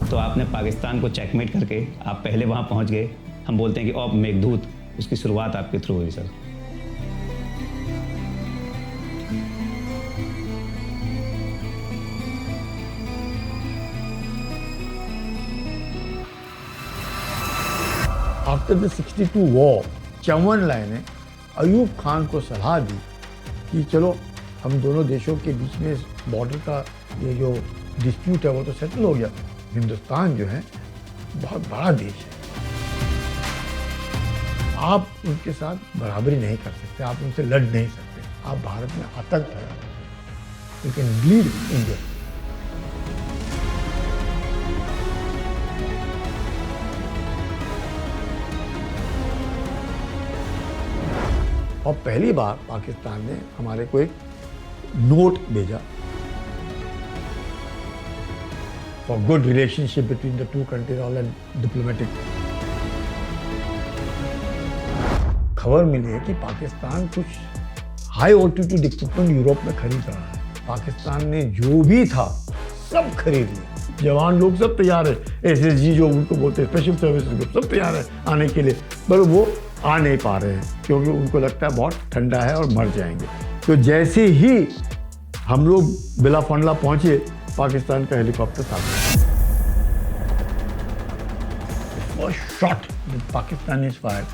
तो आपने पाकिस्तान को चेकमेट करके आप पहले वहाँ पहुँच गए। हम बोलते हैं कि अब मेघदूत उसकी शुरुआत आपके थ्रू हुई सर। आफ्टर द 62 वॉर चौवन लाइन ने अयूब खान को सलाह दी कि चलो हम दोनों देशों के बीच में बॉर्डर का ये जो डिस्प्यूट है वो तो सेटल हो गया। हिंदुस्तान जो है बहुत बड़ा देश है, आप उनके साथ बराबरी नहीं कर सकते, आप उनसे लड़ नहीं सकते। आप भारत में आतंक है, यू कैन लीड इंडिया। और पहली बार पाकिस्तान ने हमारे को एक नोट भेजा for good relationship between the two countries, all and diplomatic. खबर मिली है कि पाकिस्तान कुछ हाई ऑल्टीट्यूड इक्विपमेंट यूरोप में खरीद रहा है। पाकिस्तान ने जो भी था सब खरीद लिया। जवान लोग सब तैयार है, SSG जो उनको बोलते हैं स्पेशल सर्विसेज ग्रुप, सब तैयार है आने के लिए, पर वो आ नहीं पा रहे हैं क्योंकि उनको लगता है बहुत ठंडा है और मर जाएंगे। तो जैसे ही हम लोग बिलाफंडला पहुंचे, पाकिस्तान का हेलीकॉप्टर सामने। First shot Pakistani fire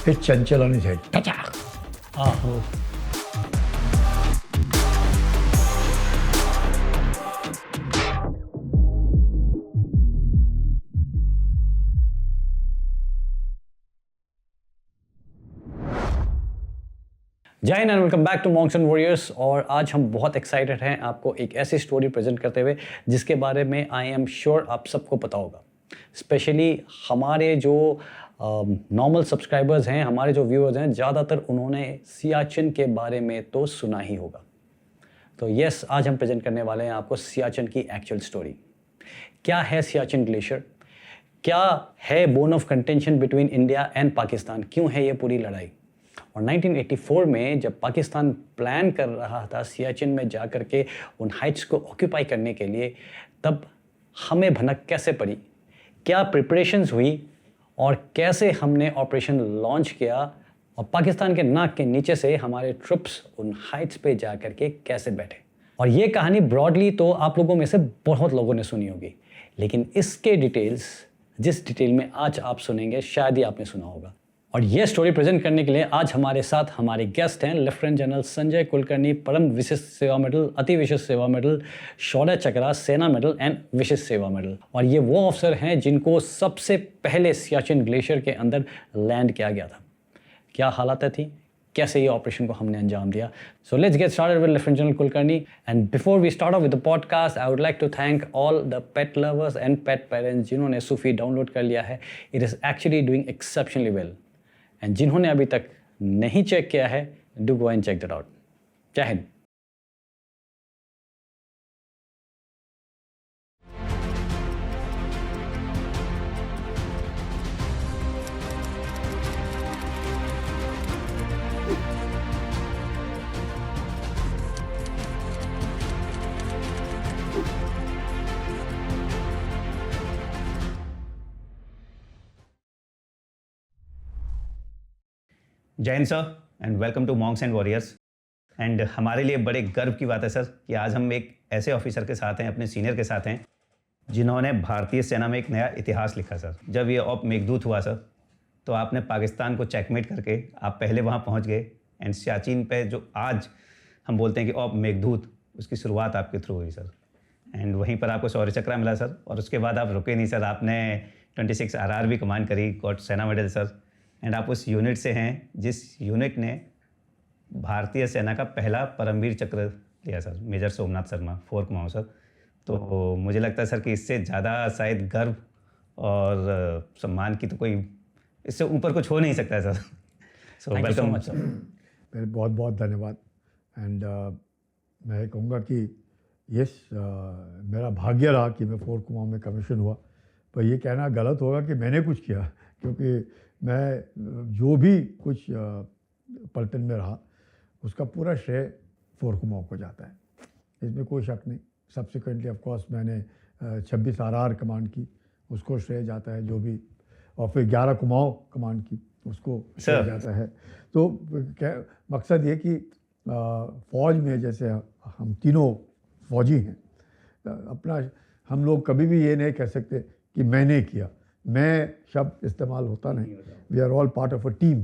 hit Chanchal on his head. Tacha! जय हिंद and welcome back to monks and warriors. और आज हम बहुत एक्साइटेड हैं आपको एक ऐसी स्टोरी प्रेजेंट करते हुए जिसके बारे में आई एम श्योर आप सबको पता होगा। स्पेशली हमारे जो नॉर्मल सब्सक्राइबर्स हैं, हमारे जो व्यूअर्स हैं, ज़्यादातर उन्होंने सियाचिन के बारे में तो सुना ही होगा। तो यस, आज हम प्रेजेंट करने वाले हैं आपको सियाचिन की एक्चुअल स्टोरी। क्या है सियाचिन ग्लेशियर, क्या है bone of contention between India and Pakistan, क्यों है ये पूरी लड़ाई। और 1984 में जब पाकिस्तान प्लान कर रहा था सियाचिन में जा कर के उन हाइट्स को ऑक्यूपाई करने के लिए, तब हमें भनक कैसे पड़ी, क्या प्रिपरेशंस हुई और कैसे हमने ऑपरेशन लॉन्च किया और पाकिस्तान के नाक के नीचे से हमारे ट्रुप्स उन हाइट्स पे जा कर के कैसे बैठे। और ये कहानी ब्रॉडली तो आप लोगों में से बहुत लोगों ने सुनी होगी, लेकिन इसके डिटेल्स जिस डिटेल में आज आप सुनेंगे शायद ही आपने सुना होगा। और ये स्टोरी प्रेजेंट करने के लिए आज हमारे साथ हमारे गेस्ट हैं लेफ्टिनेंट जनरल संजय कुलकर्णी, परम विशिष्ट सेवा मेडल, अति विशिष्ट सेवा मेडल, शौर्य चक्र, सेना मेडल एंड विशिष्ट सेवा मेडल। और ये वो ऑफिसर हैं जिनको सबसे पहले सियाचिन ग्लेशियर के अंदर लैंड किया गया था। क्या हालातें थी, कैसे ये ऑपरेशन को हमने अंजाम दिया। So let's get started with lieutenant general Kulkarni. And before we start off with the podcast, I would like to thank all the pet lovers and pet parents जिन्होंने सूफी डाउनलोड कर लिया है। It is actually doing exceptionally well. And जिन्होंने अभी तक नहीं check किया है, do go and check that out. जय हिंद। जय हिंद sir and welcome to monks and warriors. And हमारे लिए बड़े गर्व की बात है सर कि आज हम एक ऐसे ऑफिसर के साथ हैं, अपने सीनियर के साथ हैं, जिन्होंने भारतीय सेना में एक नया इतिहास लिखा सर। जब ये ऑप मेघदूत हुआ सर, तो आपने पाकिस्तान को चेकमेट करके आप पहले वहाँ पहुँच गए। एंड सियाचिन पे जो आज हम बोलते हैं कि ऑप मेघदूत, उसकी शुरुआत आपके थ्रू हुई सर। एंड वहीं पर आपको शौर्य चक्र मिला सर, और उसके बाद आप रुके नहीं सर, आपने 26 RR भी कमांड करी, गॉट सेना मेडल सर। एंड आप उस यूनिट से हैं जिस यूनिट ने भारतीय सेना का पहला परमवीर चक्र लिया sir, major Somnath Sharma, 4 Kumaon sir. तो मुझे लगता है सर कि इससे ज़्यादा शायद गर्व और सम्मान की तो कोई इससे ऊपर कुछ हो नहीं सकता है सर। So welcome sir. मेरे बहुत बहुत धन्यवाद। एंड मैं कहूँगा कि यस, मेरा भाग्य रहा कि मैं 4 कुमाऊं में कमीशन हुआ, पर ये कहना गलत होगा कि मैंने कुछ किया, क्योंकि मैं जो भी कुछ पलटन में रहा उसका पूरा श्रेय 4 कुमाऊं को जाता है, इसमें कोई शक नहीं। सब्सिक्वेंटली ऑफ कोर्स मैंने 26 RR कमांड की, उसको श्रेय जाता है जो भी, और फिर 11 कुमाऊं कमांड की, उसको श्रेय जाता है। तो मकसद ये कि फ़ौज में जैसे हम तीनों फ़ौजी हैं, अपना हम लोग कभी भी ये नहीं कह सकते कि मैंने किया, मैं शब्द इस्तेमाल होता नहीं। We are all part of a team.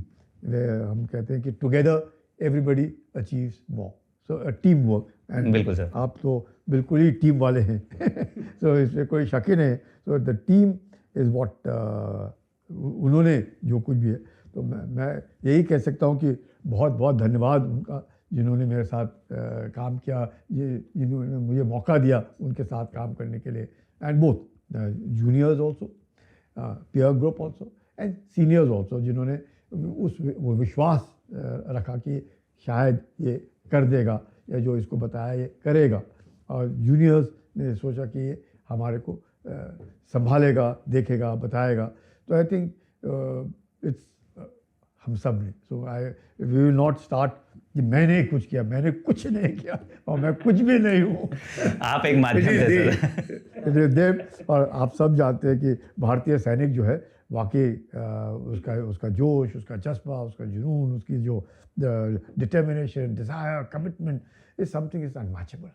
हम कहते हैं कि together everybody achieves more, so a team work. And बिल्कुल सर, आप तो बिल्कुल ही टीम वाले हैं। सो इसमें कोई शक ही नहीं। So the team is what, उन्होंने जो कुछ भी है, तो मैं यही कह सकता हूँ कि बहुत बहुत धन्यवाद उनका, जिन्होंने मेरे साथ काम किया, ये जिन्होंने मुझे मौका दिया उनके साथ काम करने के लिए। And both juniors also, peer group also, and seniors also, जिन्होंने वो विश्वास रखा कि शायद ये कर देगा, या जो इसको बताया ये करेगा। और जूनियर्स ने सोचा कि ये हमारे को संभालेगा, देखेगा, बताएगा। तो आई थिंक इट्स हम सब ने, so we will not start कि मैंने कुछ किया, मैंने कुछ नहीं किया और मैं कुछ भी नहीं हूँ। आप एक माध्यम थे सर। और आप सब जानते हैं कि भारतीय सैनिक जो है वाकई उसका जोश, उसका जज्बा, उसका जुनून, उसकी जो determination, desire, commitment is something is unmatchable.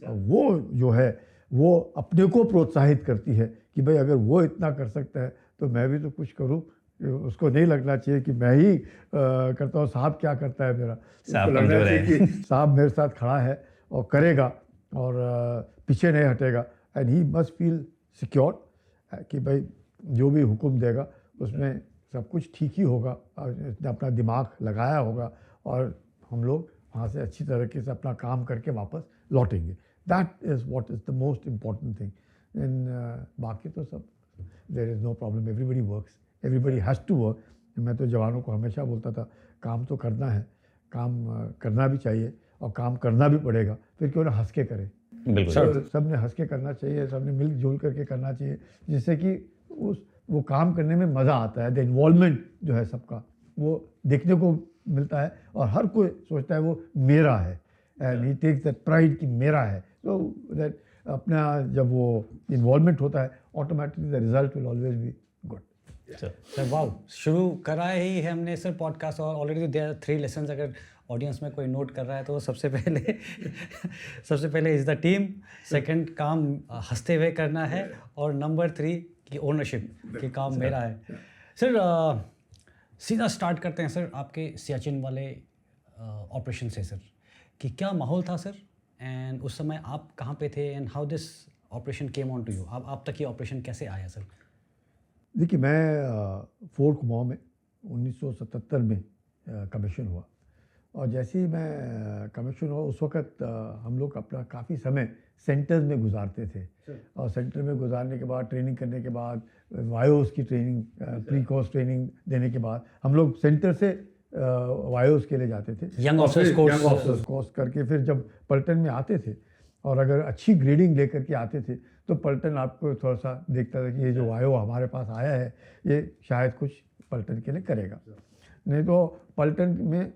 वो जो है वो अपने को प्रोत्साहित करती है कि भाई अगर वो इतना कर सकता है तो मैं भी तो कुछ करूँ। उसको नहीं लगना चाहिए कि मैं ही करता हूँ, साहब क्या करता है मेरा। उसको लगना चाहिए कि साहब मेरे साथ खड़ा है और करेगा और पीछे नहीं हटेगा। And he must feel secure कि भाई जो भी हुक्म देगा उसमें सब कुछ ठीक ही होगा, और इसने अपना दिमाग लगाया होगा और हम लोग वहाँ से अच्छी तरीके से अपना काम करके वापस लौटेंगे। That is what is the most important thing. And बाकी तो सब there is no problem, everybody works, everybody has to work. मैं तो जवानों को हमेशा बोलता था काम तो करना है, काम करना भी चाहिए और काम करना भी पड़ेगा, फिर क्यों ना हंस के करें। बिल्कुल सब ने हंस के करना चाहिए, सब ने मिलजुल करके करना चाहिए, जिससे कि वो काम करने में मज़ा आता है। द इन्वॉल्वमेंट जो है सबका वो देखने को मिलता है और हर कोई सोचता है वो मेरा है, and he takes that pride कि मेरा है। तो दैट अपना जब वो इन्वॉल्वमेंट होता है automatically the result will always be good. Sir wow, शुरू करा ही है हमने सर पॉडकास्ट और ऑलरेडी देयर आर 3 लेसन्स। अगर ऑडियंस में कोई नोट कर रहा है तो सबसे पहले इज़ द टीम, सेकंड काम हंसते हुए करना है, और नंबर 3 की ओनरशिप कि काम मेरा है। सर सीधा स्टार्ट करते हैं सर आपके सियाचिन वाले ऑपरेशन से सर, कि क्या माहौल था सर, एंड उस समय आप कहाँ पे थे, and how this operation came on to you, आप तक ये ऑपरेशन कैसे आया सर? देखिए मैं फोर्ट कुमाऊं में 1977 में कमीशन हुआ, और जैसे ही मैं कमीशन हुआ उस वक्त हम लोग अपना काफ़ी समय सेंटर्स में गुजारते थे। और सेंटर में गुजारने के बाद, ट्रेनिंग करने के बाद, वायोस की ट्रेनिंग, प्री कोर्स ट्रेनिंग देने के बाद हम लोग सेंटर से वायोस के लिए जाते थे। यंग ऑफिसर्स कोर्स करके फिर जब पलटन में आते थे और अगर अच्छी ग्रेडिंग लेकर के आते थे तो पलटन आपको थोड़ा सा देखता था कि ये जो वायो हमारे पास आया है ये शायद कुछ पलटन के लिए करेगा। नहीं तो पलटन में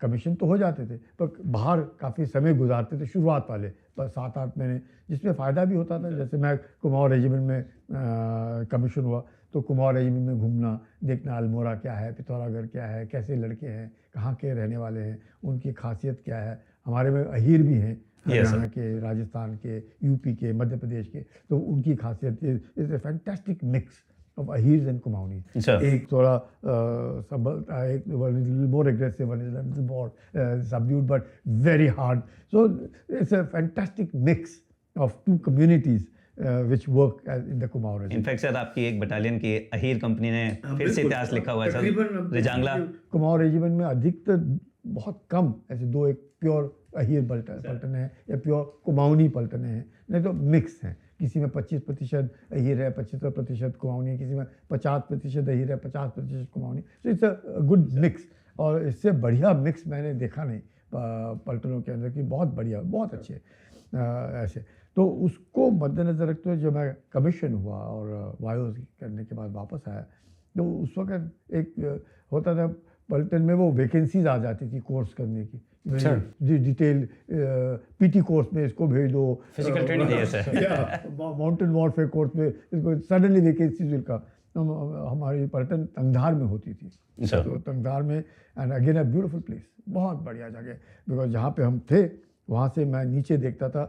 कमीशन तो हो जाते थे पर बाहर काफ़ी समय गुजारते थे शुरुआत वाले 7-8 महीने, जिसमें फ़ायदा भी होता था। जैसे मैं कुमाऊं रेजिमेंट में कमीशन हुआ तो कुमाऊं रेजिमेंट में घूमना, देखना अल्मोड़ा क्या है, पिथौरागढ़ क्या है, कैसे लड़के हैं, कहाँ के रहने वाले हैं, उनकी खासियत क्या है। हमारे में अहीर भी हैं, हरियाणा के, राजस्थान के, यूपी के, मध्य प्रदेश के, तो उनकी खासियत is a fantastic mix of Ahirs and Kumaoni. एक थोड़ा एक one is a little more aggressive, one is a little more subdued, but very hard. So it's a fantastic mix of two communities which work in the Kumaon region. In fact sir आपकी एक battalion की Ahir company ने फिर से इतिहास लिखा हुआ है सर, रिजांगला। कुमाऊं रेजिमेंट में अधिकतर बहुत कम ऐसे 2-1 प्योर अहीर पलटन है या प्योर कुमाऊनी पलटन है, नहीं तो मिक्स हैं। किसी में 25% अहीर है, 75% कुमाऊनी है, किसी में 50% अहीर है, 50% कुमाऊनी। तो इट्स अ गुड मिक्स, और इससे बढ़िया मिक्स मैंने देखा नहीं पलटनों के अंदर की। बहुत बढ़िया, बहुत अच्छे ऐसे। तो उसको मद्देनज़र रखते हुए जब मैं कमीशन हुआ और वायोस करने के बाद वापस आया तो उस वक्त एक होता था पलटन में वो वैकेंसीज आ जाती थी कोर्स करने की Sure. डिटेल पीटी कोर्स में इसको भेज दो, Physical training. Yes, sir. Mountain warfare course में इसको सडनली वैकेंसीज विल कम। हमारी पर्यटन तंगधार में होती थी, Sure. तो तंगधार में and again a beautiful place, बहुत बढ़िया जगह, बिकॉज जहाँ पे हम थे वहाँ से मैं नीचे देखता था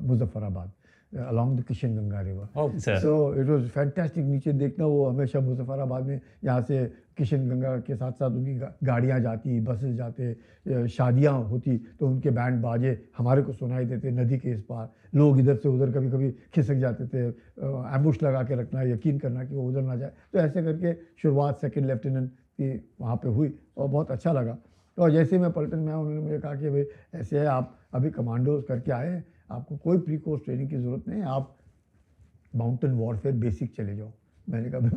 Muzaffarabad along the Kishan Ganga river. Oh, Sir. So it was fantastic नीचे देखना। वो हमेशा मुजफ्फराबाद में यहाँ से किशन गंगा के साथ साथ उनकी गाड़ियाँ जाती, बसेस जाते, शादियाँ होती तो उनके बैंड बाजे हमारे को सुनाई देते नदी के इस पार। लोग इधर से उधर कभी कभी खिसक जाते थे, एम्बुश लगा के रखना, यकीन करना कि वो उधर ना जाए। तो ऐसे करके शुरुआत सेकंड लेफ्टिनेंट की वहाँ पे हुई और बहुत अच्छा लगा। और जैसे मैं पलटन में आया उन्होंने मुझे कहा कि भाई ऐसे है, आप अभी कमांडोज करके आए हैं, आपको कोई प्री कोर्स ट्रेनिंग की ज़रूरत नहीं है, आप माउंटेन वॉरफेयर बेसिक चले जाओ। मैंने कहा मैं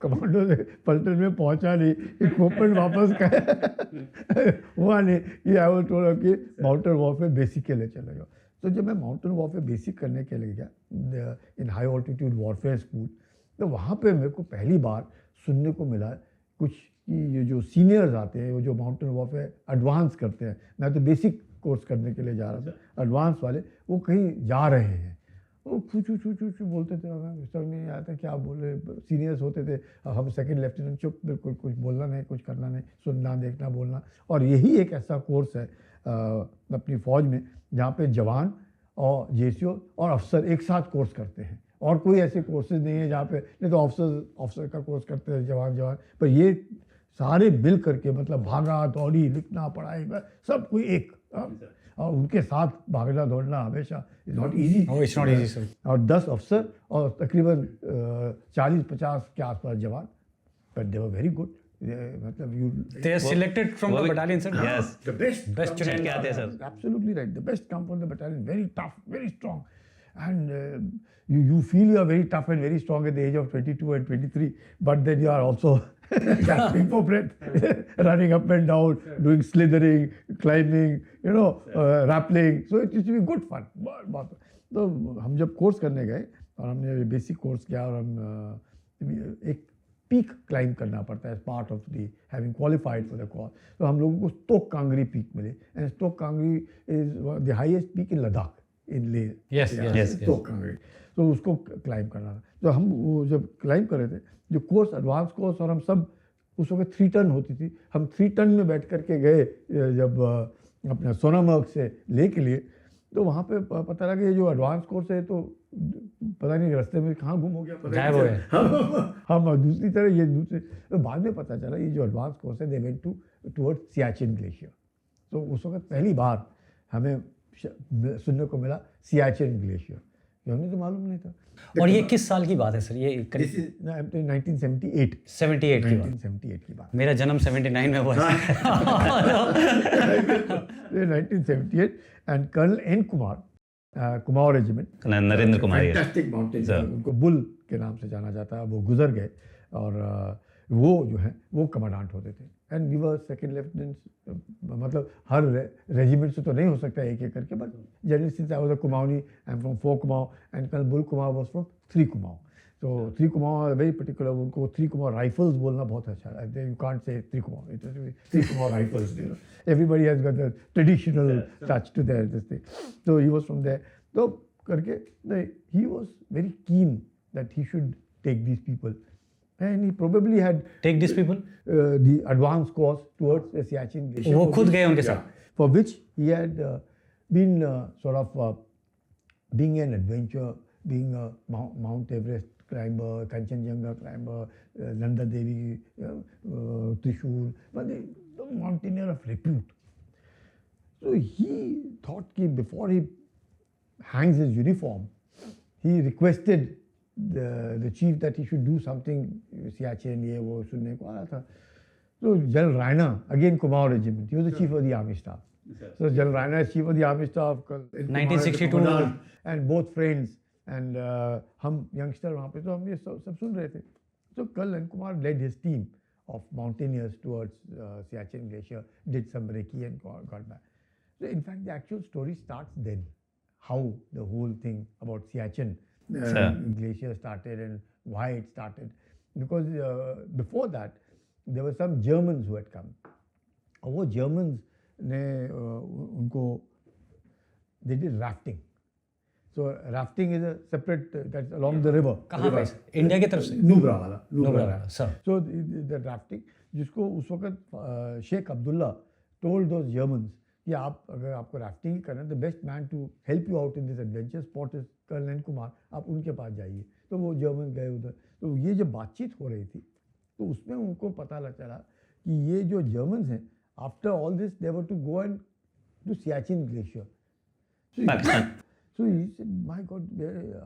कमांडो से पलटन में पहुंचा नहीं, इक्विपमेंट वापस हुआ नहीं, ये आई वाज टोल्ड कि माउंटेन वॉरफेयर बेसिक के लिए चले जाओ। तो जब मैं माउंटेन वॉरफेयर बेसिक करने के लिए गया इन हाई ऑल्टीट्यूड वॉरफेयर स्कूल, तो वहाँ पे मेरे को पहली बार सुनने को मिला कुछ कि ये जो सीनियर्स आते हैं, वो जो माउंटेन वॉरफेयर एडवांस करते हैं, मैं तो बेसिक कोर्स करने के लिए जा रहा था, एडवांस वाले वो कहीं जा रहे हैं, वो छू बोलते थे, हमें समझ में नहीं आता क्या बोल रहे। सीनियर्स होते थे, हम सेकंड लेफ्टिनेंट चुप, बिल्कुल कुछ बोलना नहीं, कुछ करना नहीं, सुनना देखना बोलना। और यही एक ऐसा कोर्स है अपनी फ़ौज में जहाँ पे जवान और जेसीओ और अफसर एक साथ कोर्स करते हैं। और कोई ऐसे कोर्सेज नहीं है जहाँ पे, नहीं तो ऑफिसर का कोर्स करते हैं जवान, पर ये सारे मिल करके, मतलब भागा दौड़ी, लिखना पढ़ाई सब कोई एक, और उनके साथ भागना दौड़ना हमेशा is not easy. Oh, it's not easy, sir. और 10 अफसर और तकरीबन 40-50 के आसपास जवान, but they were very good. मतलब you They are selected from वो the भी- battalion, sir. Yes. the best Best चुन children. के आते हैं sir. absolutely right, the best come from the battalion, very tough, very strong, and you feel you are very tough and very strong at the age of 22 and 23, but then you are also gasping for breath, running up and down, doing slithering, climbing, rappelling, so it used to be good fun, बहुत। तो हम जब course करने गए और हमने basic course किया, और हम एक पीक क्लाइंब करना पड़ता है as part of the having qualified for the course. तो हम लोगों को स्टोक कांगरी पीक मिले, and Stok Kangri is the highest peak in Ladakh, in Leh. Yes. Stock Kangri, तो उसको क्लाइंब करना था। तो हम वो जब क्लाइंब कर रहे थे, जो कोर्स एडवांस कोर्स, और हम सब उस वक्त 3 टन होती थी, हम 3 टन में बैठ करके गए जब अपने सोनामर्ग से ले के लिए, तो वहाँ पे पता लगा ये जो एडवांस कोर्स है, तो पता नहीं रास्ते में कहाँ गुम हो गया, पता गायब नहीं हो चला। हम दूसरी तरह, ये दूसरे, तो बाद में पता चला ये जो एडवांस कोर्स है, they went towards Siachen glacier. तो उस वक्त पहली बार हमें सुनने को मिला सियाचिन ग्लेशियर, जो हमें तो मालूम नहीं था। और ये किस साल की बात है सर? ये This is 1978 78 की बात। 1978 की बात। मेरा जन्म 79 में हुआ है। 1978, and Colonel N. Kumar, Kumaon regiment, Narendra Kumar ये। Fantastic mountain, Sir. उनको बुल के नाम से जाना जाता है, वो गुजर गए, और वो जो है वो कमांडेंट होते थे, and we were second lieutenants. मतलब हर रेजिमेंट से तो नहीं हो सकता एक एक करके, but generally since I was a Kumaoni, I am from 4 Kumaon, and colonel bull Kumar was from 3 Kumaon. तो 3 कुमाऊं वेरी पर्टिकुलर, उनको 3 कुमाऊं राइफल्स बोलना बहुत अच्छा है। You can't say 3 Kumaon, it is 3 Kumaon rifles, everybody has got the traditional touch to their this thing. तो he was from there, तो करके he was very keen that he should take these people, and he probably had Take these people? the advanced course towards the Siachen Glacier, वो for खुद which- गए उनके yeah, साथ? for which he had been sort of being an adventure, being a Mount Everest climber, Kanchenjunga climber, Nanda Devi, Trishul, but the mountaineer of repute. So he thought that before he hangs his uniform, he requested the chief that he should do something, Siachen, ये वो सुनने को आ रहा था। So General Raina, again Kumaon regiment, he was the chief of the army staff. So General Raina is chief of the army staff, 1962 and both friends, and हम youngster वहाँ पे, तो हम ये सब सुन रहे थे। So Colonel Kumar led his team of mountaineers towards Siachen Glacier, did some recce and got back. So in fact, the actual story starts then, how the whole thing about Siachen glacier started and why it started. Because before that, there were some Germans who had come. और वो Germans ने उनको they did rafting. So rafting is a separate that's along the river. कहाँ पे? India की तरफ से? नुब्रा वाला. Nubra, sir. So the rafting, जिसको उस वक्त Sheikh Abdullah told those Germans कि आप अगर आपको राफ्टिंग ही करना है, the best man to help you out in this adventure spot is colonel Kumar, आप उनके पास जाइए. तो वो जर्मन गए उधर. तो ये जब बातचीत हो रही थी तो उसमें उनको पता चला कि ये जो जर्मन्स हैं, after all this they were to go and to Siachen glacier. Pakistan. So he said, my God,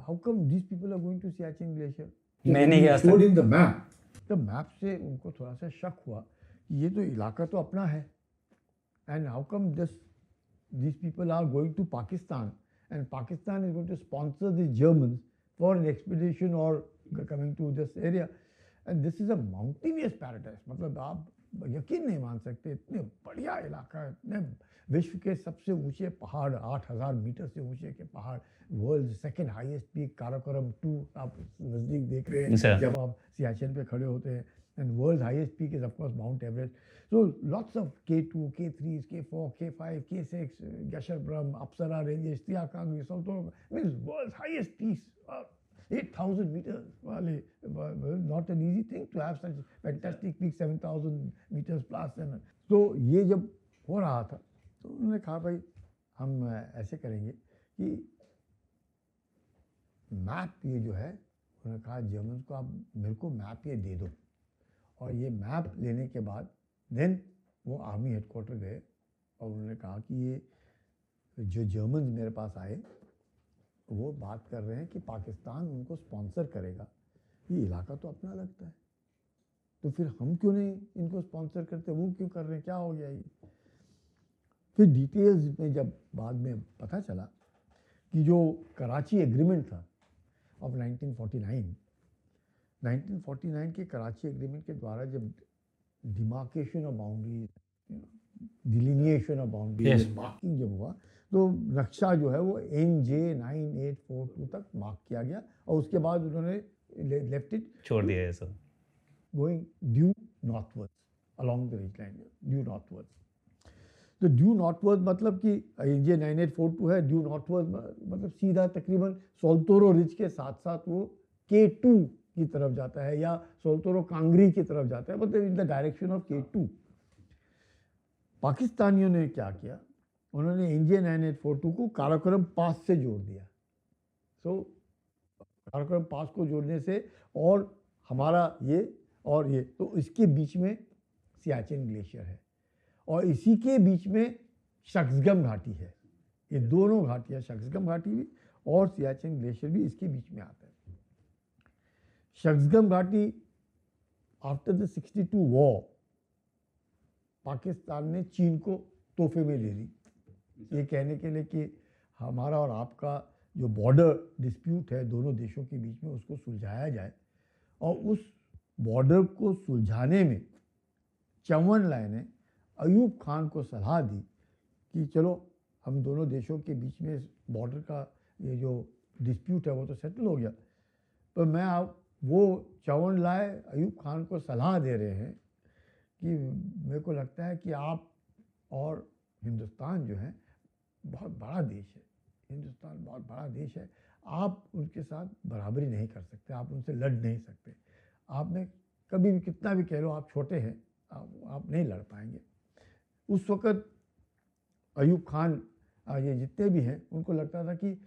how come these people are going to Siachen Glacier? मैं नहीं गया. Showed in the map. The map से उनको थोड़ा सा शक हुआ कि ये तो इलाका तो अपना है. And how come these people are going to Pakistan and Pakistan is going to sponsor these Germans for an expedition or coming to this area? And this is a mountainous paradise. मतलब आप यकीन नहीं मान सकते, इतने बढ़िया इलाका, इतने विश्व के सबसे ऊंचे पहाड़, 8,000 मीटर से ऊंचे के पहाड़, world second highest peak Karakoram 2 आप नज़दीक देख रहे हैं जब आप सियाचिन पे खड़े होते हैं. And world highest peak is of course mount Everest. So lots of K2, K3, K4, K5, K6, Gasherbrum, Apsara ranges, Tiakang, means world's highest peaks. 8,000 meters वाले, not an easy thing to have such fantastic peak, 7,000 meters plus. And तो ये जब हो रहा था तो उन्होंने कहा भाई हम ऐसे करेंगे कि मैप ये जो है, उन्होंने कहा जर्मन को आप मेरे को मैप ये दे दो. और ये मैप लेने के बाद देन वो आर्मी हेडक्वार्टर गए और उन्होंने कहा कि ये जो जर्मन मेरे पास आए वो बात कर रहे हैं कि पाकिस्तान उनको स्पॉन्सर करेगा. ये इलाका तो अपना लगता है, तो फिर हम क्यों नहीं इनको स्पॉन्सर करते, वो क्यों कर रहे हैं, क्या हो गया ये. फिर डिटेल्स में जब बाद में पता चला कि जो कराची एग्रीमेंट था ऑफ 1949 के कराची एग्रीमेंट के द्वारा जब demarcation of boundaries, delineation of boundaries, marking जब हुआ तो नक्शा जो है वो NJ 9842 तक मार्क किया गया और उसके बाद उन्होंने लेफ्ट इट, छोड़ दिया है sir, going due northwards along the reach line, due northwards. तो ड्यू नॉर्थवर्ड मतलब कि NJ 9842 है, ड्यू नॉर्थवर्ड मतलब सीधा तकरीबन सोल्टोरो रिज के साथ साथ वो K2 की तरफ जाता है या सोल्टोरो कांगरी की तरफ जाता है, मतलब in the direction of K2. पाकिस्तानियों ने क्या किया, उन्होंने NJ 9842 को काराकोरम पास से जोड़ दिया. सो काराकोरम पास को जोड़ने से और हमारा ये और ये, तो इसके बीच में सियाचिन ग्लेशियर है और इसी के बीच में शख्सगम घाटी है. ये दोनों घाटियाँ, शख्सगम घाटी भी और सियाचिन ग्लेशियर भी इसके बीच में आता है. शख्सगम घाटी आफ्टर द 62 वॉर पाकिस्तान ने चीन को तोहफे में ले ली, ये कहने के लिए कि हमारा और आपका जो बॉर्डर डिस्प्यूट है दोनों देशों के बीच में उसको सुलझाया जाए. और उस बॉर्डर को सुलझाने में चौवन लाई ने अयूब खान को सलाह दी कि चलो हम दोनों देशों के बीच में बॉर्डर का ये जो डिस्प्यूट है वो तो सेटल हो गया, पर मैं अब वो चौवन लाई अयूब खान को सलाह दे रहे हैं कि मेरे को लगता है कि आप और हिंदुस्तान जो है बहुत बड़ा देश है, हिंदुस्तान बहुत बड़ा देश है, आप उनके साथ बराबरी नहीं कर सकते, आप उनसे लड़ नहीं सकते. आपने कभी भी कितना भी कह लो आप छोटे हैं, आप नहीं लड़ पाएंगे. उस वक़्त अयूब खान ये जितने भी हैं उनको लगता था कि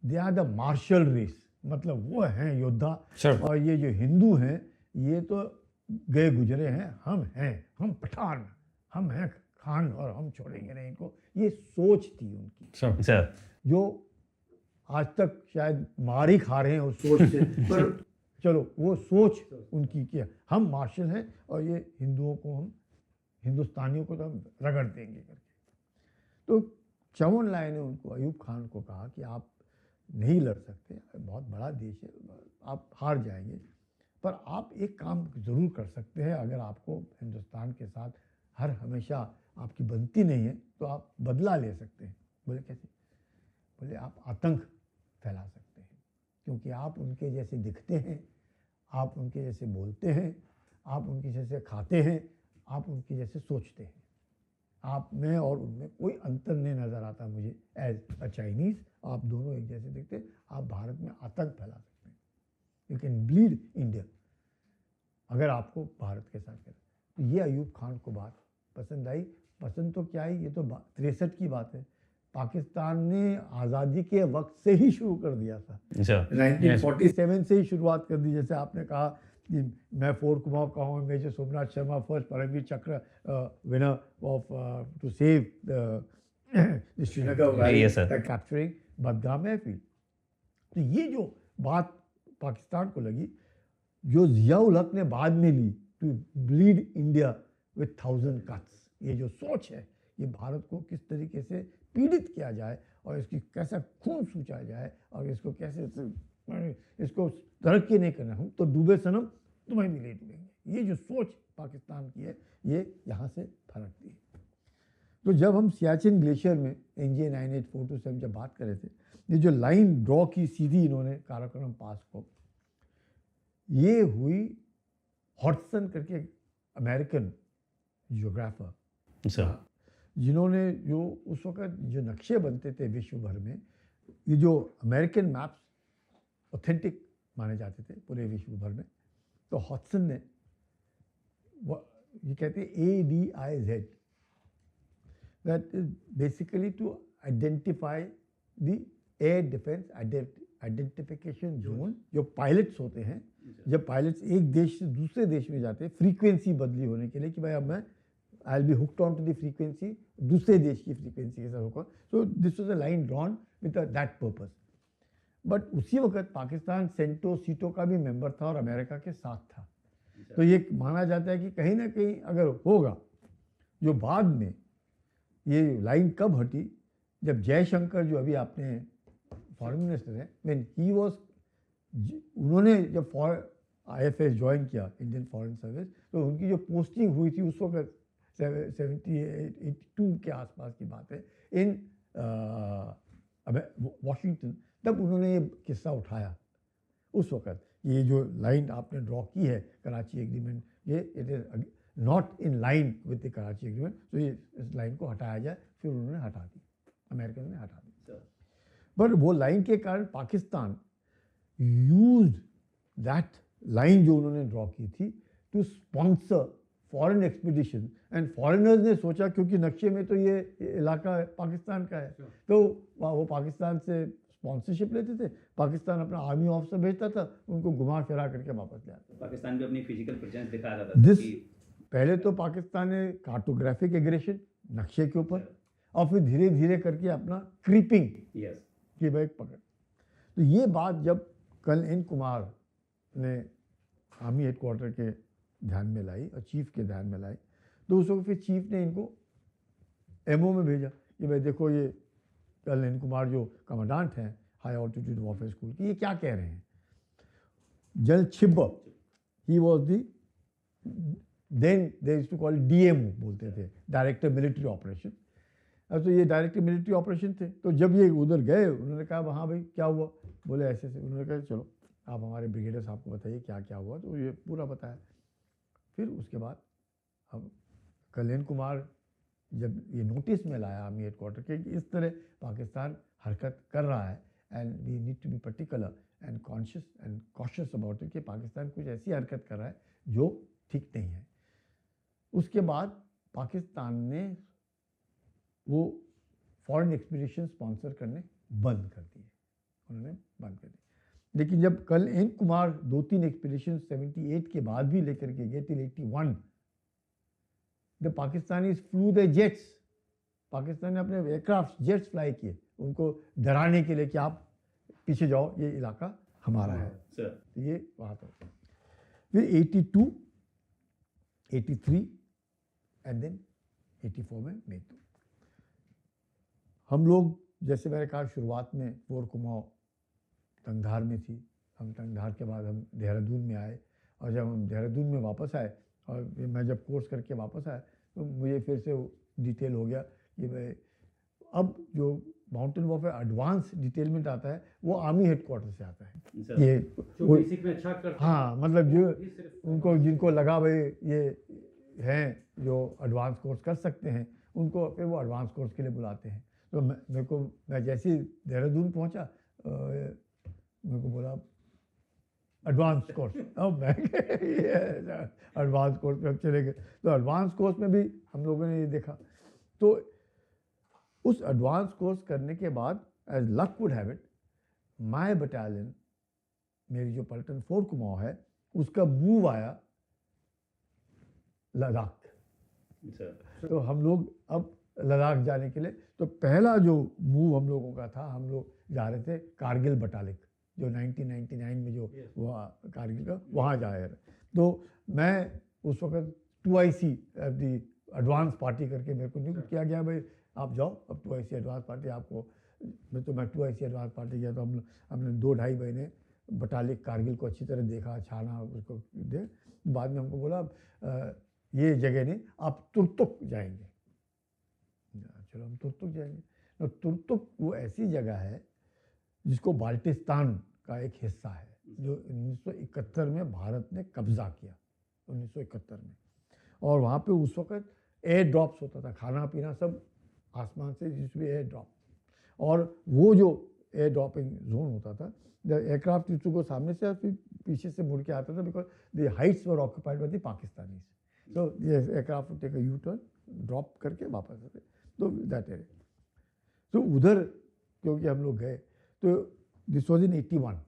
they are the martial race, मतलब वो हैं योद्धा और ये जो हिंदू हैं ये तो गए गुजरे हैं, हम पठान, हम हैं खान और हम छोड़ेंगे नहीं इनको. ये सोच थी उनकी सर, जो आज तक शायद मार ही खा रहे हैं उस सोच से, पर चलो वो सोच उनकी कि हम मार्शल हैं और ये हिंदुओं को, हम हिंदुस्तानियों को तो हम रगड़ देंगे करके. तो चौवन लाई ने उनको, अयूब खान को कहा कि आप नहीं लड़ सकते, बहुत बड़ा देश है, आप हार जाएंगे, पर आप एक काम ज़रूर कर सकते हैं, अगर आपको हिंदुस्तान के साथ हर हमेशा आपकी बनती नहीं है तो आप बदला ले सकते हैं. बोले कैसे? बोले आप आतंक फैला सकते हैं, क्योंकि आप उनके जैसे दिखते हैं, आप उनके जैसे बोलते हैं, आप उनके जैसे खाते हैं, आप उनके जैसे सोचते हैं. आप में और उनमें कोई अंतर नहीं नज़र आता मुझे। एज अ चाइनीज़ आप दोनों एक जैसे दिखते हैं। आप भारत में आतंक फैला सकते हैं, यू कैन ब्लीड इंडिया अगर आपको भारत के साथ करें। तो ये अयूब खान को बात पसंद आई। पसंद तो क्या आई, ये तो 63 की बात है। पाकिस्तान ने आज़ादी के वक्त से ही शुरू कर दिया था। 1947 से ही शुरुआत कर दी। जैसे आपने कहा कि मैं फोर कुमाऊं का हूँ, major Somnath Sharma first Paramvir Chakra winner of to save Srinagar valley capturing Budgam airfield. तो ये जो बात पाकिस्तान को लगी, जो जियाउल हक ने बाद में ली, to bleed India with 1000 cuts, ये जो सोच है, ये भारत को किस तरीके से पीड़ित किया जाए और इसकी कैसा खून सूचा जाए और इसको कैसे इसको तरक्की नहीं करना, हम तो डूबे सनम तुम्हें भी ले डूबेंगे। ये जो सोच पाकिस्तान की है, ये यहाँ से फरकती है। तो जब हम सियाचिन ग्लेशियर में NJ 984 से हम जब बात कर रहे थे, ये जो लाइन ड्रॉ की सीधी इन्होंने काराकोरम पास को, ये हुई हॉटसन करके अमेरिकन जियोग्राफर, जिन्होंने जो उस वक्त जो नक्शे बनते थे विश्व भर में, ये जो अमेरिकन मैप्स ऑथेंटिक माने जाते थे पूरे विश्व भर में। तो हॉटसन ने ये कहते हैं ADIZ, that is basically to identify the air defence identification zone. जो पायलट्स होते हैं, जब पायलट्स एक देश से दूसरे देश में जाते हैं फ्रीक्वेंसी बदली होने के लिए कि भाई अब मैं I will be hooked on to the frequency, दूसरे देश की फ्रीक्वेंसी के साथ होगा। So this was a line drawn with that purpose. But उसी वक्त पाकिस्तान सेंटो सीटो का भी मेंबर था और अमेरिका के साथ था। तो ये माना जाता है कि कहीं ना कहीं अगर होगा, जो बाद में ये लाइन कब हटी, जब जयशंकर जो अभी आपने फॉरेन मिनिस्टर हैं, व्हेन ही वाज, उन्होंने जब IFS ज्वाइन किया, इंडियन फॉरेन सर्विस, तो उनकी जो पोस्टिंग हुई थी उस वक्त 72 के आसपास की बात है, इन वॉशिंगटन। तब उन्होंने ये किस्सा उठाया उस वक्त। ये जो लाइन आपने ड्रॉ की है कराची एग्रीमेंट, ये it is not in line with the Karachi agreement, तो ये इस लाइन को हटाया जाए। फिर उन्होंने हटा दी, अमेरिकन ने हटा दी। पर वो लाइन के कारण पाकिस्तान यूज्ड दैट लाइन जो उन्होंने ड्रॉ की थी to sponsor foreign expedition. And foreigners ने सोचा, क्योंकि नक्शे में तो ये इलाका पाकिस्तान का है, तो वो पाकिस्तान से स्पॉन्सरशिप लेते थे। पाकिस्तान अपना आर्मी ऑफिसर भेजता था, उनको घुमा फिरा करके वापस ले आता। पाकिस्तान भी अपनी फिजिकल प्रेजेंस दिखा रहा था। पहले तो पाकिस्तान ने कार्टोग्राफिक एग्रेशन नक्शे के ऊपर, और फिर धीरे धीरे करके अपना क्रीपिंग की बैग पकड़। तो ये बात जब कल N कुमार ने आर्मी हेडक्वार्टर के ध्यान में लाई और चीफ के ध्यान में लाई, तो उस वक्त फिर चीफ ने इनको MO में भेजा कि भाई देखो, ये कल N कुमार जो कमांडेंट हैं हाई ऑल्टीट्यूड वॉरफेयर स्कूल की, ये क्या कह रहे हैं। General Chhibber, he was the, then they used to call DMO बोलते थे, डायरेक्टर मिलिट्री ऑपरेशन। अब तो ये डायरेक्टर मिलिट्री ऑपरेशन थे। तो जब ये उधर गए, उन्होंने कहा वहाँ भाई क्या हुआ, बोले ऐसे से। उन्होंने कहा चलो आप हमारे ब्रिगेडियर साहब को बताइए क्या क्या हुआ। तो ये पूरा बताया। फिर उसके बाद अब कल N कुमार जब ये नोटिस में लाया आर्मी हेडक्वार्टर के कि इस तरह पाकिस्तान हरकत कर रहा है, and we need to be particular and conscious and cautious about it, कि पाकिस्तान कुछ ऐसी हरकत कर रहा है जो ठीक नहीं है। उसके बाद पाकिस्तान ने वो फॉरेन एक्सपीडिशन स्पॉन्सर करने बंद कर दिए, उन्होंने बंद कर दिए। लेकिन जब कल N कुमार 2-3 एक्सपीडिशन 78 के बाद भी लेकर के गए till 81, the Pakistanis flu the jets. Pakistan ने अपने एयरक्राफ्ट जेट्स फ्लाई किए उनको डराने के लिए कि आप पीछे जाओ, ये इलाका हमारा है। तो ये वहाँ पर फिर 82, 83 एंड देन 84 में मेतू। हम लोग, जैसे मैंने कहा शुरुआत में, फोर कुमाऊं तंगधार में थी। हम तंगधार के बाद हम देहरादून में आए, और जब हम देहरादून में वापस आए और मैं जब कोर्स करके वापस आया, तो मुझे फिर से डिटेल हो गया कि भाई अब जो माउंटेन वॉरफेयर एडवांस डिटेलमेंट आता है वो आर्मी हेडक्वार्टर से आता है। ये जो बेसिक में अच्छा करते हैं। हाँ, मतलब जो उनको जिनको लगा भाई ये हैं जो एडवांस कोर्स कर सकते हैं, उनको फिर वो एडवांस कोर्स के लिए बुलाते हैं। तो मैं जैसे ही देहरादून पहुंचा, मेरे को बोला एडवांस कोर्स। अब मैं एडवांस कोर्स में चले गए। तो एडवांस कोर्स में भी हम लोगों ने ये देखा। तो उस एडवांस कोर्स करने के बाद, as luck would have it, my battalion, मेरी जो पलटन 4 कुमाऊं है, उसका मूव आया लद्दाख। तो हम लोग अब लद्दाख जाने के लिए, तो पहला जो मूव हम लोगों का था, हम लोग जा रहे थे कारगिल बटालिक, जो 1999 में जो हुआ कारगिल का, वहाँ जा रहे थे। तो मैं उस वक्त 2IC दी एडवांस पार्टी करके मेरे को नियुक्त किया गया, भाई आप जाओ अब 2IC एडवांस पार्टी आपको। मैं 2IC एडवांस पार्टी गया। तो हमने 2-2.5 महीने बटालिक कारगिल को अच्छी तरह देखा, छाना उसको दे। बाद में हमको बोला ये जगह नहीं, आप तुर्तुक जाएंगे। चलो हम तुर्तुक जाएंगे। तो तुर्तुक वो ऐसी जगह है जिसको बाल्टिस्तान का एक हिस्सा है, जो 1971 में भारत ने कब्जा किया, 1971 में। और वहाँ पे उस वक्त एयर ड्रॉप्स होता था, खाना पीना सब आसमान से, जिसमें एयर ड्रॉप। और वो जो एयर ड्रॉपिंग जोन होता था, the aircraft used to go सामने से, फिर पीछे से मुड़ के आता था, because the heights were occupied by the Pakistanis. So aircraft would take a U turn, drop करके वापस आते। तो दैट एरिया, तो उधर क्योंकि हम लोग गए, तो दिस वॉज इन 81।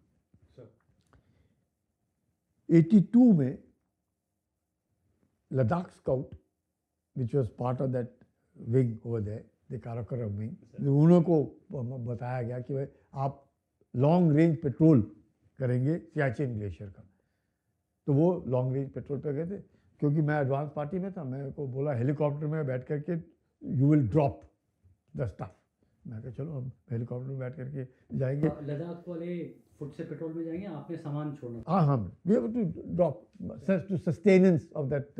82 में Ladakh scout, which was part of that wing over there, the Karakoram wing, उन्हों को बताया गया कि भाई आप लॉन्ग रेंज पेट्रोल करेंगे सियाचिन ग्लेशियर का। तो वो लॉन्ग रेंज पेट्रोल पे गए थे। क्योंकि मैं एडवांस पार्टी में था, मेरे को बोला हेलीकॉप्टर में बैठ करके you will drop the stuff. मैं कहा चलो हम हेलीकॉप्टर में बैठ करके जाएंगे। लद्दाख वाले फुट से पेट्रोल में जाएंगे, आपने सामान छोड़ना। हाँ, हम we have to drop to sustenance of that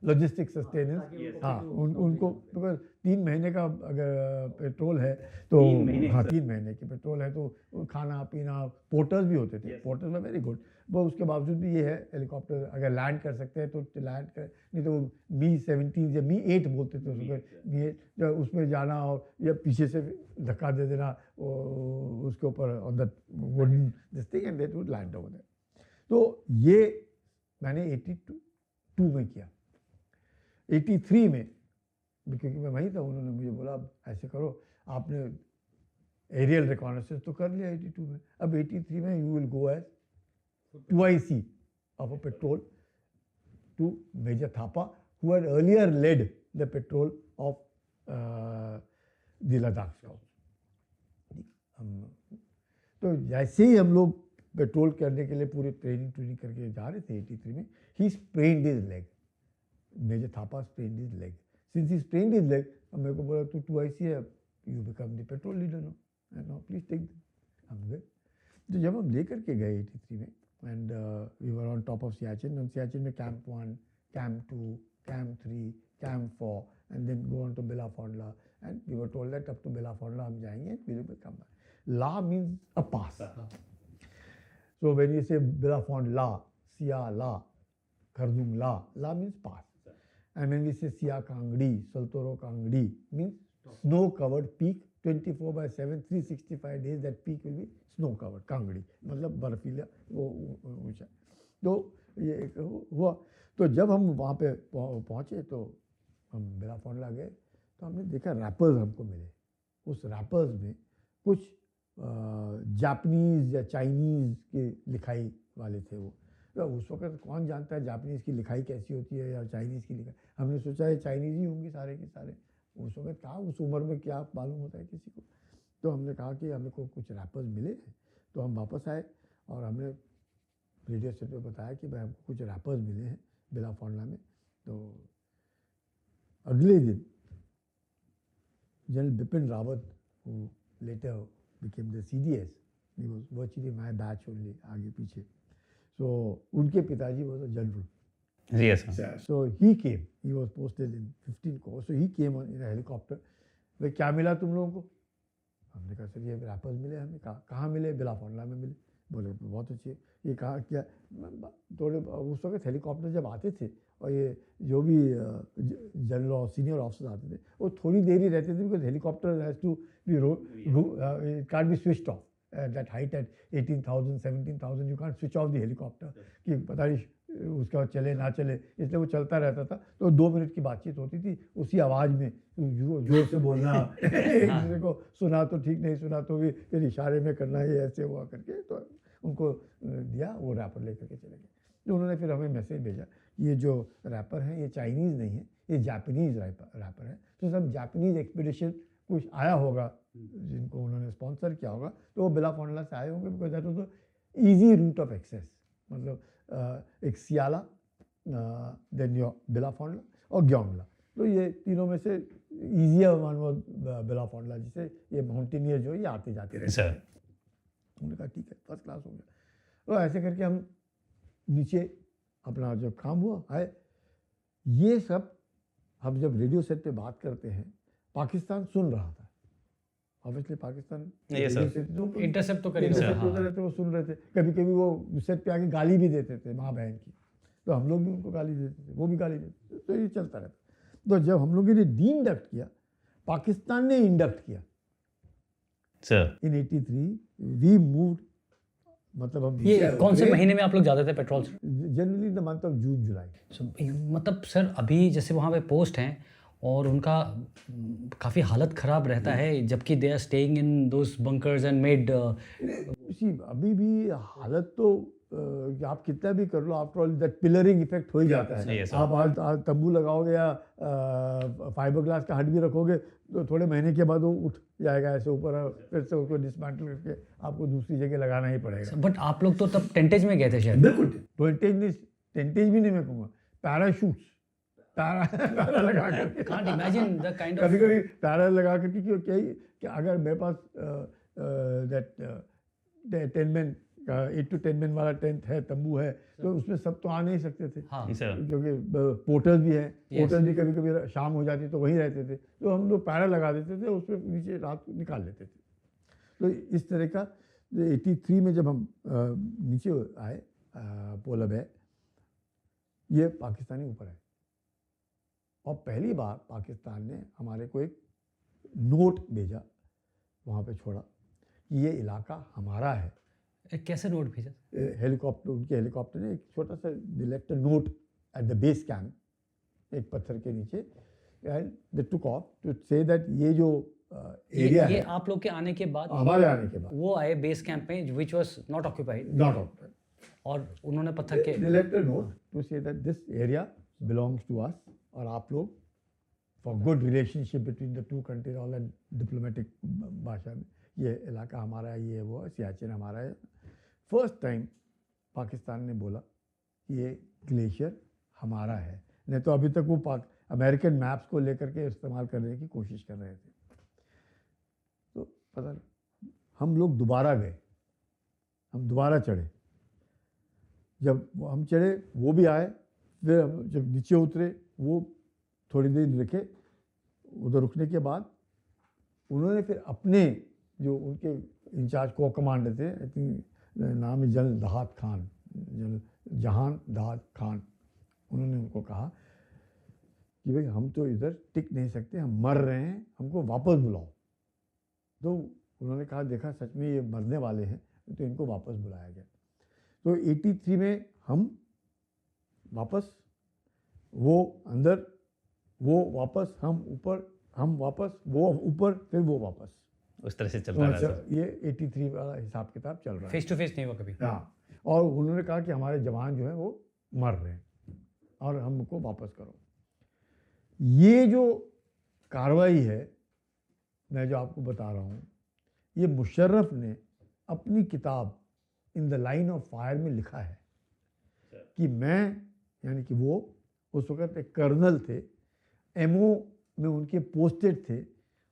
logistic sustenance. हाँ, उनको बिकॉज 3 महीने का अगर पेट्रोल है तो, हाँ 3 महीने की पेट्रोल है तो खाना पीना, पोर्टर्स भी होते थे, पोर्टर्स में वेरी गुड। वो उसके बावजूद भी ये है, हेलीकॉप्टर अगर लैंड कर सकते हैं तो लैंड कर, नहीं तो Mi-17 या Mi-8 बोलते थे उसको, Mi-8 उसमें जाना और या पीछे से धक्का दे देना उसके ऊपर on that wooden this thing, and that would land over there. तो ये मैंने 82 में किया। 83 में, क्योंकि मैं वहीं था, उन्होंने मुझे बोला अब ऐसे करो, आपने एरियल रिकॉनेसेंस तो कर लिया 82 में, अब 83 में you will go as 2IC of a patrol to Major Thapa, who had earlier led the patrol of the Ladakh Scouts. तो जैसे ही हम लोग पेट्रोल करने के लिए पूरी ट्रेनिंग करके जा रहे थे 83 में, he sprained his leg. Major Thapa sprained his leg. Since he sprained his leg, मेरे को बोला तू 2IC है, you become the patrol leader now. And now please take them. हम गए। तो जब हम लेकर के गए 83 में, and we were on top of Siachen, and Siachen में Camp 1, Camp 2, Camp 3, Camp 4, and then go on to Belafondla, and we were told that up to Belafondla हम जाएंगे, we will come back. La means a pass. So when you say Belafondla, Sia La, Khardung La, La means pass. And when we say Sia Kangdi, Saltoro Kangdi, means snow-covered peak, 24/7, 365 days that peak will be snow covered, Kangri मतलब बर्फीला वो ऊंचा। तो ये एक हुआ। तो जब हम वहाँ पे पहुँचे तो हम बेलाफोंडला गए, तो हमने देखा रैपर्स हमको मिले। उस रैपर्स में कुछ जापानीज़ या चाइनीज़ के लिखाई वाले थे वो। तो उस वक्त कौन जानता है जापानीज़ की लिखाई कैसी होती है या चाइनीज़ की लिखाई। हमने सोचा है चाइनीज़ ही होंगी सारे के सारे। उस वक्त कहा, उस उम्र में क्या मालूम होता है किसी को। तो हमने कहा कि हमें को कुछ रैपर्स मिले हैं। तो हम वापस आए और हमने रेडियो सेट पे बताया कि भाई हमको कुछ रैपर्स मिले हैं बेलाफोंडला में। तो अगले दिन general Bipin Rawat, who letter became the CDS, he was virtually my batch only, आगे पीछे। सो उनके पिताजी was a general. Yes, sir. So he came. He was posted in 15 Corps. So he came in a helicopter. वे क्या मिला तुम लोगों को? हमने कहा सर ये रैपर्स मिले हमें। कहाँ मिले? बेलाफोंडला में मिले। बोले बहुत अच्छी। ये कहा क्या थोड़े उस वक्त हेलीकॉप्टर जब आते थे और ये जो भी जनरल और सीनियर ऑफिसर आते थे वो थोड़ी देर ही रहते थे, because helicopter has to be it can't be switched off that height at 18,000 17,000 you can't switch off the helicopter कि पता नहीं उसके बाद चले ना चले, इसलिए वो चलता रहता था। तो 2 मिनट की बातचीत होती थी उसी आवाज़ में, जोर से बोलना एक दूसरे को सुना तो ठीक, नहीं सुना तो भी फिर इशारे में करना, ये ऐसे हुआ करके। तो उनको दिया, वो रैपर लेकर के चले गए। तो उन्होंने फिर हमें मैसेज भेजा, ये जो रैपर हैं ये चाइनीज़ नहीं है, ये जापानीज़ रैपर है। तो सब जापानीज़ एक्सपीडिशन कुछ आया होगा जिनको उन्होंने स्पॉन्सर किया होगा, तो वो बेलाफोंडला से आए होंगे, because that was the easy route of access. मतलब एक सियाला, देन योर बेलाफोंडला और ग्योंगला, तो ये तीनों में से ईजियर वन वो बेलाफोंडला, जिसे ये माउंटेनियर जो है ये आते जाते रहते हैं। उन्होंने कहा ठीक है, फर्स्ट क्लास हो गया। तो ऐसे करके हम नीचे अपना जब काम हुआ है, ये सब हम जब रेडियो सेट पे बात करते हैं पाकिस्तान सुन रहा था। ऑब्वियसली पाकिस्तान इंटरसेप्ट तो कर ही रहा इंटरसेप्ट होते रहते, वो सुन रहे थे। कभी कभी वो सेट पे आके गाली भी देते थे माँ बहन की, तो हम लोग भी उनको गाली देते थे, वो भी गाली देते थे, तो ये चलता रहता। तो जब हम लोगों ने डी इंडक्ट किया, पाकिस्तान ने इंडक्ट किया सर इन 83 वी मूव्ड, मतलब हम ये कौन से महीने में आप लोग जाते थे पेट्रोल से? Generally the month of June July. मतलब सर अभी जैसे वहाँ पे पोस्ट हैं और उनका काफ़ी हालत ख़राब रहता है, जबकि they are staying in those bunkers and made अभी भी हालत तो आप कितना भी कर लो, आफ्टर ऑल दैट पिलरिंग इफेक्ट हो ही जाता है। Yes, आप आज तंबू लगाओगे या फाइबर ग्लास का हट भी रखोगे तो थोड़े महीने के बाद वो उठ जाएगा ऐसे ऊपर, और फिर से उसको डिसमेंटल करके आपको दूसरी जगह लगाना ही पड़ेगा। बट आप लोग तो तब टेंटेज में गए थे शायद? बिल्कुल, टेंटेज भी नहीं मैं कहूँगा, पैराशूट्स, पैरा लगा करके। Can't imagine the kind of- कभी कभी पैरा लगा करके, क्योंकि अगर मेरे पास दैट 10 मैन का 8 to 10 मैन वाला टेंट है, तंबू है, तो उसमें सब तो आ नहीं सकते थे। हाँ सर क्योंकि पोर्टर्स भी हैं, पोर्टर्स भी कभी कभी शाम हो जाती तो वहीं रहते थे, तो हम लोग पैरा लगा देते थे, उस पर नीचे रात को निकाल लेते थे। तो इस तरह का 83 में जब हम नीचे आए पोलब है, ये पाकिस्तानी ऊपर है, और पहली बार पाकिस्तान ने हमारे को एक नोट भेजा, वहाँ पे छोड़ा कि ये इलाका हमारा है। कैसे नोट भेजा? हेलीकॉप्टर, उनके हेलीकॉप्टर ने एक छोटा सा left note at the base camp, एक पत्थर के नीचे, and they took off to say that ये जो एरिया ये है आप लोग के आने के बाद, हमारे आने के बाद, वो आए बेस कैंप में which was not occupied, not off, और उन्होंने पत्थर के they left a note to say that this area belongs to us, और आप लोग for good relationship between the two countries, all that diplomatic भाषा में, ये इलाका हमारा है, ये वो सियाचिन हमारा है। फर्स्ट टाइम पाकिस्तान ने बोला ये ग्लेशियर हमारा है, नहीं तो अभी तक वो अमेरिकन मैप्स को लेकर के इस्तेमाल करने की कोशिश कर रहे थे। तो पता नहीं, हम लोग दोबारा गए, हम दोबारा चढ़े, जब हम चढ़े वो भी आए, फिर हम जब नीचे उतरे वो थोड़ी देर रुके, उधर रुकने के बाद उन्होंने फिर अपने जो उनके इंचार्ज को कमांडर थे, आई थिंक नाम है जनरल दहात खान, जनरल जहान दहात खान, उन्होंने उनको कहा कि भाई हम तो इधर टिक नहीं सकते, हम मर रहे हैं, हमको वापस बुलाओ। तो उन्होंने कहा देखा सच में ये मरने वाले हैं, तो इनको वापस बुलाया गया। तो 83 में हम वापस, वो अंदर, वो वापस, हम ऊपर, हम वापस, वो ऊपर, फिर वो वापस, उस तरह से चलता रहा सर। ये 83 वाला हिसाब किताब चल रहा है। फेस टू फेस नहीं हुआ कभी? हाँ, और उन्होंने कहा कि हमारे जवान जो हैं वो मर रहे हैं और हमको वापस करो। ये जो कार्रवाई है मैं जो आपको बता रहा हूँ, ये मुशर्रफ ने अपनी किताब in the line of fire में लिखा है कि मैं, यानी कि वो उस वक्त एक कर्नल थे, एमओ में उनके पोस्टेड थे,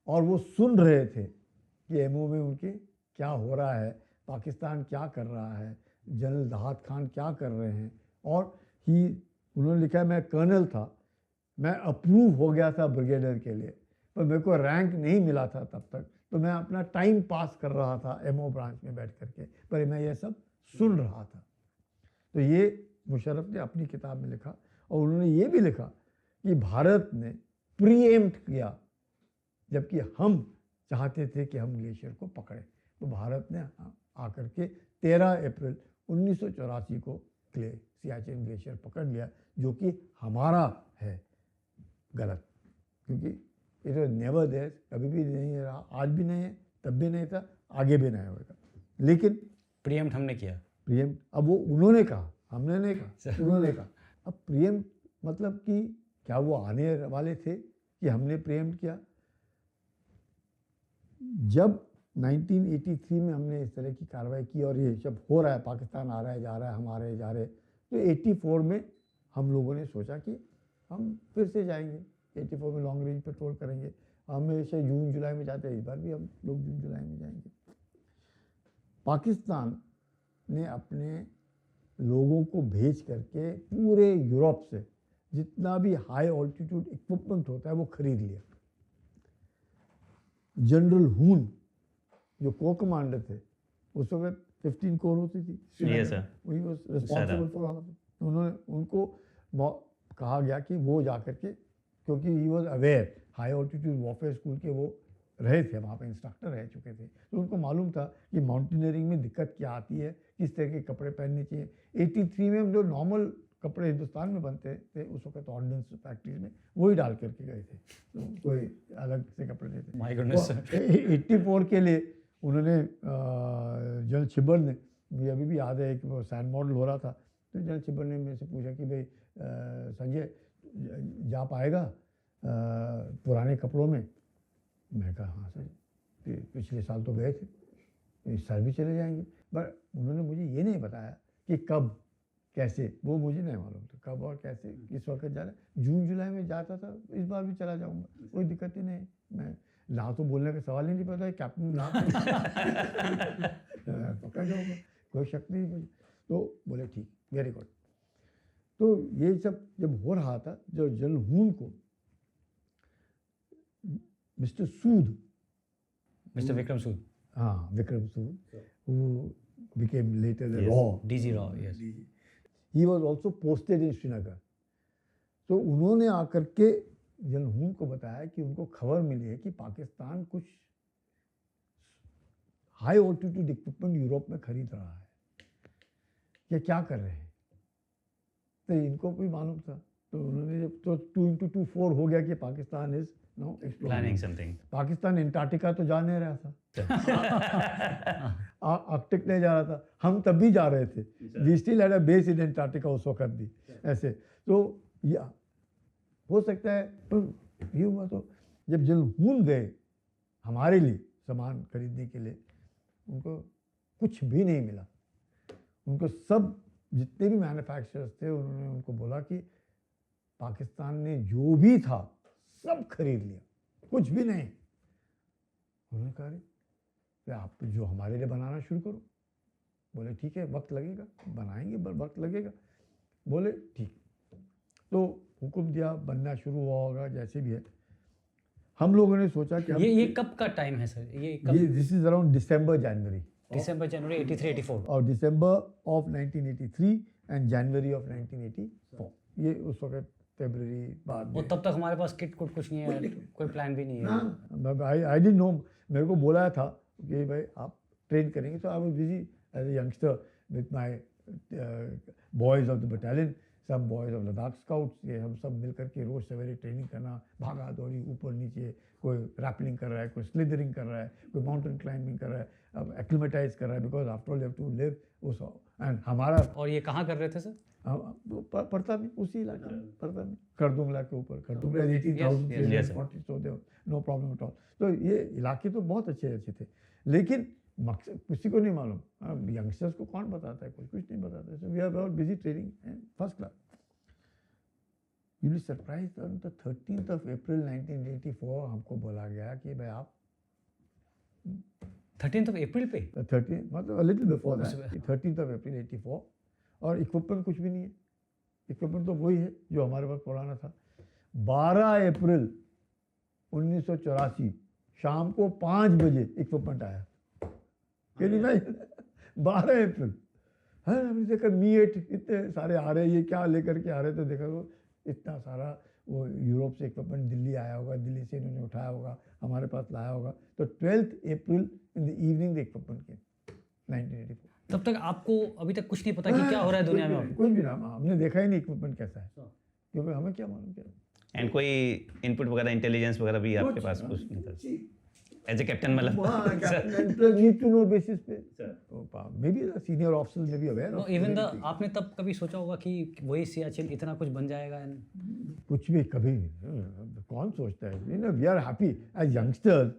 और वो सुन रहे थे कि एमओ में उनके क्या हो रहा है, पाकिस्तान क्या कर रहा है, जनरल दहात खान क्या कर रहे हैं। और उन्होंने लिखा है मैं कर्नल था, मैं अप्रूव हो गया था ब्रिगेडियर के लिए, पर मेरे को रैंक नहीं मिला था तब तक, तो मैं अपना टाइम पास कर रहा था एमओ ब्रांच में बैठ करके, पर मैं ये सब सुन रहा था। तो ये मुशर्रफ ने अपनी किताब में लिखा, और उन्होंने ये भी लिखा कि भारत ने प्रीएम्प्ट किया, जबकि हम चाहते थे कि हम ग्लेशियर को पकड़े। तो भारत ने आकर के 13 अप्रैल 1984 को सियाचिन ग्लेशियर पकड़ लिया, जो कि हमारा है गलत, क्योंकि इट वाज नेवर देयर, कभी भी नहीं रहा, आज भी नहीं है, तब भी नहीं था, आगे भी नहीं होगा। लेकिन प्रीएम्प्ट हमने किया। प्रीएम्प्ट, अब वो उन्होंने कहा, हमने नहीं कहा, उन्होंने कहा। अब प्रीएम्प्ट मतलब कि क्या वो आने वाले थे कि हमने प्रीएम्प्ट किया? जब 1983 में हमने इस तरह की कार्रवाई की और ये जब हो रहा है, पाकिस्तान आ रहा है, जा रहा है, हम आ रहे जा रहे, तो 84 में हम लोगों ने सोचा कि हम फिर से जाएंगे, 84 में लॉन्ग रेंज पेट्रोल करेंगे। हम हमेशा जून जुलाई में जाते हैं, इस बार भी हम लोग जून जुलाई में जाएंगे। पाकिस्तान ने अपने लोगों को भेज करके पूरे यूरोप से जितना भी हाई ऑल्टीट्यूड इक्विपमेंट होता है वो खरीद लिया। जनरल हून जो को कमांडर थे, उस वक्त 15 कोर होती थी, Yes, sir. वही was responsible for all of it. उन्होंने उनको कहा गया कि वो जा करके, क्योंकि he was aware, high altitude warfare school के वो रहे थे, वहाँ पे इंस्ट्रक्टर रह चुके थे, तो उनको मालूम था कि माउंटेनियरिंग में दिक्कत क्या आती है, किस तरह के कपड़े पहनने चाहिए। 83 में जो नॉर्मल कपड़े हिंदुस्तान में बनते थे उस वक्त ऑर्डिनेंस फैक्ट्रीज में, वही डाल करके गए थे, तो कोई अलग से कपड़े नहीं थे। My goodness, sir. 84 के लिए उन्होंने जनरल छिब्बर ने, मुझे अभी भी याद है कि वो सैंड मॉडल हो रहा था, तो जनरल छिब्बर ने मेरे से पूछा कि भाई संजय जा पाएगा पुराने कपड़ों में? मैं कहा हाँ सर, पिछले साल तो गए थे, इस साल भी चले जाएंगे। पर उन्होंने मुझे ये नहीं बताया कि कब कैसे, वो मुझे नहीं मालूम था कब और कैसे किस वक्त जाना। जून जुलाई में जाता था, इस बार भी चला जाऊंगा, कोई दिक्कत ही नहीं। मैं ला तो बोलने का सवाल ही नहीं पता है, कैप्टन ला पकड़ जाऊंगा, कोई शक नहीं मुझे। तो बोले ठीक, वेरी गुड। तो ये सब जब हो रहा था, जो जनरल हून को मिस्टर सूद, मिस्टर विक्रम सूद, हाँ विक्रम सूद, who became later the Raw, DG Raw, yes. he was also posted in Srinagar। तो उन्होंने आकर के जनरल हून को बताया कि उनको खबर मिली है कि पाकिस्तान कुछ हाई ऑल्टीट्यूड इक्विपमेंट यूरोप में खरीद रहा है, ये क्या कर रहे हैं? तो इनको भी मालूम था, तो उन्होंने जब तो 2x2 4 हो गया कि Pakistan is no planning something. Pakistan Antarctica तो जा नहीं रहा था, आर्कटिक नहीं जा रहा था, हम तब भी जा रहे थे। We still had a base in Antarctica उस वक्त भी ऐसे। तो या हो सकता है, पर ये हुआ तो जब जनरल हून गए हमारे लिए सामान खरीदने के लिए, उनको कुछ भी नहीं मिला। उनको सब जितने भी मैन्युफैक्चरर्स थे, उन्होंने उनको बोला कि पाकिस्तान ने जो भी था सब खरीद लिया, कुछ भी नहीं। उन्होंने कहा कि आप जो हमारे लिए बनाना शुरू करो। बोले ठीक है, वक्त लगेगा, बनाएंगे वक्त लगेगा। बोले ठीक। तो हुक्म दिया, बनना शुरू हुआ होगा, जैसे भी है। हम लोगों ने सोचा कि ये कब का टाइम है सर? ये कब? दिस इज अराउंड दिसंबर जनवरी दिसंबर जनवरी 83-84 और December of 1983 and January of 1984। ये उस वक्त फरवरी बाद और तब तक हमारे पास किट कुट कुछ नहीं है, कोई प्लान भी नहीं है। आई डिडंट नो। मेरे को बोला था कि भाई आप ट्रेन करेंगे, तो I was busy as a youngster with my boys of the battalion, सब बॉयज ऑफ लद्दाख स्काउट्स। ये हम सब मिल करके रोज सवेरे ट्रेनिंग करना, भागा दौड़ी ऊपर नीचे, कोई रैपलिंग कर रहा है, कोई स्लिदरिंग कर रहा है, कोई माउंटेन क्लाइंबिंग कर रहा है, अब एक्लिमेटाइज कर रहा है, because after all you have to live उस। एंड हमारा और ये कहाँ कर रहे थे सर? पड़ता में, उसी इलाके में, पड़ता में, करदुंगला के ऊपर। करदुंगला 18,000, नो प्रॉब्लम एट ऑल। तो ये इलाके तो बहुत अच्छे अच्छे थे, लेकिन मकसद किसी को नहीं मालूम। यंगस्टर्स को कौन बताता है? कुछ नहीं बताता। So we are all busy training and first class. You be surprised, on the 13th of April 1984 हमको बोला गया कि भाई आप 13th of April पे 13 मतलब little before that, 13th of April 84। और इक्विपमेंट कुछ भी नहीं है। इक्विपमेंट तो वही है जो हमारे पास पुराना था। 12 अप्रैल 1984 शाम को 5 बजे इक्विपमेंट आया। Can you imagine? 12 अप्रैल हाँ, हमने देखा मी-8 इतने सारे आ रहे हैं, ये क्या लेकर के आ रहे हैं, तो देखा वो इतना सारा वो यूरोप से इक्विपमेंट दिल्ली आया होगा, दिल्ली से इन्होंने उठाया होगा, हमारे पास लाया होगा। तो 12 April in the evening the equipment के 1984। तब तक आपको अभी तक कुछ नहीं पता कि क्या हो रहा है दुनिया में? कुछ भी ना, हमने देखा ही नहीं इक्विपमेंट कैसा है, क्योंकि हमें क्या मालूम क्या। एंड कोई इनपुट वगैरह इंटेलिजेंस वगैरह भी आपके पास कुछ नहीं था एज ए कैप्टन मतलब? नीड टू नो बेसिस पे मे बी सीनियर ऑफिसर्स में भी अवेयर। नो इवन द आपने तब कभी सोचा होगा कि वही सियाचिन इतना कुछ बन जाएगा? कुछ भी कभी नहीं, कौन सोचता है। You know we are happy as youngsters.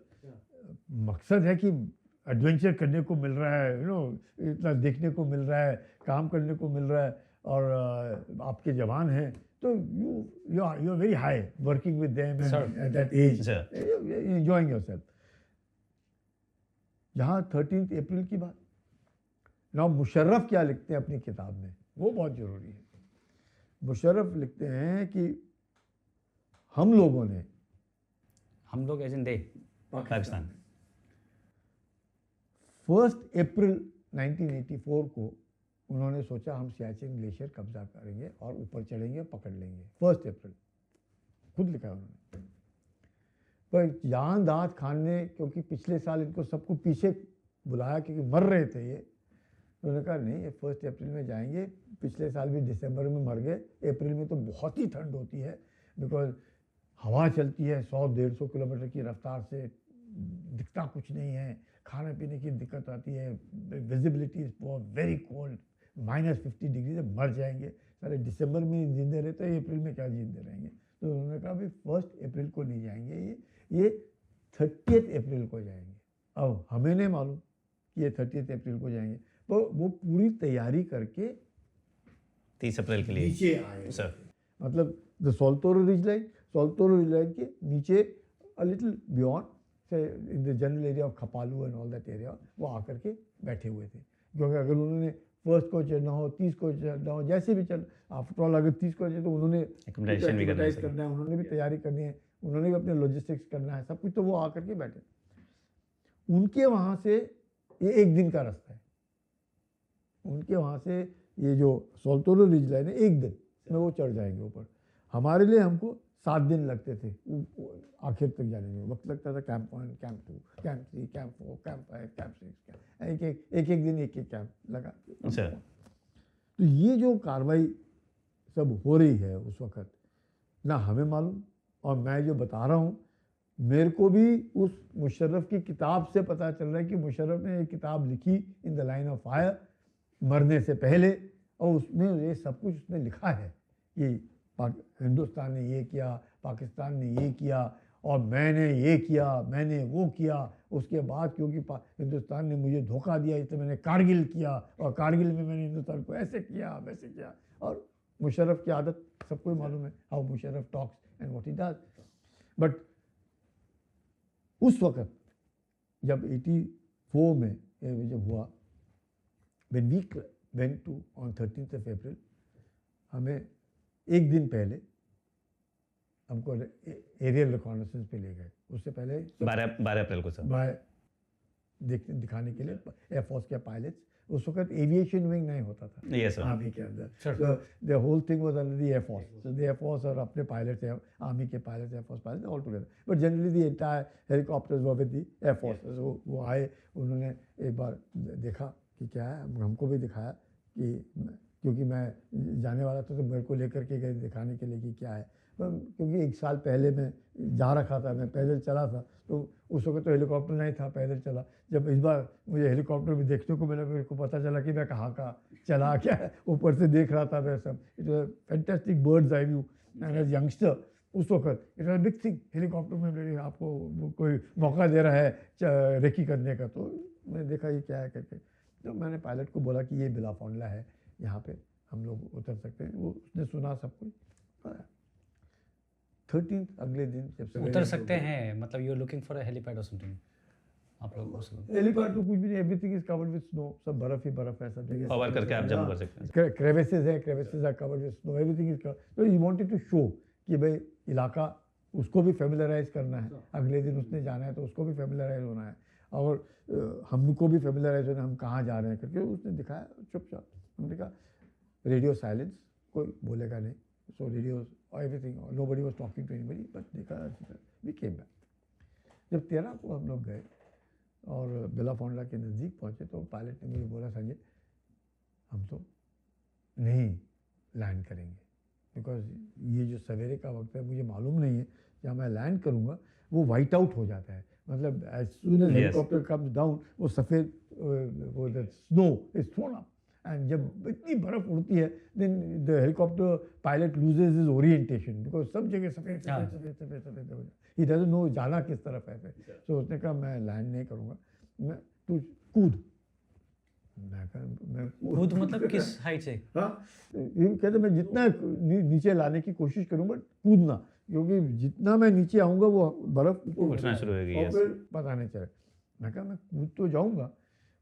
मकसद है कि एडवेंचर करने को मिल रहा है, यू नो इतना देखने को मिल रहा है, काम करने को मिल रहा है, और आपके जवान हैं तो you are very high working with them at that age, enjoying yourself. जहाँ 13 अप्रैल की बात, ना मुशर्रफ क्या लिखते हैं अपनी किताब में, वो बहुत ज़रूरी है। मुशर्रफ लिखते हैं कि हम लोगों ने, हम लोग एज इन दे, पाकिस्तान 1 अप्रैल 1984 को उन्होंने सोचा हम सियाचिन ग्लेशियर कब्जा करेंगे और ऊपर चढ़ेंगे, पकड़ लेंगे। 1 अप्रैल खुद लिखा है उन्होंने। पर जान दाद खान ने, क्योंकि पिछले साल इनको सबको पीछे बुलाया क्योंकि मर रहे थे ये, उन्होंने कहा नहीं ये 1 अप्रैल में जाएंगे। पिछले साल भी दिसंबर में मर गए। अप्रैल में तो बहुत ही ठंड होती है, बिकॉज हवा चलती है 100-150 किलोमीटर की रफ्तार से, दिखता कुछ नहीं है, खाने पीने की दिक्कत आती है, visibility is very cold, -50 degree से मर जाएंगे सारे। दिसंबर में जिंदे रहते हैं, अप्रैल में क्या जिंदे रहेंगे। तो उन्होंने कहा भाई 1 अप्रैल को नहीं जाएंगे, ये 30 अप्रैल को जाएंगे। अब हमें नहीं मालूम कि ये 30 अप्रैल को जाएंगे, तो वो पूरी तैयारी करके 30 अप्रैल के लिए नीचे आए सर। मतलब द सोल्टोरो रिज लाइन के नीचे अ लिटिल बियॉन्ड से in the general area of Khapalu and all that area, वो आकर के बैठे हुए थे। क्योंकि अगर उन्होंने 1 को चढ़ना हो, 30 को चढ़ना हो, जैसे भी चल, आफ्टर ऑल अगर 30 को चढ़े तो उन्होंने Accommodation भी करना है, उन्होंने भी तैयारी करनी है, उन्होंने भी अपने लॉजिस्टिक्स करना है, सब कुछ। तो वो आकर के बैठे। उनके वहाँ से ये 1 दिन का रास्ता है, उनके वहाँ से ये जो सोल्टोरो रिज लाइन है 1 दिन में वो चढ़ जाएंगे ऊपर। हमारे लिए हमको 7 दिन लगते थे आखिर तक जाने में। वक्त लगता था camp 1, camp 2, camp 3, camp 4, camp 5, camp 6, एक दिन एक कैंप लगा। अच्छा। तो ये जो कार्रवाई सब हो रही है उस वक्त, ना हमें मालूम, और मैं जो बता रहा हूँ मेरे को भी उस मुशर्रफ की किताब से पता चल रहा है कि मुशर्रफ ने एक किताब लिखी in the line of fire मरने से पहले, और उसमें ये सब कुछ उसने लिखा है कि हिंदुस्तान ने ये किया, पाकिस्तान ने ये किया, और मैंने ये किया, मैंने वो किया। उसके बाद क्योंकि हिंदुस्तान ने मुझे धोखा दिया, इसलिए मैंने कारगिल किया, और कारगिल में मैंने हिंदुस्तान को ऐसे किया, वैसे किया। और मुशर्रफ की आदत सबको मालूम है, how Musharraf talks and what he does. But उस वक्त जब 84 में जब हुआ, when we went to on 13th of April, हमें 1 दिन पहले हमको एरियल रिकॉर्नेसेंस पे ले गए। उससे पहले 12 अप्रैल को सर दिखाने के लिए एयरफोर्स के पायलट्स, उस वक्त एविएशन विंग नहीं होता था यस सर। आर्मी के अंदर, the whole thing was under the air force. So the air force और अपने पायलट्स, आर्मी के pilots, air force pilots all together, but generally the entire helicopters were with the air force. वो आए, उन्होंने एक बार देखा कि क्या है, हमको भी दिखाया कि, क्योंकि मैं जाने वाला था तो मेरे को लेकर के गए दिखाने के लिए कि क्या है। क्योंकि 1 साल पहले मैं जा रखा था, मैं पैदल चला था, तो उस वक्त तो हेलीकॉप्टर नहीं था, पैदल चला। जब इस बार मुझे हेलीकॉप्टर भी देखने को मिला, मेरे को पता चला कि मैं कहाँ का चला, क्या है, ऊपर से देख रहा था मैं सब। It was fantastic birds eye view and as youngster उस वक्त it was big thing. Helicopter में मेरे आपको कोई मौका दे रहा है रेकी करने का, तो मैंने देखा ये क्या है करके। तो मैंने पायलट को बोला कि ये बिला फॉन्डला है, यहाँ पे हम लोग उतर सकते हैं। वो उसने सुना सब कुछ। 13 अगले दिन जब उतर सकते हैं, मतलब you are looking for a helipad और समथिंग, आप लोग उस हेलीपैड तो कुछ भी नहीं, everything is covered with snow, सब बर्फ ही बर्फ है सब जगह। कवर करके आप जंप कर सकते हैं। क्रेविसेस है, crevasses are covered with snow, everything is covered. तो ही वांटेड टू शो कि भाई इलाका उसको भी फेमिलराइज करना है। अगले दिन उसने जाना है तो उसको भी फेमिलराइज होना है, और हमको भी फेमिलराइज होना है, हम कहाँ जा रहे हैं करके उसने दिखाया चुपचाप। हमने कहा रेडियो साइलेंस, कोई बोलेगा नहीं, so radio everything, nobody was talking to anybody, but देखा वी केम बैक। जब 13 को हम लोग गए और बेलाफोंडा के नज़दीक पहुँचे तो पायलट ने मुझे बोला, संजय हम तो नहीं लैंड करेंगे, बिकॉज ये जो सवेरे का वक्त है, मुझे मालूम नहीं है जहाँ मैं लैंड करूँगा वो वाइट आउट हो जाता है, मतलब as soon as helicopter comes down वो सफ़ेद वो snow is thrown up, and जब इतनी बर्फ़ उड़ती है then the helicopter pilot loses his orientation, because सब जगह सफ़ेद सफ़ेद सफ़ेद सफ़ेद सफ़ेद हो जाए, ही डजंट नो जाना किस तरफ है। सो उसने कहा मैं लैंड नहीं करूँगा, मैं तू कूद। मैं खुद मतलब किस हाइट से? हाँ, ये कहते मैं जितना नीचे लाने की कोशिश करूँ बट कूदना, क्योंकि जितना मैं नीचे आऊँगा वो बर्फ़ उठना शुरू होगी, और फिर पता नहीं चले। मैं कहा मैं कूद तो जाऊँगा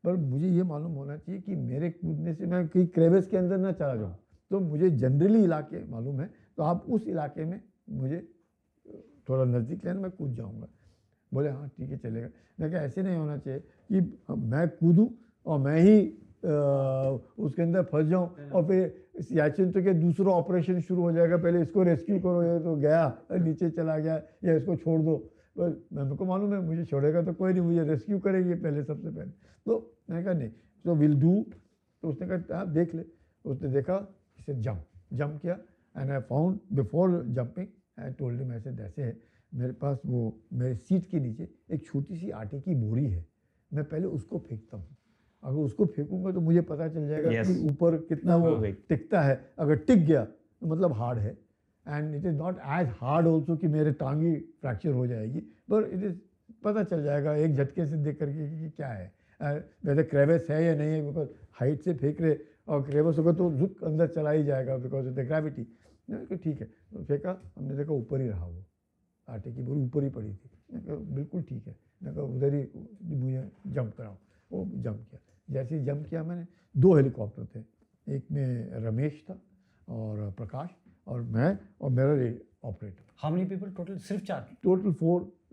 पर मुझे ये मालूम होना चाहिए कि मेरे कूदने से मैं कहीं क्रेविस के अंदर ना चला जाऊँ, तो मुझे जनरली इलाके मालूम है, तो आप उस इलाके में मुझे थोड़ा नज़दीक लेना, मैं कूद जाऊँगा। बोले हाँ ठीक है चलेगा। मैं कहा ऐसे नहीं होना चाहिए कि मैं कूदूँ और मैं ही उसके अंदर फंस जाऊँ और फिर सियाचिन तो क्या दूसरा ऑपरेशन शुरू हो जाएगा, पहले इसको रेस्क्यू करो, ये तो गया नीचे चला गया, या इसको छोड़ दो। पर मेरे को मालूम है मुझे छोड़ेगा तो कोई नहीं, मुझे रेस्क्यू करेंगे पहले, सबसे पहले। तो मैंने कहा नहीं, तो विल डू। तो उसने कहा आप देख ले। उसने देखा, इसे जंप किया, and I found before jumping I told him ऐसे ऐसे है, मेरे पास वो मेरे सीट के नीचे एक छोटी सी आटे की बोरी है, मैं पहले उसको फेंकता हूँ, अगर उसको फेंकूंगा तो मुझे पता चल जाएगा कि ऊपर कितना वो टिकता है, अगर टिक गया तो मतलब हार्ड है, and it is not as hard also कि मेरे टांगी फ्रैक्चर हो जाएगी, पर इट इज़ पता चल जाएगा एक झटके से देख करके कि क्या है, वैसे क्रेविस है या नहीं है, बिकॉज हाइट से फेंक रहे और क्रेविस होगा तो झुक अंदर चला ही जाएगा बिकॉज ऑफ द ग्रेविटी। ठीक है, तो फेंका, हमने देखा ऊपर ही रहा, वो आटे की बोरी ऊपर ही पड़ी थी। मैं कहा बिल्कुल ठीक है, मैं कहा उधर ही मुझे जंप कराओ। वो जंप किया, जैसे ही जंप किया मैंने, 2 हेलीकॉप्टर थे, एक में रमेश था और प्रकाश और मैं और मेरा operator. How many people total? सिर्फ 4? टोटल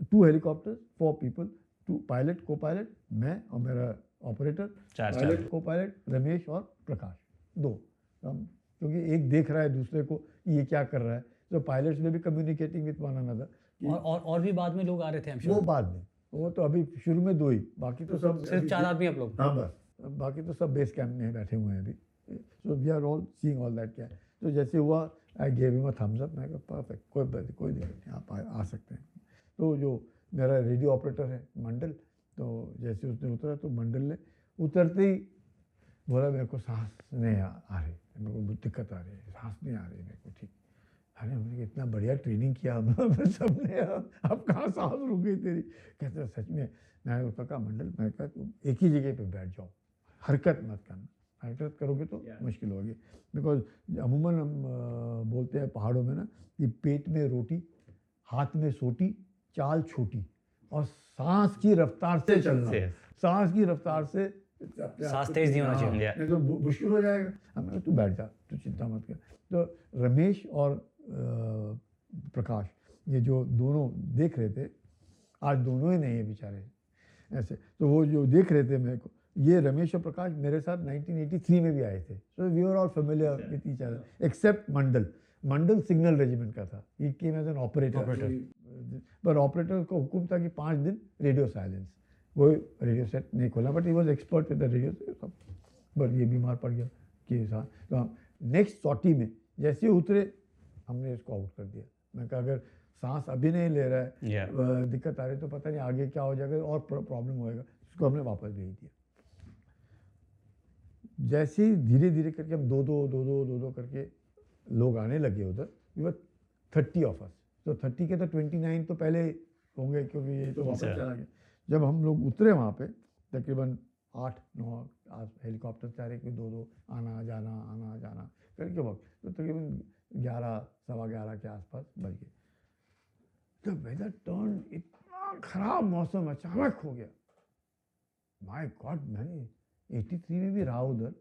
2 हेलीकॉप्टर, 4 पीपल, 2 पायलट, को पायलट, मैं और मेरा ऑपरेटर, पायलट को पायलट रमेश और प्रकाश, 2। क्योंकि एक देख रहा है दूसरे को ये क्या कर रहा है, तो पायलट्स में भी कम्युनिकेटिंग विथ वन अनदर। और भी बाद में लोग आ रहे थे? वो बाद में, वो तो अभी शुरू में 2 ही, बाकी तो सब सिर्फ 4 आदमी आप लोग? हाँ बस, बाकी तो सब बेस कैंप में बैठे हुए हैं अभी। So we are all seeing all that. क्या है, तो जैसे हुआ I gave him a thumbs up, मैं कहा परफेक्ट, कोई दिक्कत नहीं, आप आ सकते हैं। तो जो मेरा रेडियो ऑपरेटर है मंडल, तो जैसे उसने उतरा तो मंडल ने उतरते ही बोला मेरे को सांस नहीं आ रही, मेरे को दिक्कत आ रही है, सांस नहीं आ रही मेरे को। ठीक, अरे हमने इतना बढ़िया ट्रेनिंग किया सबने, अब कहाँ सांस रुक गई तेरी? कहते सच में? मैं उसका कहा मंडल, मैं कहा तुम एक ही जगह पे बैठ जाओ, हरकत मत करना, हरकत करोगे तो मुश्किल होगी। बिकॉज अमूमन हम बोलते हैं पहाड़ों में ना कि पेट में रोटी, हाथ में सोटी, चाल छोटी, और सांस की रफ्तार से चलना, सांस की रफ्तार से, सांस तेज नहीं होना चाहिए, नहीं तो मुश्किल हो जाएगा। हमने तू बैठ जा, तू चिंता मत कर। तो रमेश और प्रकाश, ये जो दोनों देख रहे थे, आज दोनों ही नहीं है बेचारे ऐसे, तो वो जो देख रहे थे मेरे को, ये रमेश और प्रकाश मेरे साथ 1983 में भी आए थे। So we are all familiar with each other except Mandal signal regiment का था, he came as an operator. पर ऑपरेटर को हुक्म था कि 5 दिन रेडियो साइलेंस, वो रेडियो सेट नहीं खोला, but he was expert with the radio. But ये बीमार पड़ गया कि साथ, तो हम नेक्स्ट सॉटी में जैसे उतरे हमने इसको आउट कर दिया। मैं कहा अगर सांस अभी नहीं ले रहा है, दिक्कत आ रही है, तो पता नहीं आगे क्या हो जाएगा और प्रॉब्लम होएगा, इसको हमने वापस भेज दिया। जैसे ही धीरे धीरे करके हम दो करके लोग आने लगे उधर, वी वर 30 ऑफ अस, तो 30 के तो 29 तो पहले होंगे, क्योंकि ये तो वापस चला गया। जब हम लोग उतरे वहाँ पे तकरीबन 8-9 हेलीकॉप्टर चारे के 2 आना जाना करके वक्त, तो तकरीबन 11-11:15 के आसपास बज गए। तो वेदर टर्न, इतना खराब मौसम अचानक हो गया। माय गॉड, मैंने 83 में भी रहा उधर,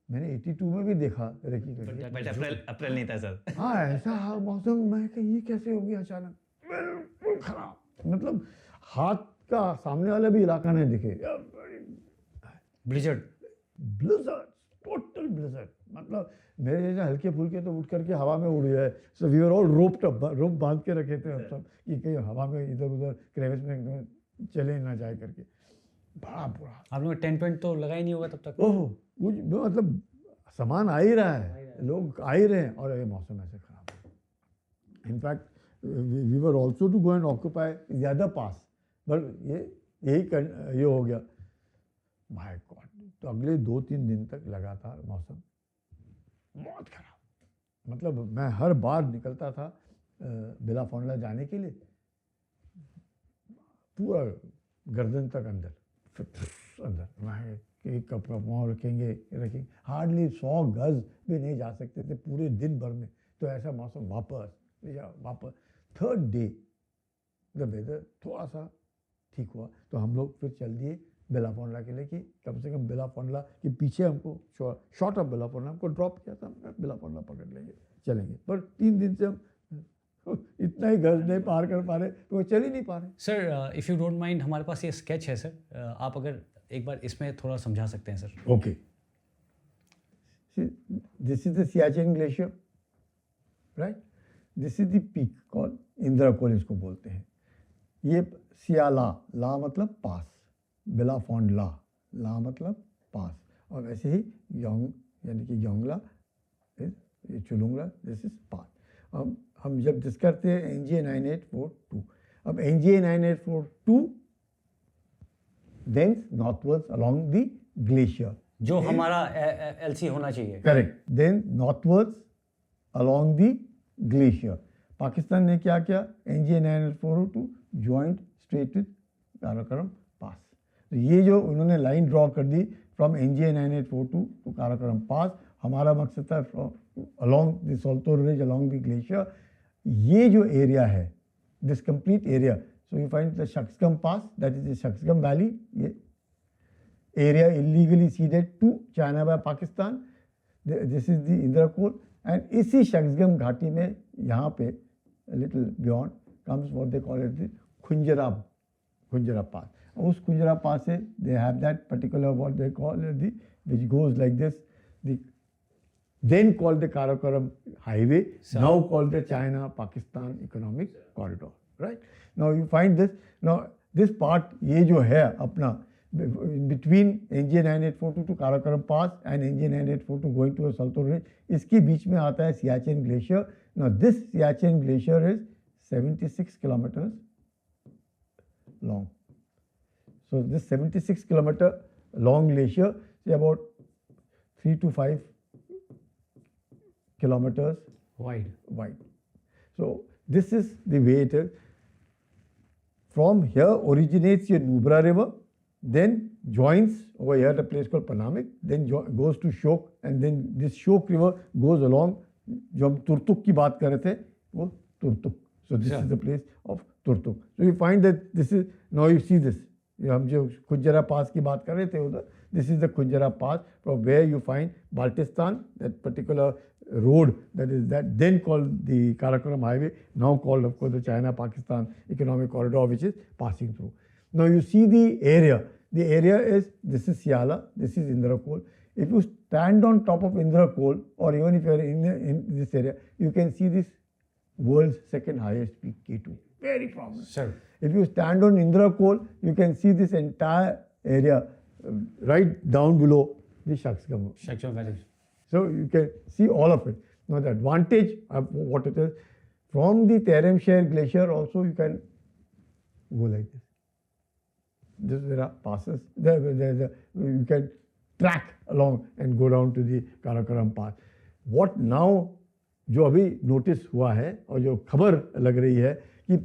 मैंने 82 में भी देखा रेकी करके, बट अप्रैल नहीं था सर। हाँ ऐसा मौसम, मैं कहा ये कैसे हो गया अचानक, बिल्कुल खराब, मतलब हाथ का सामने वाला भी इलाका नहीं दिखे, ब्लिजर्ड, टोटल ब्लिजर्ड, मतलब मेरे जैसे हल्के फुल्के तो उठ करके हवा में उड़ गए। सो वी आर ऑल रोप बांध के रखे थे हम सब कि कहीं हवा में इधर उधर क्रेविस में चले ना जाए करके। बड़ा बुरा। आप लोग टेंट पेंट तो लगा ही नहीं होगा तब तक। ओह मतलब सामान आ ही रहा है, लोग आ ही रहे हैं और ये मौसम ऐसे खराब है। In fact we were also to go and occupy the other pass, but ये हो गया। माय गॉड, तो अगले 2-3 दिन तक लगातार मौसम बहुत खराब। मतलब मैं हर बार निकलता था बिलाफोंडला जाने के लिए, पूरा गर्दन तक अंदर वहाँ एक कप पाँव रखेंगे, हार्डली 100 गज भी नहीं जा सकते थे पूरे दिन भर में। तो ऐसा मौसम वापस थर्ड डे द वेदर थोड़ा सा ठीक हुआ, तो हम लोग फिर चल दिए बिलाफोंडला के लिए कि कम से कम बिलाफोंडला के पीछे हमको शॉर्ट ऑफ बिलाफोंडला हमको ड्रॉप किया था, हम बिलाफोंडला पकड़ लेंगे चलेंगे। पर 3 दिन से हम इतना ही गज नहीं पार कर पा रहे, तो वो चल ही नहीं पा रहे। Sir if you don't mind, हमारे पास ये स्केच है सर, आप अगर एक बार इसमें थोड़ा समझा सकते हैं sir. Okay, this is the Siachen glacier, right. This is the peak call Indira Col इसको बोलते हैं। ये सियाला, ला मतलब पास, बिलाफोंडला, ला मतलब पास, और वैसे ही योंग यानी कि योंगला, ये चुलुंगला, दिस इज पास। अब हम जब डिस्कस करते हैं NGA 9842, अब NGA 9842 then northwards along the glacier, जो हमारा LC होना चाहिए। Correct, then northwards along the glacier. Pakistan ने क्या किया, NGA 9842 joint straight with Karakoram pass. तो ये जो उन्होंने लाइन ड्रॉ कर दी from NGA 9842 to Karakoram pass, हमारा मकसद था along the Saltoro ridge along the glacier. ये जो एरिया है, this complete area, so you find the Shaksgam pass, that is the Shaksgam valley. ये area illegally ceded to China by Pakistan, this is the Indira Col. And इसी शक्सगम घाटी में यहाँ पे little beyond comes what they call it the Khunjerab pass. उस Khunjerab pass से they have that particular what they call the which goes like this, the then called the Karakoram highway, now called the China-Pakistan economic corridor, right? Now you find this, now this part ये जो है अपना between NGA 9842 to Karakoram Pass and NGA 9842 going to Saltoro Ridge, इसके बीच में आता है Siachen glacier. Now this Siachen glacier is 76 kilometers long. So this 76 kilometer long glacier, say about 3 to 5 kilometers wide. So this is the way it is. From here originates your Nubra River, then joins over here at a place called Panamik, then goes to Shok, and then this Shok River goes along. जो हम तुर्तुक की बात कर रहे थे वो Turtuk. So this is the place of Turtuk. So you find that this is, now you see this. हम जो खुंजरा पास की बात कर रहे थे उधर, this is the Khunjara Pass, from where you find Baltistan, that particular road that is that then called the Karakoram Highway, now called of course the China-Pakistan economic corridor, which is passing through. Now you see the area. The area is, this is Siala, this is Indira Kol. If you stand on top of Indira Kol, or even if you are in this area, you can see this world's second highest peak, K2. Very prominent. Sir. If you stand on Indira Kol, you can see this entire area right down below the Shaksgam. Valley. So you can see all of it. Now the advantage of what it is, from the Teremshire Glacier also you can go like this. There are passes, you can track along and go down to the Karakoram Pass. What now, जो अभी notice हुआ है और जो खबर लग रही है कि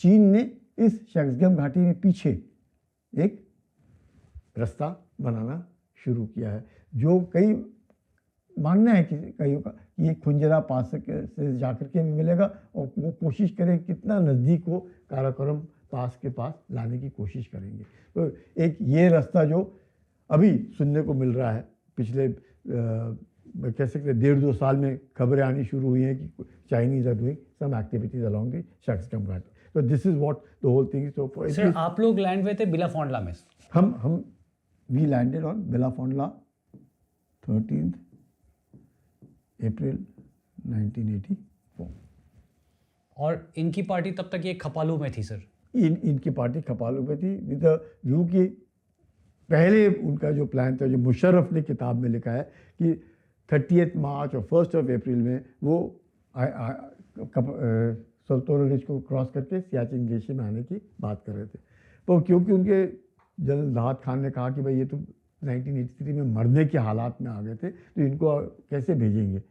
चीन ने इस शक्सगम घाटी में पीछे एक रास्ता बनाना शुरू किया है, जो कई मानना है कि कईयों का ये खुंजरा पास से जाकर के भी मिलेगा और वो कोशिश करें कितना नज़दीक हो काराकोरम पास के पास लाने की कोशिश करेंगे। तो एक ये रास्ता जो अभी सुनने को मिल रहा है, पिछले कह सकते 1.5-2 साल में खबरें आनी शुरू हुई हैं कि Chinese are doing some activities along the Shaksgam घाटी. So this is what the whole thing is. So sir आप लोग लैंड हुए थे बिलाफोंडला में? हम we landed on Bilafonla 13 April 1984। और इनकी पार्टी तब तक ये खपालू में थी सर? इनकी पार्टी खपालू में थी विद व्यू कि पहले उनका जो प्लान था, जो मुशर्रफ ने किताब में लिखा है कि 30 मार्च और 1 अप्रैल में वो सल्तोरो रिज को क्रॉस करके सियाचिन ग्लेशियर में आने की बात कर रहे थे। तो क्योंकि उनके जनरल दाऊद खान ने कहा कि भाई ये तो 1983 में मरने के हालात में आ गए थे, तो इनको कैसे भेजेंगे,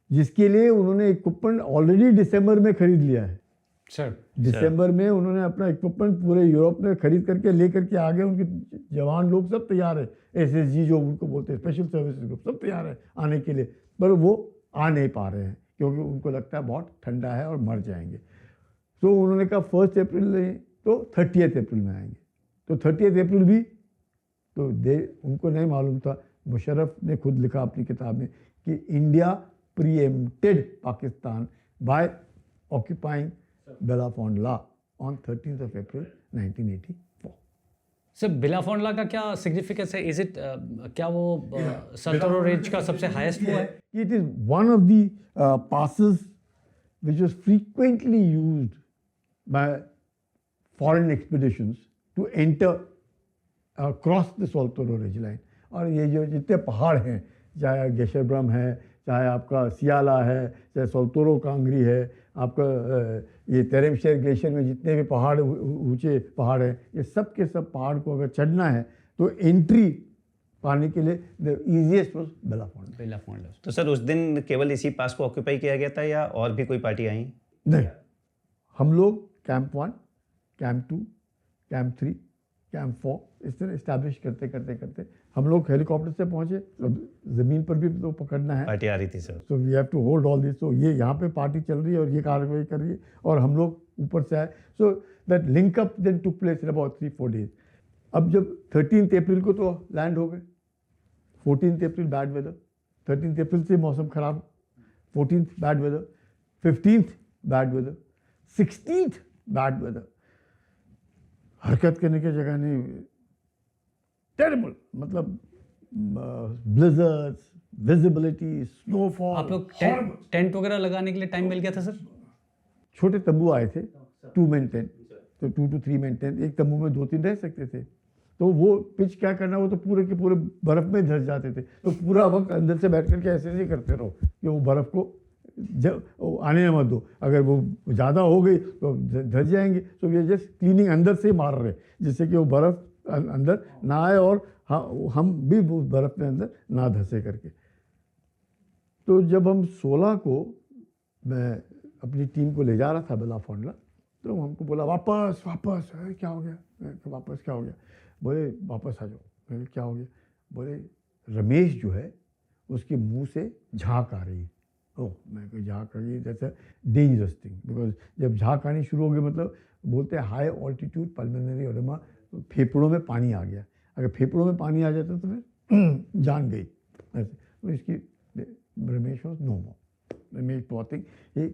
जिसके लिए उन्होंने इक्विपमेंट ऑलरेडी दिसंबर में खरीद लिया है। सर दिसंबर में उन्होंने अपना इक्विपमेंट पूरे यूरोप में खरीद करके लेकर के आ गए। उनके जवान लोग सब तैयार है, एसएसजी जो उनको बोलते हैं, स्पेशल सर्विसेज ग्रुप, सब तैयार है आने के लिए, पर वो आ नहीं पा रहे हैं क्योंकि उनको लगता है बहुत ठंडा है और मर जाएंगे। तो उन्होंने कहा 1 अप्रैल नहीं तो 30 अप्रैल में आएंगे। तो 30 अप्रैल भी तो उनको नहीं मालूम था। मुशर्रफ ने खुद लिखा अपनी किताब में कि India preempted Pakistan by occupying Bilafond La on 13 April 1984। Sir Bilafond La का क्या सिग्निफिकेंस है? इज इट क्या वो सल्तोरो रेंज का सबसे हाईएस्ट वो है? It is one of the passes which was frequently used by foreign expeditions to enter across the Saltoro ridge line। और ये जो जितने पहाड़ हैं, चाहे गेशरब्रम है, चाहे आपका सियाला है, चाहे सोल्तोरो कांगरी है, आपका ये तेरेमशेर ग्लेशियर में जितने भी पहाड़ ऊंचे पहाड़ हैं, ये सब के सब पहाड़ को अगर चढ़ना है तो एंट्री पाने के लिए द ईजीएस्ट वाज बेलाफोंडा। तो सर उस दिन केवल इसी पास को ऑक्यूपाई किया गया था या और भी कोई पार्टी आई? नहीं, हम लोग कैंप 1, कैंप 2, कैंप 3, कैंप 4 इस तरह इस्टेब्लिश करते करते करते हम लोग हेलीकॉप्टर से पहुंचे। ज़मीन पर भी तो पकड़ना है, पार्टी आ रही थी sir. So we have to hold all this. तो ये यहाँ पे पार्टी चल रही है और ये कार्रवाई कर रही है और हम लोग ऊपर से आए। So that link up then took place in about 3-4 days. अब जब 13 अप्रैल को तो लैंड हो गए, 14 अप्रैल बैड वेदर, 13 अप्रैल से मौसम खराब, 14 bad weather, 15 bad weather, 16 bad weather. हरकत करने की जगह नहीं, टेरिबल, मतलब ब्लिजर्ड्स, विजिबिलिटी, स्नोफॉल। आप लोग टेंट वगैरह लगाने के लिए टाइम मिल गया था सर? छोटे तंबू आए थे, 2 मैन टेंट, तो 2 to 3 मैन टेंट, एक तंबू में 2-3 रह सकते थे। तो वो पिच क्या करना, वो तो पूरे के पूरे बर्फ़ में धंस जाते थे। तो पूरा वक्त अंदर से बैठ करके ऐसे ही करते रहो कि वो बर्फ़ को जब आने मत दो, अगर वो ज़्यादा हो गई तो धंस जाएंगे। तो ये जस्ट क्लीनिंग अंदर से मार रहे, जिससे कि वो बर्फ़ अंदर ना आए और हम भी उस बर्फ़ में अंदर ना धंसे करके। तो जब हम 16 को मैं अपनी टीम को ले जा रहा था बेलाफोंडला, तो हमको बोला वापस वापस। क्या हो गया? वापस क्या हो गया? बोले वापस आ जाओ। मैंने क्या हो गया? बोले रमेश जो है उसके मुंह से झाग आ रही है। ओह, मैं कोई झाग आ रही है, जैसे डेंजरस थिंग, बिकॉज जब झाग आनी शुरू हो गई, मतलब बोलते हैं हाई ऑल्टीट्यूड पल्मोनरी एडेमा, फेफड़ों में पानी आ गया। अगर फेफड़ों में पानी आ जाता तो फिर जान गई ऐसे। तो इसकी Ramesh was no more. Ramesh पॉथिंग he